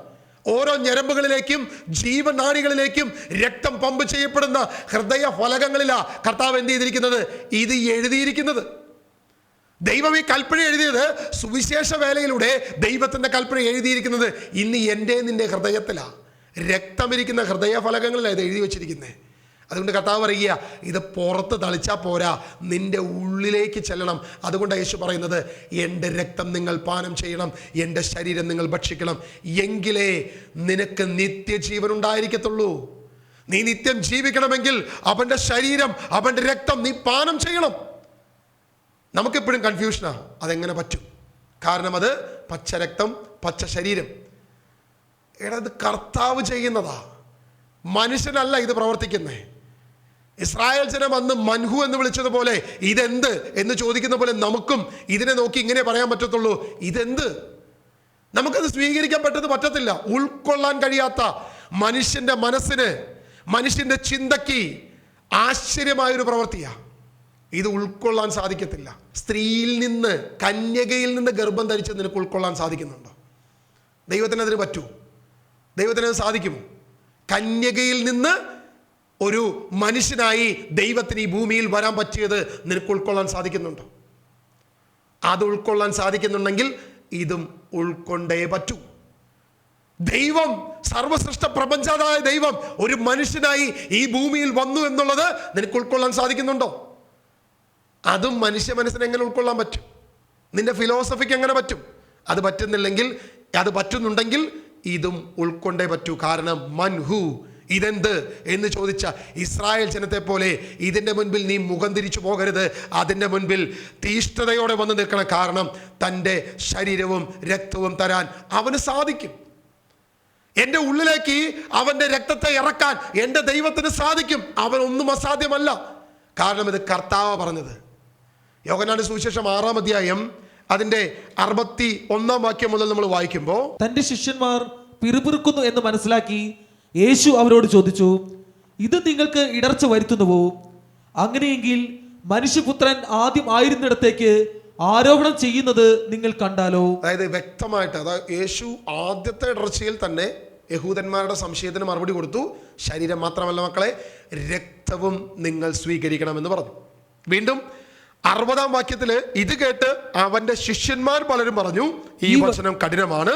ഓരോ ഞരമ്പുകളിലേക്കും ജീവനാഡികളിലേക്കും രക്തം പമ്പ് ചെയ്യപ്പെടുന്ന ഹൃദയ ഫലകങ്ങളിലാ കർത്താവ് എന്ത് ചെയ്തിരിക്കുന്നത്? ഇത് എഴുതിയിരിക്കുന്നത്. ദൈവം ഈ കൽപ്പന എഴുതിയത് സുവിശേഷ വേലയിലൂടെ ദൈവത്തിന്റെ കൽപ്പന എഴുതിയിരിക്കുന്നത് ഇന്ന് എൻ്റെ നിന്റെ ഹൃദയത്തിലാ. രക്തമിരിക്കുന്ന ഹൃദയ ഫലകങ്ങളിലാണ് ഇത് എഴുതി വെച്ചിരിക്കുന്നത്. അതുകൊണ്ട് കർത്താവ് പറയുക, ഇത് പുറത്ത് തളിച്ചാൽ പോരാ, നിന്റെ ഉള്ളിലേക്ക് ചെല്ലണം. അതുകൊണ്ടാണ് യേശു പറയുന്നത്, എൻ്റെ രക്തം നിങ്ങൾ പാനം ചെയ്യണം, എൻ്റെ ശരീരം നിങ്ങൾ ഭക്ഷിക്കണം, എങ്കിലേ നിനക്ക് നിത്യജീവൻ ഉണ്ടായിരിക്കത്തുള്ളൂ. നീ നിത്യം ജീവിക്കണമെങ്കിൽ അവൻ്റെ ശരീരം, അവൻ്റെ രക്തം നീ പാനം ചെയ്യണം. നമുക്കെപ്പോഴും കൺഫ്യൂഷനാ, അതെങ്ങനെ പറ്റും? കാരണം അത് പച്ച രക്തം, പച്ച ശരീരം. ഇത് കർത്താവ് ചെയ്യുന്നതാ, മനുഷ്യനല്ല ഇത് പ്രവർത്തിക്കുന്നേ. ഇസ്രായേൽ ജനം അന്ന് മൻഹു എന്ന് വിളിച്ചതുപോലെ ഇതെന്ത് എന്ന് ചോദിക്കുന്ന പോലെ നമുക്കും ഇതിനെ നോക്കി ഇങ്ങനെ പറയാൻ പറ്റത്തുള്ളൂ, ഇതെന്ത്? നമുക്കത് സ്വീകരിക്കാൻ പറ്റത്തില്ല. ഉൾക്കൊള്ളാൻ കഴിയാത്ത മനുഷ്യന്റെ മനസ്സിന്, മനുഷ്യന്റെ ചിന്തയ്ക്ക് ആശ്ചര്യമായൊരു പ്രവൃത്തിയാണ് ഇത്. ഉൾക്കൊള്ളാൻ സാധിക്കത്തില്ല. സ്ത്രീയിൽ നിന്ന്, കന്യകയിൽ നിന്ന് ഗർഭം ധരിച്ച് നിനക്ക് ഉൾക്കൊള്ളാൻ സാധിക്കുന്നുണ്ടോ? ദൈവത്തിന് അതിന് പറ്റൂ? ദൈവത്തിന് അത് സാധിക്കുമോ? കന്യകയിൽ നിന്ന് ഒരു മനുഷ്യനായി ദൈവത്തിന് ഈ ഭൂമിയിൽ വരാൻ പറ്റിയത് നിനക്ക് ഉൾക്കൊള്ളാൻ സാധിക്കുന്നുണ്ടോ? അത് ഉൾക്കൊള്ളാൻ സാധിക്കുന്നുണ്ടെങ്കിൽ ഇതും ഉൾക്കൊണ്ടേ പറ്റൂ. ദൈവം, സർവസൃഷ്ട പ്രപഞ്ചാതായ ദൈവം ഒരു മനുഷ്യനായി ഈ ഭൂമിയിൽ വന്നു എന്നുള്ളത് നിനക്ക് ഉൾക്കൊള്ളാൻ സാധിക്കുന്നുണ്ടോ? അതും മനുഷ്യ മനസ്സിന് എങ്ങനെ ഉൾക്കൊള്ളാൻ പറ്റും? നിന്റെ ഫിലോസഫിക്ക് എങ്ങനെ പറ്റും? അത് പറ്റുന്നില്ലെങ്കിൽ, അത് പറ്റുന്നുണ്ടെങ്കിൽ ഇതും ഉൾക്കൊണ്ടേ പറ്റൂ. കാരണം മൻഹു, ഇതെന്ത് എന്ന് ചോദിച്ച ഇസ്രായേൽ ജനത്തെ പോലെ ഇതിൻ്റെ മുൻപിൽ നീ മുഖം തിരിച്ചു പോകരുത്. അതിൻ്റെ മുൻപിൽ തീഷ്ണതയോടെ വന്ന് നിൽക്കണം. കാരണം തൻ്റെ ശരീരവും രക്തവും തരാൻ അവന് സാധിക്കും. എൻ്റെ ഉള്ളിലേക്ക് അവൻ്റെ രക്തത്തെ ഇറക്കാൻ എൻ്റെ ദൈവത്തിന് സാധിക്കും. അവനൊന്നും അസാധ്യമല്ല. കാരണം ഇത് കർത്താവ് പറഞ്ഞത്. യോഹന്നാന്റെ സുവിശേഷം 6-ാം അധ്യായം അതിൻ്റെ 61-ാം വാക്യം മുതൽ നമ്മൾ വായിക്കുമ്പോൾ, തന്റെ ശിഷ്യന്മാർ പിറുപിറുക്കുന്നു എന്ന് മനസ്സിലാക്കി യേശു അവരോട് ചോദിച്ചു, ഇത് നിങ്ങൾക്ക് ഇടർച്ച വരുത്തുന്നുവോ? അങ്ങനെയെങ്കിൽ മനുഷ്യപുത്രൻ ആദ്യം ആയിരുന്നിടത്തേക്ക് ആരോപണം ചെയ്യുന്നത് നിങ്ങൾ കണ്ടാലോ? അതായത് വ്യക്തമായിട്ട്, അതായത് യേശു ആദ്യത്തെ ഇടർച്ചയിൽ തന്നെ യഹൂദന്മാരുടെ സംശയത്തിന് മറുപടി കൊടുത്തു. ശരീരം മാത്രമല്ല മക്കളെ, രക്തവും നിങ്ങൾ സ്വീകരിക്കണമെന്ന് പറഞ്ഞു. വീണ്ടും 60-ാം വാക്യത്തിൽ ഇത് കേട്ട് അവന്റെ ശിഷ്യന്മാർ പലരും പറഞ്ഞു, ഈ വചനം കഠിനമാണ്,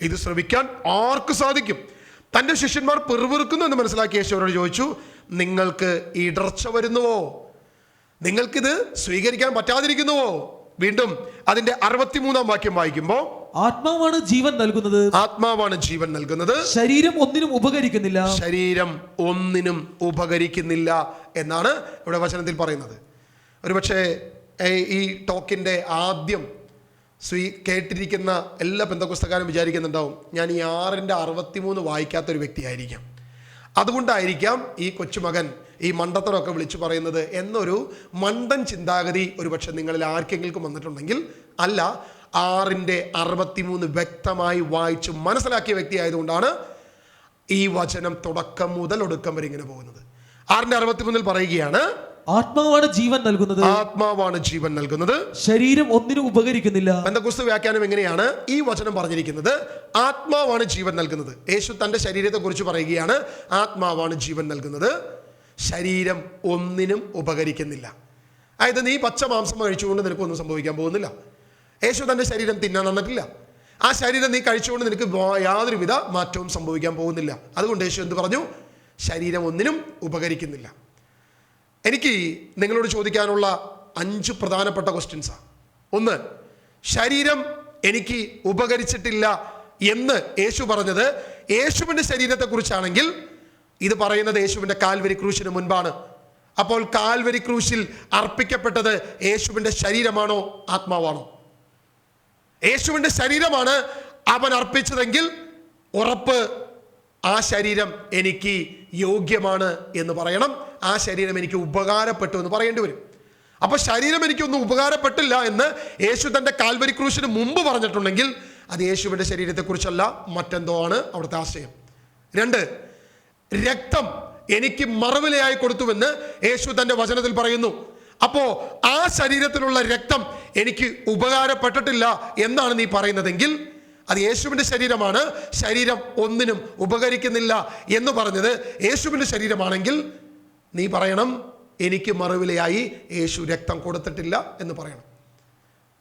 ഇത് ശ്രവിക്കാൻ ആർക്ക് സാധിക്കും? തൻ്റെ ശിഷ്യന്മാർ പിറുപിറുക്കുന്നു എന്ന് മനസ്സിലാക്കിയ യേശു അവരോട് ചോദിച്ചു, നിങ്ങൾക്ക് ഇടർച്ച വരുന്നുവോ? നിങ്ങൾക്കിത് സ്വീകരിക്കാൻ പറ്റാതിരിക്കുന്നുവോ? വീണ്ടും അതിന്റെ 63-ാം വാക്യം വായിക്കുമ്പോൾ, ആത്മാവാണ് ജീവൻ നൽകുന്നത്, ആത്മാവാണ് ജീവൻ നൽകുന്നത്, ശരീരം ഒന്നിനും ഉപകരിക്കുന്നില്ല, ശരീരം ഒന്നിനും ഉപകരിക്കുന്നില്ല എന്നാണ് ഇവിടെ വചനത്തിൽ പറയുന്നത്. ഒരുപക്ഷെ ഈ ടോക്കിൻ്റെ ആദ്യം കേട്ടിരിക്കുന്ന എല്ലാ പെന്തക്കോസ്തക്കാരും വിചാരിക്കുന്നുണ്ടാവും, ഞാൻ ഈ 6-ന്റെ 63 വായിക്കാത്തൊരു വ്യക്തിയായിരിക്കാം, അതുകൊണ്ടായിരിക്കാം ഈ കൊച്ചുമകൻ ഈ മണ്ടത്തരമൊക്കെ വിളിച്ചു പറയുന്നത് എന്നൊരു മണ്ടൻ ചിന്താഗതി ഒരുപക്ഷെ നിങ്ങളിൽ ആർക്കെങ്കിലും വന്നിട്ടുണ്ടെങ്കിൽ, അല്ല, 6-ന്റെ 63 വ്യക്തമായി വായിച്ച് മനസ്സിലാക്കിയ വ്യക്തി ആയതുകൊണ്ടാണ് ഈ വചനം തുടക്കം മുതൽ ഒടുക്കം വരെ ഇങ്ങനെ പോകുന്നത്. 6-ന്റെ 63 പറയുകയാണ്, ആത്മാവാണ് ജീവൻ നൽകുന്നത്, ആത്മാവാണ് ജീവൻ നൽകുന്നത്, ശരീരം ഒന്നിനും ഉപകരിക്കുന്നില്ല. പെന്തക്കോസ്ത് വ്യാഖ്യാനം എങ്ങനെയാണ് ഈ വചനം പറഞ്ഞിരിക്കുന്നത്? ആത്മാവാണ് ജീവൻ നൽകുന്നത്. യേശു തന്റെ ശരീരത്തെ കുറിച്ച് പറയുകയാണ്, ആത്മാവാണ് ജീവൻ നൽകുന്നത്, ശരീരം ഒന്നിനും ഉപകരിക്കുന്നില്ല. അതായത് നീ പച്ച മാംസം കഴിച്ചുകൊണ്ട് നിനക്കൊന്നും സംഭവിക്കാൻ പോകുന്നില്ല. യേശു തന്റെ ശരീരം തിന്നാൻ തന്നിട്ടില്ല. ആ ശരീരം നീ കഴിച്ചുകൊണ്ട് നിനക്ക് യാതൊരുവിധ മാറ്റവും സംഭവിക്കാൻ പോകുന്നില്ല. അതുകൊണ്ട് യേശു എന്ത് പറഞ്ഞു? ശരീരം ഒന്നിനും ഉപകരിക്കുന്നില്ല. എനിക്ക് നിങ്ങളോട് ചോദിക്കാനുള്ള 5 പ്രധാനപ്പെട്ട ക്വസ്റ്റ്യൻസാണ്. ഒന്ന്, ശരീരം എനിക്ക് ഉപകരിച്ചിട്ടില്ല എന്ന് യേശു പറഞ്ഞത് യേശുവിൻ്റെ ശരീരത്തെക്കുറിച്ചാണെങ്കിൽ ഇത് പറയുന്നത് യേശുവിൻ്റെ കാൽവരി ക്രൂശിന് മുൻപാണ്. അപ്പോൾ കാൽവരി ക്രൂശിൽ അർപ്പിക്കപ്പെട്ടത് യേശുവിൻ്റെ ശരീരമാണോ ആത്മാവാണോ? യേശുവിൻ്റെ ശരീരമാണ് അവൻ അർപ്പിച്ചതെങ്കിൽ ഉറപ്പ് ആ ശരീരം എനിക്ക് യോഗ്യമാണ് എന്ന് പറയണം. ആ ശരീരം എനിക്ക് ഉപകാരപ്പെട്ടു എന്ന് പറയേണ്ടി വരും. അപ്പൊ ശരീരം എനിക്കൊന്നും ഉപകാരപ്പെട്ടില്ല എന്ന് യേശു തന്റെ കാൽവരി ക്രൂശിന് മുമ്പ് പറഞ്ഞിട്ടുണ്ടെങ്കിൽ അത് യേശുവിന്റെ ശരീരത്തെക്കുറിച്ചല്ല, മറ്റെന്തോ ആണ് അവിടുത്തെ ആശയം. 2, രക്തം എനിക്ക് മറുവിലയായി കൊടുത്തുവെന്ന് യേശു തന്റെ വചനത്തിൽ പറയുന്നു. അപ്പോ ആ ശരീരത്തിലുള്ള രക്തം എനിക്ക് ഉപകാരപ്പെട്ടിട്ടില്ല എന്നാണ് നീ പറയുന്നതെങ്കിൽ അത് യേശുവിൻ്റെ ശരീരമാണ്, ശരീരം ഒന്നിനും ഉപകരിക്കുന്നില്ല എന്ന് പറഞ്ഞത് യേശുവിൻ്റെ ശരീരമാണെങ്കിൽ നീ പറയണം എനിക്ക് മറുവിലയായി യേശു രക്തം കൊടുത്തിട്ടില്ല എന്ന് പറയണം.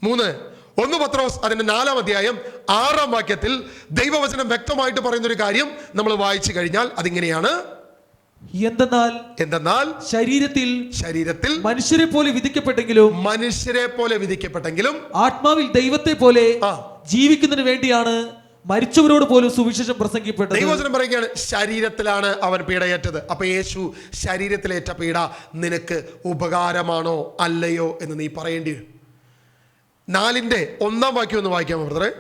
3, 1 പത്രോസ് അതിന്റെ 4-ാം അധ്യായം 6-ാം വാക്യത്തിൽ ദൈവവചനം വ്യക്തമായിട്ട് പറയുന്നൊരു കാര്യം നമ്മൾ വായിച്ചു കഴിഞ്ഞാൽ അതിങ്ങനെയാണ്, എന്തെന്നാൽ ശരീരത്തിൽ മനുഷ്യരെ പോലെ വിധിക്കപ്പെട്ടെങ്കിലും ആത്മാവിൽ ദൈവത്തെ പോലെ ജീവിക്കുന്നതിന് വേണ്ടിയാണ് മരിച്ചവരോട് പോലും സുവിശേഷം പ്രസംഗിക്കപ്പെട്ടത്. ദൈവവചനം പറയുകയാണ് ശരീരത്തിലാണ് അവൻ പീഡയേറ്റത്. അപ്പൊ യേശു ശരീരത്തിലേറ്റ പീഡ നിനക്ക് ഉപകാരമാണോ അല്ലയോ എന്ന് നീ പറയേണ്ടി വരും. 4-ന്റെ 1-ാം വാക്യം ഒന്ന് വായിക്കാമോ ബ്രദറെ?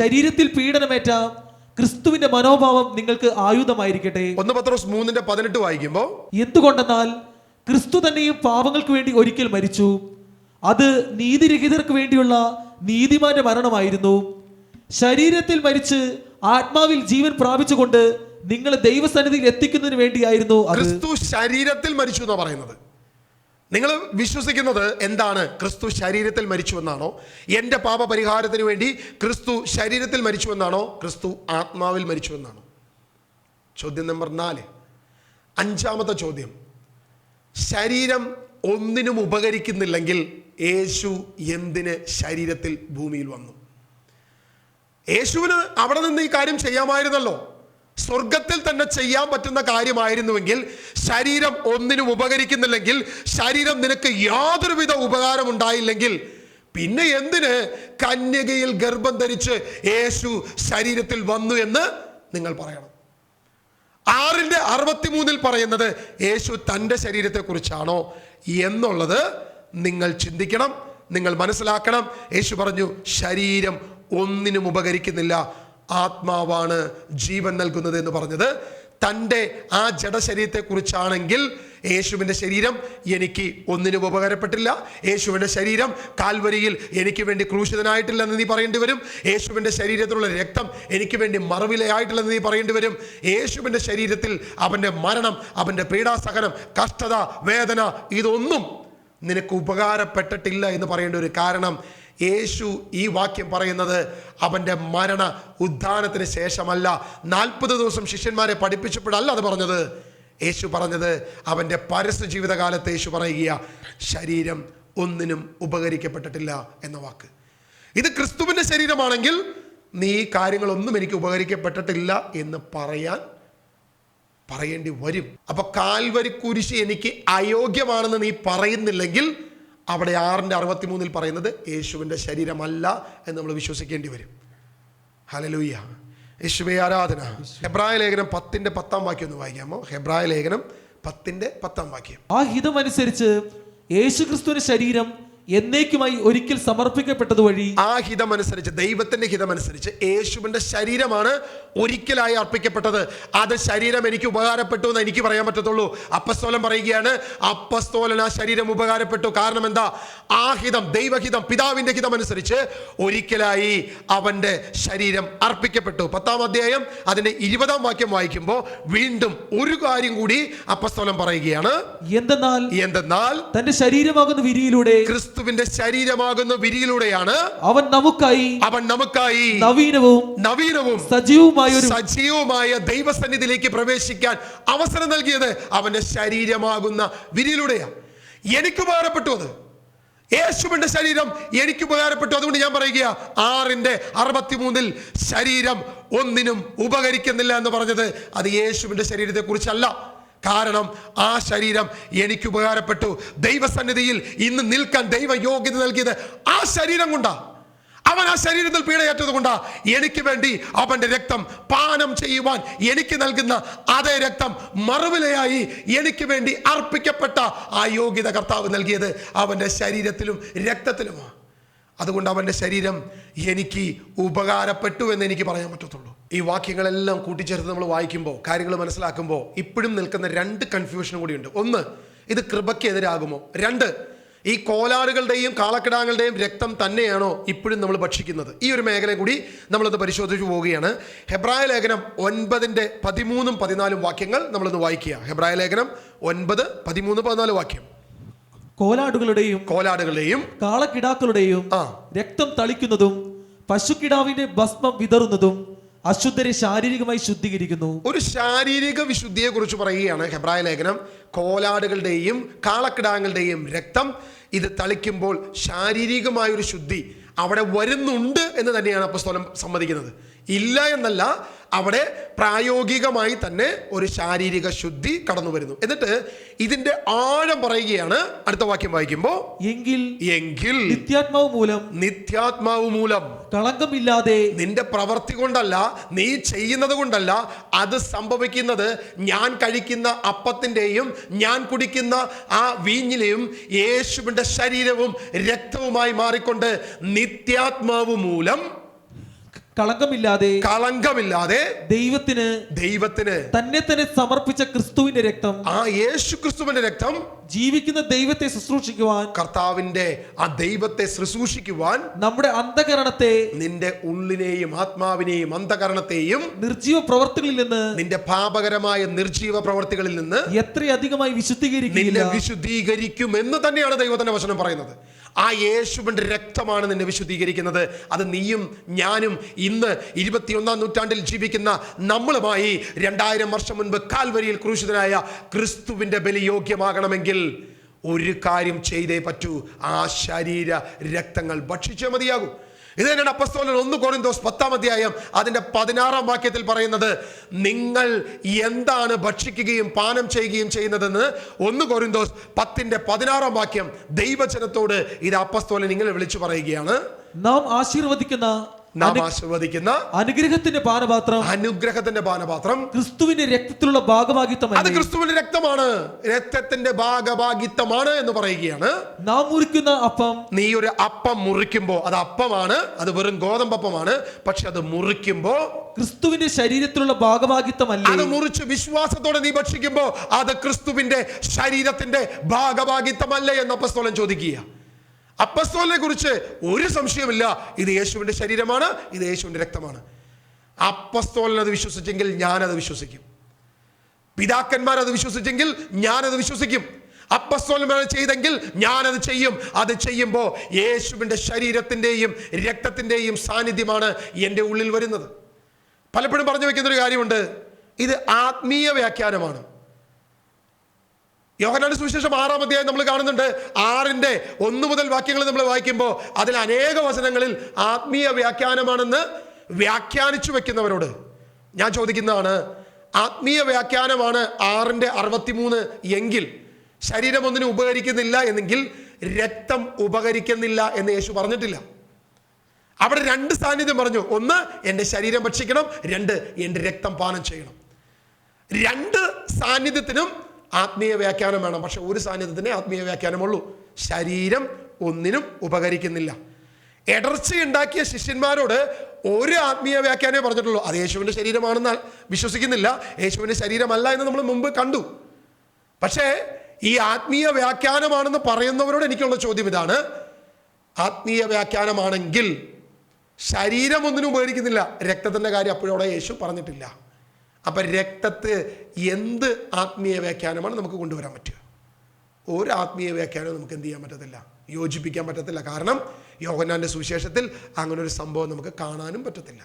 ശരീരത്തിൽ പീഡനമേറ്റ ക്രിസ്തുവിന്റെ മനോഭാവം നിങ്ങൾക്ക് ആയുധമായിരിക്കട്ടെ. 1 പത്രോസ് 3:18 വായിക്കുമ്പോൾ, എന്തുകൊണ്ടെന്നാൽ ക്രിസ്തു തന്നെയും പാപങ്ങൾക്ക് വേണ്ടി ഒരിക്കൽ മരിച്ചു, അത് നീതിരഹിതർക്ക് വേണ്ടിയുള്ള നീതിമാന്റെ മരണമായിരുന്നു. ശരീരത്തിൽ മരിച്ച് ആത്മാവിൽ ജീവൻ പ്രാപിച്ചുകൊണ്ട് നിങ്ങളെ ദൈവസന്നിധിയിൽ എത്തിക്കുന്നതിന് വേണ്ടിയായിരുന്നു അത്. ക്രിസ്തു ശരീരത്തിൽ മരിച്ചു എന്നാണ് പറയുന്നത്. നിങ്ങൾ വിശ്വസിക്കുന്നത് എന്താണ്? ക്രിസ്തു ശരീരത്തിൽ മരിച്ചു എന്നാണോ? എൻ്റെ പാപപരിഹാരത്തിന് വേണ്ടി ക്രിസ്തു ശരീരത്തിൽ മരിച്ചു എന്നാണോ? ക്രിസ്തു ആത്മാവിൽ മരിച്ചു എന്നാണോ? ചോദ്യം നമ്പർ 4. 5ാമത്തെ ചോദ്യം, ശരീരം ഒന്നിനും ഉപകരിക്കുന്നില്ലെങ്കിൽ യേശു എന്തിന് ശരീരത്തിൽ ഭൂമിയിൽ വന്നു? യേശുവിന് അവിടെ നിന്ന് ഈ കാര്യം ചെയ്യാമായിരുന്നല്ലോ. സ്വർഗത്തിൽ തന്നെ ചെയ്യാൻ പറ്റുന്ന കാര്യമായിരുന്നുവെങ്കിൽ, ശരീരം ഒന്നിനും ഉപകരിക്കുന്നില്ലെങ്കിൽ, ശരീരം നിനക്ക് യാതൊരുവിധ ഉപകാരം ഉണ്ടായില്ലെങ്കിൽ, പിന്നെ എന്തിന് കന്യകയിൽ ഗർഭം ധരിച്ച് യേശു ശരീരത്തിൽ വന്നു എന്ന് നിങ്ങൾ പറയണം? 6:63 പറയുന്നത് യേശു തൻ്റെ ശരീരത്തെക്കുറിച്ചാണോ എന്നുള്ളത് നിങ്ങൾ ചിന്തിക്കണം, നിങ്ങൾ മനസ്സിലാക്കണം. യേശു പറഞ്ഞു, ശരീരം ഒന്നിനും ഉപകരിക്കുന്നില്ല, ആത്മാവാണ് ജീവൻ നൽകുന്നത് എന്ന് പറഞ്ഞത് തൻ്റെ ആ ജഡശരീരത്തെക്കുറിച്ചാണെങ്കിൽ, യേശുവിൻ്റെ ശരീരം എനിക്ക് ഒന്നിനും ഉപകാരപ്പെട്ടില്ല, യേശുവിൻ്റെ ശരീരം കാൽവരിയിൽ എനിക്ക് വേണ്ടി ക്രൂശിതനായിട്ടില്ലെന്ന് നീ പറയേണ്ടി വരും, യേശുവിൻ്റെ ശരീരത്തിലുള്ള രക്തം എനിക്ക് വേണ്ടി മറുവിലയായിട്ടില്ലെന്ന് നീ പറയേണ്ടി വരും, യേശുവിൻ്റെ ശരീരത്തിൽ അവൻ്റെ മരണം, അവൻ്റെ പീഡാസഹനം, കഷ്ടത, വേദന ഇതൊന്നും നിനക്ക് ഉപകാരപ്പെട്ടിട്ടില്ല എന്ന് പറയേണ്ടി വരും. കാരണം യേശു ഈ വാക്യം പറയുന്നത് അവൻ്റെ മരണ ഉദ്ധാനത്തിന് ശേഷമല്ല, 40 ദിവസം ശിഷ്യന്മാരെ പഠിപ്പിച്ചപ്പോഴല്ല അത് പറഞ്ഞത്. യേശു പറഞ്ഞത് അവൻ്റെ പരസ്യ ജീവിതകാലത്ത് യേശു പറയുക, ശരീരം ഒന്നിനും ഉപകരിക്കപ്പെട്ടിട്ടില്ല എന്ന വാക്ക്. ഇത് ക്രിസ്തുവിൻ്റെ ശരീരമാണെങ്കിൽ നീ കാര്യങ്ങളൊന്നും എനിക്ക് ഉപകരിക്കപ്പെട്ടിട്ടില്ല എന്ന് പറയേണ്ടി വരും. അപ്പൊ കാൽവരി കുരിശ് എനിക്ക് അയോഗ്യമാണെന്ന് നീ പറയുന്നില്ലെങ്കിൽ, അവിടെ 6:63 പറയുന്നത് യേശുവിൻ്റെ ശരീരമല്ല എന്ന് നമ്മൾ വിശ്വസിക്കേണ്ടി വരും. ഹല്ലേലൂയ, യേശുവേ ആരാധന. ഹെബ്രായ ലേഖനം 10:10 വാക്യം ഒന്ന് വായിക്കാമോ? ഹെബ്രായ ലേഖനം 10:10 വാക്യം. ആ ഹിതമനുസരിച്ച് യേശുക്രിസ്തുവിന്റെ ശരീരം എന്നേക്കുമായി ഒരിക്കൽ സമർപ്പിക്കപ്പെട്ടത് വഴി, ആ ഹിതമനുസരിച്ച്, ദൈവത്തിന്റെ ഹിതമനുസരിച്ച് യേശുവിന്റെ ശരീരമാണ് ഒരിക്കലായി അർപ്പിക്കപ്പെട്ടത്. അത് ശരീരം എനിക്ക് ഉപകാരപ്പെട്ടു എന്ന് എനിക്ക് പറയാൻ പറ്റത്തുള്ളൂ. അപ്പസ്തോലൻ പറയുകയാണ്, അപ്പസ്തോലൻ ആ ശരീരം ഉപകാരപ്പെട്ടു. കാരണം എന്താ? ആ ഹിതം, ദൈവഹിതം, പിതാവിന്റെ ഹിതം അനുസരിച്ച് ഒരിക്കലായി അവന്റെ ശരീരം അർപ്പിക്കപ്പെട്ടു. 10-ാം അധ്യായം അതിന്റെ 20-ാം വാക്യം വായിക്കുമ്പോൾ വീണ്ടും ഒരു കാര്യം കൂടി അപ്പസ്തോലൻ പറയുകയാണ്, എന്തെന്നാൽ തന്റെ ശരീരമാകുന്ന വിരിയിലൂടെ, ക്രിസ്തുവിന്റെ ശരീരമാകുന്ന വിരിയിലൂടെയാണ് അവൻ നമുക്കായി നവീനവും സജീവവുമായ ദൈവസന്നിധിയിലേക്ക് പ്രവേശിക്കാൻ അവസരം നൽകിയത് അവന്റെ ശരീരമാകുന്ന വിരിയിലൂടെയാണ്. എനിക്ക് ഉപകാരപ്പെട്ടു, അത് യേശുവിന്റെ ശരീരം എനിക്ക് ഉപകാരപ്പെട്ടു. അതുകൊണ്ട് ഞാൻ പറയുക, 6:63 ശരീരം ഒന്നിനും ഉപകരിക്കുന്നില്ല എന്ന് പറഞ്ഞത് അത് യേശുവിന്റെ ശരീരത്തെ കുറിച്ചല്ല. കാരണം ആ ശരീരം എനിക്ക് ഉപകാരപ്പെട്ടു. ദൈവസന്നിധിയിൽ ഇന്ന് നിൽക്കാൻ ദൈവ യോഗ്യത നൽകിയത് ആ ശരീരം കൊണ്ടാ. അവൻ ആ ശരീരത്തിൽ പീഡയേറ്റത് കൊണ്ടാ എനിക്ക് വേണ്ടി അവന്റെ രക്തം പാനം ചെയ്യുവാൻ എനിക്ക് നൽകുന്ന അതേ രക്തം മറുവിലയായി എനിക്ക് വേണ്ടി അർപ്പിക്കപ്പെട്ട ആ യോഗ്യത കർത്താവ് നൽകിയത് അവന്റെ ശരീരത്തിലും രക്തത്തിലുമാണ്. അതുകൊണ്ട് അവൻ്റെ ശരീരം എനിക്ക് ഉപകാരപ്പെട്ടു എന്ന് എനിക്ക് പറയാൻ പറ്റത്തുള്ളൂ. ഈ വാക്യങ്ങളെല്ലാം കൂട്ടിച്ചേർത്ത് നമ്മൾ വായിക്കുമ്പോൾ, കാര്യങ്ങൾ മനസ്സിലാക്കുമ്പോൾ ഇപ്പോഴും നിൽക്കുന്ന 2 കൺഫ്യൂഷനും കൂടിയുണ്ട്. 1, ഇത് കൃപയ്ക്ക് എതിരാകുമോ? 2, ഈ കോലാടുകളുടെയും കാളക്കിടാങ്ങളുടെയും രക്തം തന്നെയാണോ ഇപ്പോഴും നമ്മൾ ഭക്ഷിക്കുന്നത്? ഈ ഒരു മേഖല കൂടി നമ്മളത് പരിശോധിച്ചു പോവുകയാണ്. ഹെബ്രായ ലേഖനം 9:13-14 വാക്യങ്ങൾ നമ്മളൊന്ന് വായിക്കുക. ഹെബ്രായ ലേഖനം 9:13-14 വാക്യം. കോലാടുകളുടെയും കാളക്കിടാക്കളുടെയും രക്തം തളിക്കുന്നതും പശുക്കിടാവിന്റെ ഭസ്മം വിതറുന്നതും അശുദ്ധരെ ശാരീരികമായി ശുദ്ധീകരിക്കുന്നു. ഒരു ശാരീരിക വിശുദ്ധിയെ കുറിച്ച് പറയുകയാണ് ഹെബ്രായ ലേഖനം. കോലാടുകളുടെയും കാളക്കിടാങ്ങളുടെയും രക്തം ഇത് തളിക്കുമ്പോൾ ശാരീരികമായൊരു ശുദ്ധി അവിടെ വരുന്നുണ്ട് എന്ന് തന്നെയാണ് അപ്പോസ്തലൻ സമ്മതിക്കുന്നത്. ഇല്ല എന്നല്ല, അവിടെ പ്രായോഗികമായി തന്നെ ഒരു ശാരീരിക ശുദ്ധി കടന്നു വരുന്നു. എന്നിട്ട് ഇതിന്റെ ആഴം പറയുകയാണ് അടുത്ത വാക്യം വായിക്കുമ്പോൾ, എങ്കിൽ നിത്യാത്മാവ് മൂലം കളങ്കമില്ലാതെ, നിന്റെ പ്രവൃത്തി കൊണ്ടല്ല, നീ ചെയ്യുന്നത് കൊണ്ടല്ല, അത് സംഭവിക്കുന്നത് ഞാൻ കഴിക്കുന്ന അപ്പത്തിന്റെയും ഞാൻ കുടിക്കുന്ന ആ വീഞ്ഞിലെയും യേശുവിന്റെ ശരീരവും രക്തവുമായി മാറിക്കൊണ്ട് നിത്യാത്മാവ് മൂലം കളങ്കമില്ലാതെ ദൈവത്തിന് തന്നെ സമർപ്പിച്ച ക്രിസ്തുവിന്റെ രക്തം, ആ യേശു ക്രിസ്തുവിന്റെ രക്തം, ജീവിക്കുന്ന ദൈവത്തെ ശുശ്രൂഷിക്കുവാൻ, കർത്താവിന്റെ ആ ദൈവത്തെ ശുശ്രൂഷിക്കുവാൻ, നമ്മുടെ അന്ധകരണത്തെ, നിന്റെ ഉള്ളിനെയും ആത്മാവിനെയും അന്ധകരണത്തെയും നിർജീവ പ്രവർത്തികളിൽ നിന്ന്, നിന്റെ പാപകരമായ നിർജീവ പ്രവർത്തികളിൽ നിന്ന് എത്രയധികമായി വിശുദ്ധീകരിക്കും എന്ന് തന്നെയാണ് ദൈവത്തിന്റെ വചനം പറയുന്നത്. ആ യേശുവിന്റെ രക്തമാണ് നിന്നെ വിശുദ്ധീകരിക്കുന്നത്. അത് നീയും ഞാനും ഇന്ന് 21-ാം നൂറ്റാണ്ടിൽ ജീവിക്കുന്ന നമ്മളുമായി 2000 വർഷം മുൻപ് കാൽവരിയിൽ ക്രൂശിതനായ ക്രിസ്തുവിന്റെ ബലി യോഗ്യമാകണമെങ്കിൽ ഒരു കാര്യം ചെയ്തേ പറ്റൂ, ആ ശരീര രക്തങ്ങൾ ഭക്ഷിച്ചേ മതിയാകൂ. ഇത് തന്നെയാണ് അപ്പോസ്തലൻ 1 കൊരിന്തോസ് 10-ാം അധ്യായം അതിന്റെ 16-ാം വാക്യത്തിൽ പറയുന്നത്. നിങ്ങൾ എന്താണ് ഭക്ഷിക്കുകയും പാനം ചെയ്യുകയും ചെയ്യുന്നതെന്ന് 1 കൊരിന്തോസ് 10-16 വാക്യം ദൈവജനത്തോട് ഇത് അപ്പോസ്തലൻ ഇങ്ങനെ വിളിച്ചു പറയുകയാണ്. നാം ആശീർവദിക്കുന്ന അനുഗ്രഹത്തിന്റെ പാനപാത്രം ക്രിസ്തുവിന്റെ രക്തത്തിലുള്ള ഭാഗഭാഗിത്വമല്ല, അത് ക്രിസ്തുവിന്റെ രക്തമാണ്, രക്തത്തിന്റെ ഭാഗഭാഗിത്വമാണ് എന്ന് പറയുകയാണ്. നാം മുറിക്കുന്ന അപ്പം, നീ ഒരു അപ്പം മുറിക്കുമ്പോ അത് അപ്പമാണ്, അത് വെറും ഗോതമ്പപ്പമാണ്. പക്ഷെ അത് മുറിക്കുമ്പോ ക്രിസ്തുവിന്റെ ശരീരത്തിലുള്ള ഭാഗഭാഗിത്വമല്ല. അത് മുറിച്ച് വിശ്വാസത്തോടെ നീ ഭക്ഷിക്കുമ്പോ അത് ക്രിസ്തുവിന്റെ ശരീരത്തിന്റെ ഭാഗഭാഗിത്വമല്ലേ എന്ന് അപ്പോസ്തലൻ ചോദിക്കുക. അപ്പോസ്തലനെ കുറിച്ച് ഒരു സംശയമില്ല, ഇത് യേശുവിന്റെ ശരീരമാണ്, ഇത് യേശുവിന്റെ രക്തമാണ്. അപ്പോസ്തലൻ അത് വിശ്വസിച്ചെങ്കിൽ ഞാനത് വിശ്വസിക്കും. പിതാക്കന്മാരത് വിശ്വസിച്ചെങ്കിൽ ഞാനത് വിശ്വസിക്കും. അപ്പോസ്തലന്മാർ ചെയ്തെങ്കിൽ ഞാനത് ചെയ്യും. അത് ചെയ്യുമ്പോൾ യേശുവിന്റെ ശരീരത്തിന്റെയും രക്തത്തിന്റെയും സാന്നിധ്യമാണ് എൻ്റെ ഉള്ളിൽ വരുന്നത്. പലപ്പോഴും പറഞ്ഞു വെക്കുന്ന ഒരു കാര്യമുണ്ട്, ഇത് ആത്മീയ വ്യാഖ്യാനമാണ്. യോഹന്നാന്റെ സുവിശേഷം 6-ാം അധ്യായം നമ്മൾ കാണുന്നുണ്ട്. 6-1 മുതൽ വാക്യങ്ങൾ നമ്മൾ വായിക്കുമ്പോൾ അതിൽ അനേക വചനങ്ങളിൽ ആത്മീയ വ്യാഖ്യാനമാണെന്ന് വ്യാഖ്യാനിച്ചു വെക്കുന്നവരോട് ഞാൻ ചോദിക്കുന്നതാണ്, ആത്മീയ വ്യാഖ്യാനമാണ് 6-63 എങ്കിൽ ശരീരം ഒന്നിനും ഉപകരിക്കുന്നില്ല എന്നെങ്കിൽ രക്തം ഉപകരിക്കുന്നില്ല എന്ന് യേശു പറഞ്ഞിട്ടില്ല. അവിടെ 2 സാന്നിധ്യം പറഞ്ഞു. 1 എൻ്റെ ശരീരം ഭക്ഷിക്കണം, 2 എൻ്റെ രക്തം പാനം ചെയ്യണം. 2 സാന്നിധ്യത്തിനും ആത്മീയ വ്യാഖ്യാനം വേണം. പക്ഷെ ഒരു സാന്നിധ്യത്തിനെ ആത്മീയ വ്യാഖ്യാനമുള്ളൂ. ശരീരം ഒന്നിനും ഉപകരിക്കുന്നില്ല. ഇടർച്ചയുണ്ടാക്കിയ ശിഷ്യന്മാരോട് ഒരു ആത്മീയ വ്യാഖ്യാനമേ പറഞ്ഞിട്ടുള്ളൂ. അത് യേശുവിൻ്റെ ശരീരമാണെന്ന് വിശ്വസിക്കുന്നില്ല, യേശുവിൻ്റെ ശരീരമല്ല എന്ന് നമ്മൾ മുമ്പ് കണ്ടു. പക്ഷേ ഈ ആത്മീയ വ്യാഖ്യാനമാണെന്ന് പറയുന്നവരോട് എനിക്കുള്ള ചോദ്യം ഇതാണ്, ആത്മീയ വ്യാഖ്യാനമാണെങ്കിൽ ശരീരം ഒന്നിനും ഉപകരിക്കുന്നില്ല, രക്തത്തിൻ്റെ കാര്യം അപ്പോഴവിടെ യേശു പറഞ്ഞിട്ടില്ല. അപ്പം രക്തത്തെ എന്ത് ആത്മീയ വ്യാഖ്യാനമാണ് നമുക്ക് കൊണ്ടുവരാൻ പറ്റുക? ഒരു ആത്മീയ വ്യാഖ്യാനവും നമുക്ക് എന്ത് ചെയ്യാൻ പറ്റത്തില്ല, യോജിപ്പിക്കാൻ പറ്റത്തില്ല. കാരണം യോഹന്നാന്റെ സുവിശേഷത്തിൽ അങ്ങനെ ഒരു സംഭവം നമുക്ക് കാണാനും പറ്റത്തില്ല.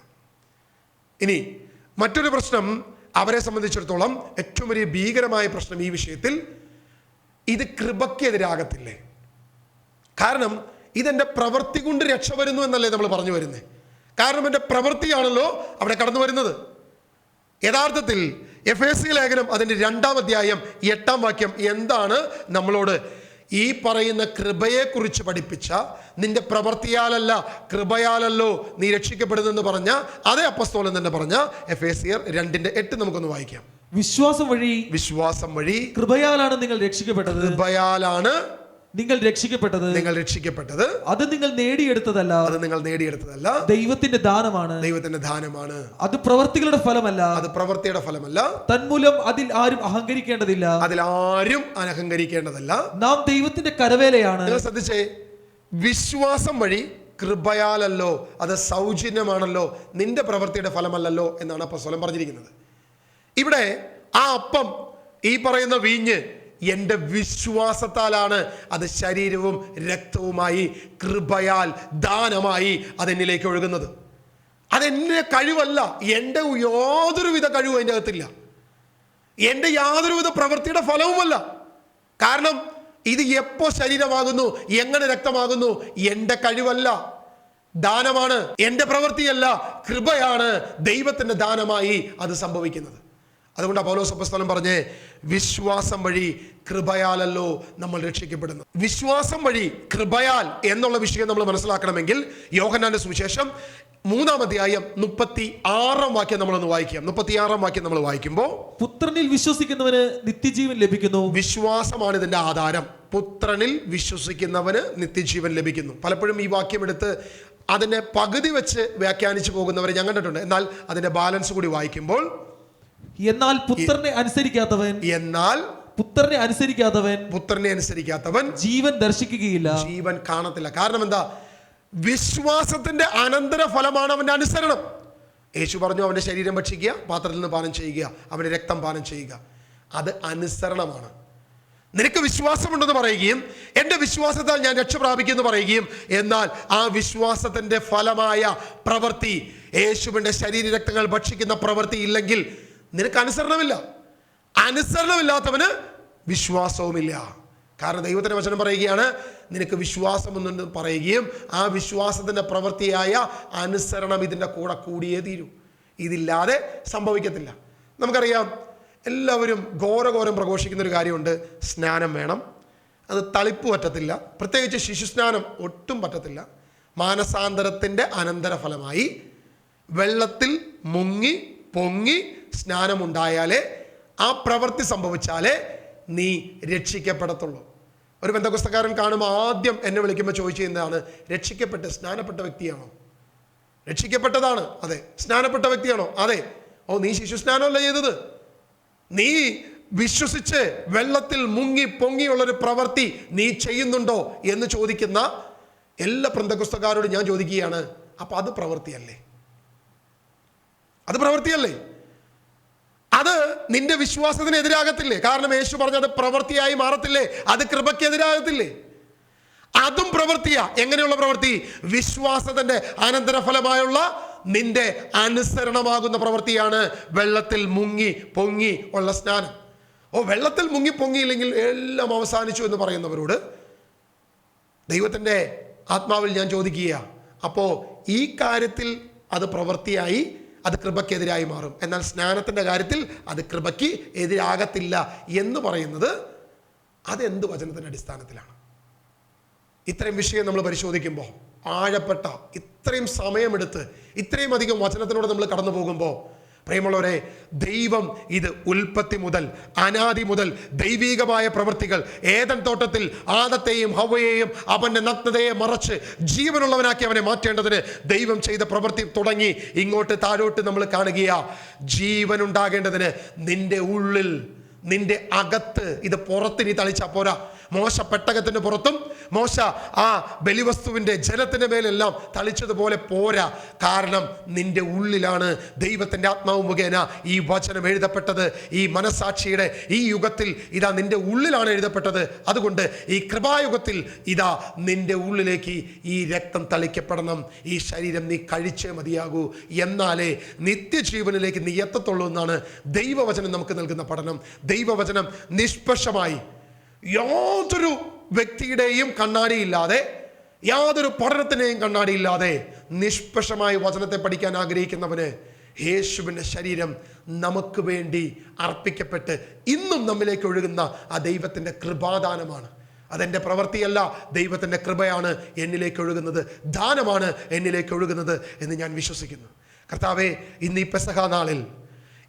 ഇനി മറ്റൊരു പ്രശ്നം, അവരെ സംബന്ധിച്ചിടത്തോളം ഏറ്റവും വലിയ ഭീകരമായ പ്രശ്നം ഈ വിഷയത്തിൽ, ഇത് കൃപയ്ക്കെതിരാകത്തില്ലേ? കാരണം ഇതെൻ്റെ പ്രവൃത്തി കൊണ്ട് രക്ഷ വരുന്നു എന്നല്ലേ നമ്മൾ പറഞ്ഞു വരുന്നത്. കാരണം എൻ്റെ പ്രവൃത്തിയാണല്ലോ അവിടെ കടന്നു വരുന്നത്. യഥാർത്ഥത്തിൽ എഫേസ്യ ലേഖനം അതിൻ്റെ 2-ാം അധ്യായം 8-ാം വാക്യം എന്താണ് നമ്മളോട് ഈ പറയുന്ന കൃപയെക്കുറിച്ച് പഠിപ്പിച്ച, നിന്റെ പ്രവൃത്തിയാലല്ല കൃപയാലല്ലോ നീ രക്ഷിക്കപ്പെടുന്നെന്ന് പറഞ്ഞ അതേ അപ്പോസ്തലൻ തന്നെ പറഞ്ഞ എഫേസ്യർ 2:8 നമുക്കൊന്ന് വായിക്കാം. വിശ്വാസം വഴി കൃപയാലാണ് നിങ്ങൾ രക്ഷിക്കപ്പെട്ടത്. അത് നിങ്ങൾ നേടിയെടുത്തതല്ല, ദൈവത്തിന്റെ ദാനമാണ്. അത് പ്രവൃത്തിയുടെ ഫലമല്ല. തന്മൂലം അതിൽ ആരും അഹങ്കരിക്കേണ്ടതില്ല. നാം ദൈവത്തിന്റെ കരവേലയാണ്. നിങ്ങൾ ശ്രദ്ധിച്ചേ, വിശ്വാസം വഴി കൃപയാലല്ലോ, അത് സൗജന്യമാണല്ലോ, നിന്റെ പ്രവൃത്തിയുടെ ഫലമല്ലല്ലോ എന്നാണ് അപ്പോസ്തലൻ പറഞ്ഞിരിക്കുന്നത്. ഇവിടെ ആ അപ്പം, ഈ പറയുന്ന വീഞ്ഞ് എൻ്റെ വിശ്വാസത്താലാണ് അത് ശരീരവും രക്തവുമായി കൃപയാൽ ദാനമായി അതെന്നിലേക്ക് ഒഴുകുന്നത്. അതെൻ്റെ കഴിവല്ല, എൻ്റെ യാതൊരുവിധ കഴിവും അതിൻ്റെ അകത്തില്ല, എൻ്റെ യാതൊരുവിധ പ്രവൃത്തിയുടെ ഫലവുമല്ല. കാരണം ഇത് എപ്പോ ശരീരമാകുന്നു, എങ്ങനെ രക്തമാകുന്നു, എൻ്റെ കഴിവല്ല, ദാനമാണ്, എൻ്റെ പ്രവൃത്തിയല്ല, കൃപയാണ്, ദൈവത്തിൻ്റെ ദാനമായി അത് സംഭവിക്കുന്നത്. അതുകൊണ്ട് പൗലോസ് അപ്പോസ്തലൻ പറഞ്ഞേ, വിശ്വാസം വഴി കൃപയാലല്ലോ നമ്മൾ രക്ഷിക്കപ്പെടുന്നു. വിശ്വാസം വഴി കൃപയാൽ എന്നുള്ള വിഷയം നമ്മൾ മനസ്സിലാക്കണമെങ്കിൽ യോഹന്നാന്റെ സുവിശേഷം 3-ാം അധ്യായം 36-ാം വാക്യം നമ്മളൊന്ന് വായിക്കാം. 36-ാം വാക്യം നമ്മൾ വായിക്കുമ്പോൾ, പുത്രനിൽ വിശ്വസിക്കുന്നവന് നിത്യജീവൻ ലഭിക്കുന്നു. വിശ്വാസമാണ് ഇതിന്റെ ആധാരം. പുത്രനിൽ വിശ്വസിക്കുന്നവന് നിത്യജീവൻ ലഭിക്കുന്നു. പലപ്പോഴും ഈ വാക്യം എടുത്ത് അതിനെ പകുതി വെച്ച് വ്യാഖ്യാനിച്ചു പോകുന്നവരെ ഞാൻ കണ്ടിട്ടുണ്ട്. എന്നാൽ അതിന്റെ ബാലൻസ് കൂടി വായിക്കുമ്പോൾ, എന്നാൽ പുത്രനെ അനുസരിക്കാത്തവൻ ജീവൻ ദർശിക്കുകയില്ല, ജീവൻ കാണത്തില്ല. കാരണം എന്താ? വിശ്വാസത്തിന്റെ അനന്തര ഫലമാണ് അവന്റെ അനുസരണം. യേശു പറഞ്ഞു, അവന്റെ ശരീരം ഭക്ഷിക്കുക, പാത്രത്തിൽ നിന്ന് പാനം ചെയ്യുക, അവന്റെ രക്തം പാനം ചെയ്യുക. അത് അനുസരണമാണ്. നിനക്ക് വിശ്വാസമുണ്ടെന്ന് പറയുകയും എൻ്റെ വിശ്വാസത്താൽ ഞാൻ രക്ഷ പ്രാപിക്കുമെന്ന് പറയുകയും, എന്നാൽ ആ വിശ്വാസത്തിന്റെ ഫലമായ പ്രവൃത്തി, യേശുവിന്റെ ശരീര രക്തങ്ങൾ ഭക്ഷിക്കുന്ന പ്രവൃത്തി ഇല്ലെങ്കിൽ നിനക്ക് അനുസരണമില്ല. അനുസരണമില്ലാത്തവന് വിശ്വാസവുമില്ല. കാരണം ദൈവത്തിന്റെ വചനം പറയുകയാണ്, നിനക്ക് വിശ്വാസമെന്ന് പറയുകയും ആ വിശ്വാസത്തിന്റെ പ്രവൃത്തിയായ അനുസരണം ഇതിൻ്റെ കൂടെ കൂടിയേ തീരൂ. ഇതില്ലാതെ സംഭവിക്കത്തില്ല. നമുക്കറിയാം, എല്ലാവരും ഘോരഘോരം പ്രഘോഷിക്കുന്ന ഒരു കാര്യമുണ്ട്, സ്നാനം വേണം. അത് തളിപ്പ് പറ്റത്തില്ല, പ്രത്യേകിച്ച് ശിശുസ്നാനം ഒട്ടും പറ്റത്തില്ല. മാനസാന്തരത്തിൻ്റെ അനന്തരഫലമായി വെള്ളത്തിൽ മുങ്ങി പൊങ്ങി സ്നാനമുണ്ടായാലേ, ആ പ്രവൃത്തി സംഭവിച്ചാലേ നീ രക്ഷിക്കപ്പെടത്തുള്ളൂ. ഒരു ബന്ധക്കുസ്തക്കാരൻ കാണുമ്പോൾ ആദ്യം എന്നെ വിളിക്കുമ്പോൾ ചോദിച്ചതാണ്, രക്ഷിക്കപ്പെട്ട് സ്നാനപ്പെട്ട വ്യക്തിയാണോ? രക്ഷിക്കപ്പെട്ടതാണ്, അതെ. സ്നാനപ്പെട്ട വ്യക്തിയാണോ? അതെ. ഓ, നീ ശിശുസ്നാനമല്ല ചെയ്തത്, നീ വിശ്വസിച്ച് വെള്ളത്തിൽ മുങ്ങി പൊങ്ങിയുള്ളൊരു പ്രവൃത്തി നീ ചെയ്യുന്നുണ്ടോ എന്ന് ചോദിക്കുന്ന എല്ലാ ബന്ധക്കുസ്തക്കാരോടും ഞാൻ ചോദിക്കുകയാണ്, അപ്പൊ അത് പ്രവൃത്തിയല്ലേ? അത് പ്രവൃത്തിയല്ലേ? അത് നിന്റെ വിശ്വാസത്തിന് എതിരാകത്തില്ലേ? കാരണം യേശു പറഞ്ഞത് പ്രവൃത്തിയായി മാറത്തില്ലേ? അത് കൃപയ്ക്ക് എതിരാകത്തില്ലേ? അതും പ്രവൃത്തിയാ. എങ്ങനെയുള്ള പ്രവൃത്തി? വിശ്വാസത്തിന്റെ അനന്തരഫലമായുള്ള നിന്റെ അനുസരണമാകുന്ന പ്രവൃത്തിയാണ് വെള്ളത്തിൽ മുങ്ങി പൊങ്ങി ഉള്ള സ്നാനം. ഓ, വെള്ളത്തിൽ മുങ്ങി പൊങ്ങിയില്ലെങ്കിൽ എല്ലാം അവസാനിച്ചു എന്ന് പറയുന്നവരോട് ദൈവത്തിന്റെ ആത്മാവിൽ ഞാൻ ചോദിക്കുക, അപ്പോ ഈ കാര്യത്തിൽ അത് പ്രവൃത്തിയായി, അത് കൃപയ്ക്കെതിരായി മാറും. എന്നാൽ സ്നാനത്തിന്റെ കാര്യത്തിൽ അത് കൃപയ്ക്ക് എതിരാകത്തില്ല എന്ന് പറയുന്നത് അതെന്ത് വചനത്തിന്റെ അടിസ്ഥാനത്തിലാണ്? ഇത്രയും വിഷയം നമ്മൾ പരിശോധിക്കുമ്പോൾ, ആഴപ്പെട്ട ഇത്രയും സമയമെടുത്ത് ഇത്രയും അധികം വചനത്തിലൂടെ നമ്മൾ കടന്നു പോകുമ്പോൾ, പ്രിയമുള്ളവരെ, ദൈവം ഇത് ഉൽപ്പത്തി മുതൽ, അനാദി മുതൽ ദൈവീകമായ പ്രവൃത്തികൾ, ഏദൻ തോട്ടത്തിൽ ആദത്തെയും ഹവ്വയെയും അവന്റെ നഗ്നതയെ മറച്ച് ജീവനുള്ളവനാക്കി അവനെ മാറ്റേണ്ടതിന് ദൈവം ചെയ്ത പ്രവൃത്തി തുടങ്ങി ഇങ്ങോട്ട് താഴോട്ട് നമ്മൾ കാണുകയാ. ജീവനുണ്ടാകേണ്ടതിന് നിന്റെ ഉള്ളിൽ, നിന്റെ അകത്ത്, ഇത് പുറത്തിനി തളിച്ചാ പോരാ. മോശ പെട്ടകത്തിന്റെ പുറത്തും മോശ ആ ബലിവസ്തുവിന്റെ ജലത്തിന്റെ മേലെല്ലാം തളിച്ചതുപോലെ പോരാ. കാരണം നിന്റെ ഉള്ളിലാണ് ദൈവത്തിന്റെ ആത്മാവ് മുഖേന ഈ വചനം എഴുതപ്പെട്ടത്. ഈ മനസാക്ഷിയുടെ ഈ യുഗത്തിൽ ഇതാ നിന്റെ ഉള്ളിലാണ് എഴുതപ്പെട്ടത്. അതുകൊണ്ട് ഈ കൃപായുഗത്തിൽ ഇതാ നിന്റെ ഉള്ളിലേക്ക് ഈ രക്തം തളിക്കപ്പെടണം. ഈ ശരീരം നീ കഴിച്ചേ മതിയാകൂ, എന്നാലേ നിത്യജീവനിലേക്ക് നീ എത്തത്തുള്ളൂ എന്നാണ് ദൈവവചനം നമുക്ക് നൽകുന്ന പഠനം. ദൈവവചനം നിഷ്പക്ഷമായി, യാതൊരു വ്യക്തിയുടെയും കണ്ണാടിയില്ലാതെ, യാതൊരു പഠനത്തിൻ്റെയും കണ്ണാടിയില്ലാതെ നിഷ്പക്ഷമായി വചനത്തെ പഠിക്കാൻ ആഗ്രഹിക്കുന്നവന് യേശുവിൻ്റെ ശരീരം നമുക്ക് വേണ്ടി അർപ്പിക്കപ്പെട്ട് ഇന്നും നമ്മിലേക്ക് ഒഴുകുന്ന ആ ദൈവത്തിൻ്റെ കൃപാദാനമാണ്. അതെൻ്റെ പ്രവൃത്തിയല്ല, ദൈവത്തിൻ്റെ കൃപയാണ് എന്നിലേക്ക് ഒഴുകുന്നത്, ദാനമാണ് എന്നിലേക്ക് ഒഴുകുന്നത് എന്ന് ഞാൻ വിശ്വസിക്കുന്നു. കർത്താവേ, ഇന്ന് ഈ പെസഹ നാളിൽ,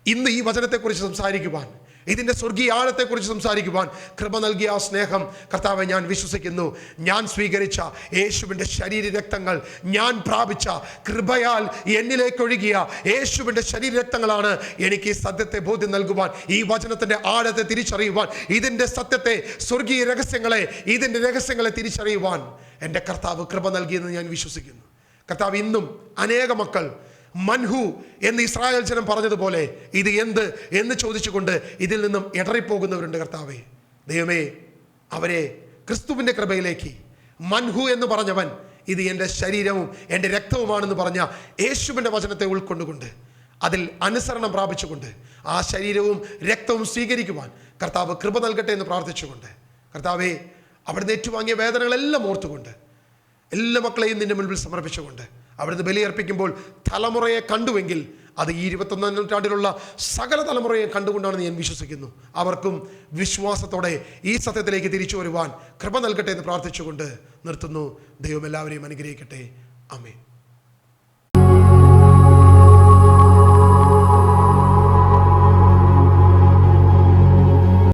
ഇന്ന് ഈ വചനത്തെക്കുറിച്ച് സംസാരിക്കുവാൻ, ഇതിൻ്റെ സ്വർഗീയ ആഴത്തെക്കുറിച്ച് സംസാരിക്കുവാൻ കൃപ നൽകിയ ആ സ്നേഹം കർത്താവെ ഞാൻ വിശ്വസിക്കുന്നു. ഞാൻ സ്വീകരിച്ച യേശുവിൻ്റെ ശരീര രക്തങ്ങൾ, ഞാൻ പ്രാപിച്ച കൃപയാൽ എന്നിലേക്ക് ഒഴുകിയ യേശുവിൻ്റെ ശരീര രക്തങ്ങളാണ് എനിക്ക് ഈ സത്യത്തെ ബോധ്യം നൽകുവാൻ, ഈ വചനത്തിൻ്റെ ആഴത്തെ തിരിച്ചറിയുവാൻ, ഇതിൻ്റെ സത്യത്തെ, സ്വർഗീയ രഹസ്യങ്ങളെ, ഇതിൻ്റെ രഹസ്യങ്ങളെ തിരിച്ചറിയുവാൻ എൻ്റെ കർത്താവ് കൃപ നൽകിയെന്ന് ഞാൻ വിശ്വസിക്കുന്നു. കർത്താവ്, ഇന്നും അനേക മക്കൾ മൻഹു എന്ന് ഇസ്രായേൽ ജനം പറഞ്ഞതുപോലെ ഇത് എന്ത് എന്ന് ചോദിച്ചുകൊണ്ട് ഇതിൽ നിന്നും ഇടറിപ്പോകുന്നവരുണ്ട്. കർത്താവേ, ദൈവമേ, അവരെ ക്രിസ്തുവിൻ്റെ കൃപയിലേക്ക്, മൻഹു എന്ന് പറഞ്ഞവൻ ഇത് എൻ്റെ ശരീരവും എൻ്റെ രക്തവുമാണെന്ന് പറഞ്ഞ യേശുവിൻ്റെ വചനത്തെ ഉൾക്കൊണ്ടുകൊണ്ട് അതിൽ അനുസരണം പ്രാപിച്ചുകൊണ്ട് ആ ശരീരവും രക്തവും സ്വീകരിക്കുവാൻ കർത്താവ് കൃപ നൽകട്ടെ എന്ന് പ്രാർത്ഥിച്ചുകൊണ്ട്, കർത്താവേ, അവിടുന്ന് ഏറ്റുവാങ്ങിയ വേദനകളെല്ലാം ഓർത്തുകൊണ്ട് എല്ലാ മക്കളെയും നിന്റെ മുൻപിൽ സമർപ്പിച്ചുകൊണ്ട് അവിടുന്ന് ബലിയർപ്പിക്കുമ്പോൾ തലമുറയെ കണ്ടുവെങ്കിൽ അത് ഈ 21-ാം നൂറ്റാണ്ടിലുള്ള സകല തലമുറയെ കണ്ടുകൊണ്ടാണെന്ന് ഞാൻ വിശ്വസിക്കുന്നു. അവർക്കും വിശ്വാസത്തോടെ ഈ സത്യത്തിലേക്ക് തിരിച്ചു വരുവാൻ കൃപ നൽകട്ടെ എന്ന് പ്രാർത്ഥിച്ചുകൊണ്ട് നിർത്തുന്നു. ദൈവം എല്ലാവരെയും അനുഗ്രഹിക്കട്ടെ. ആമേൻ.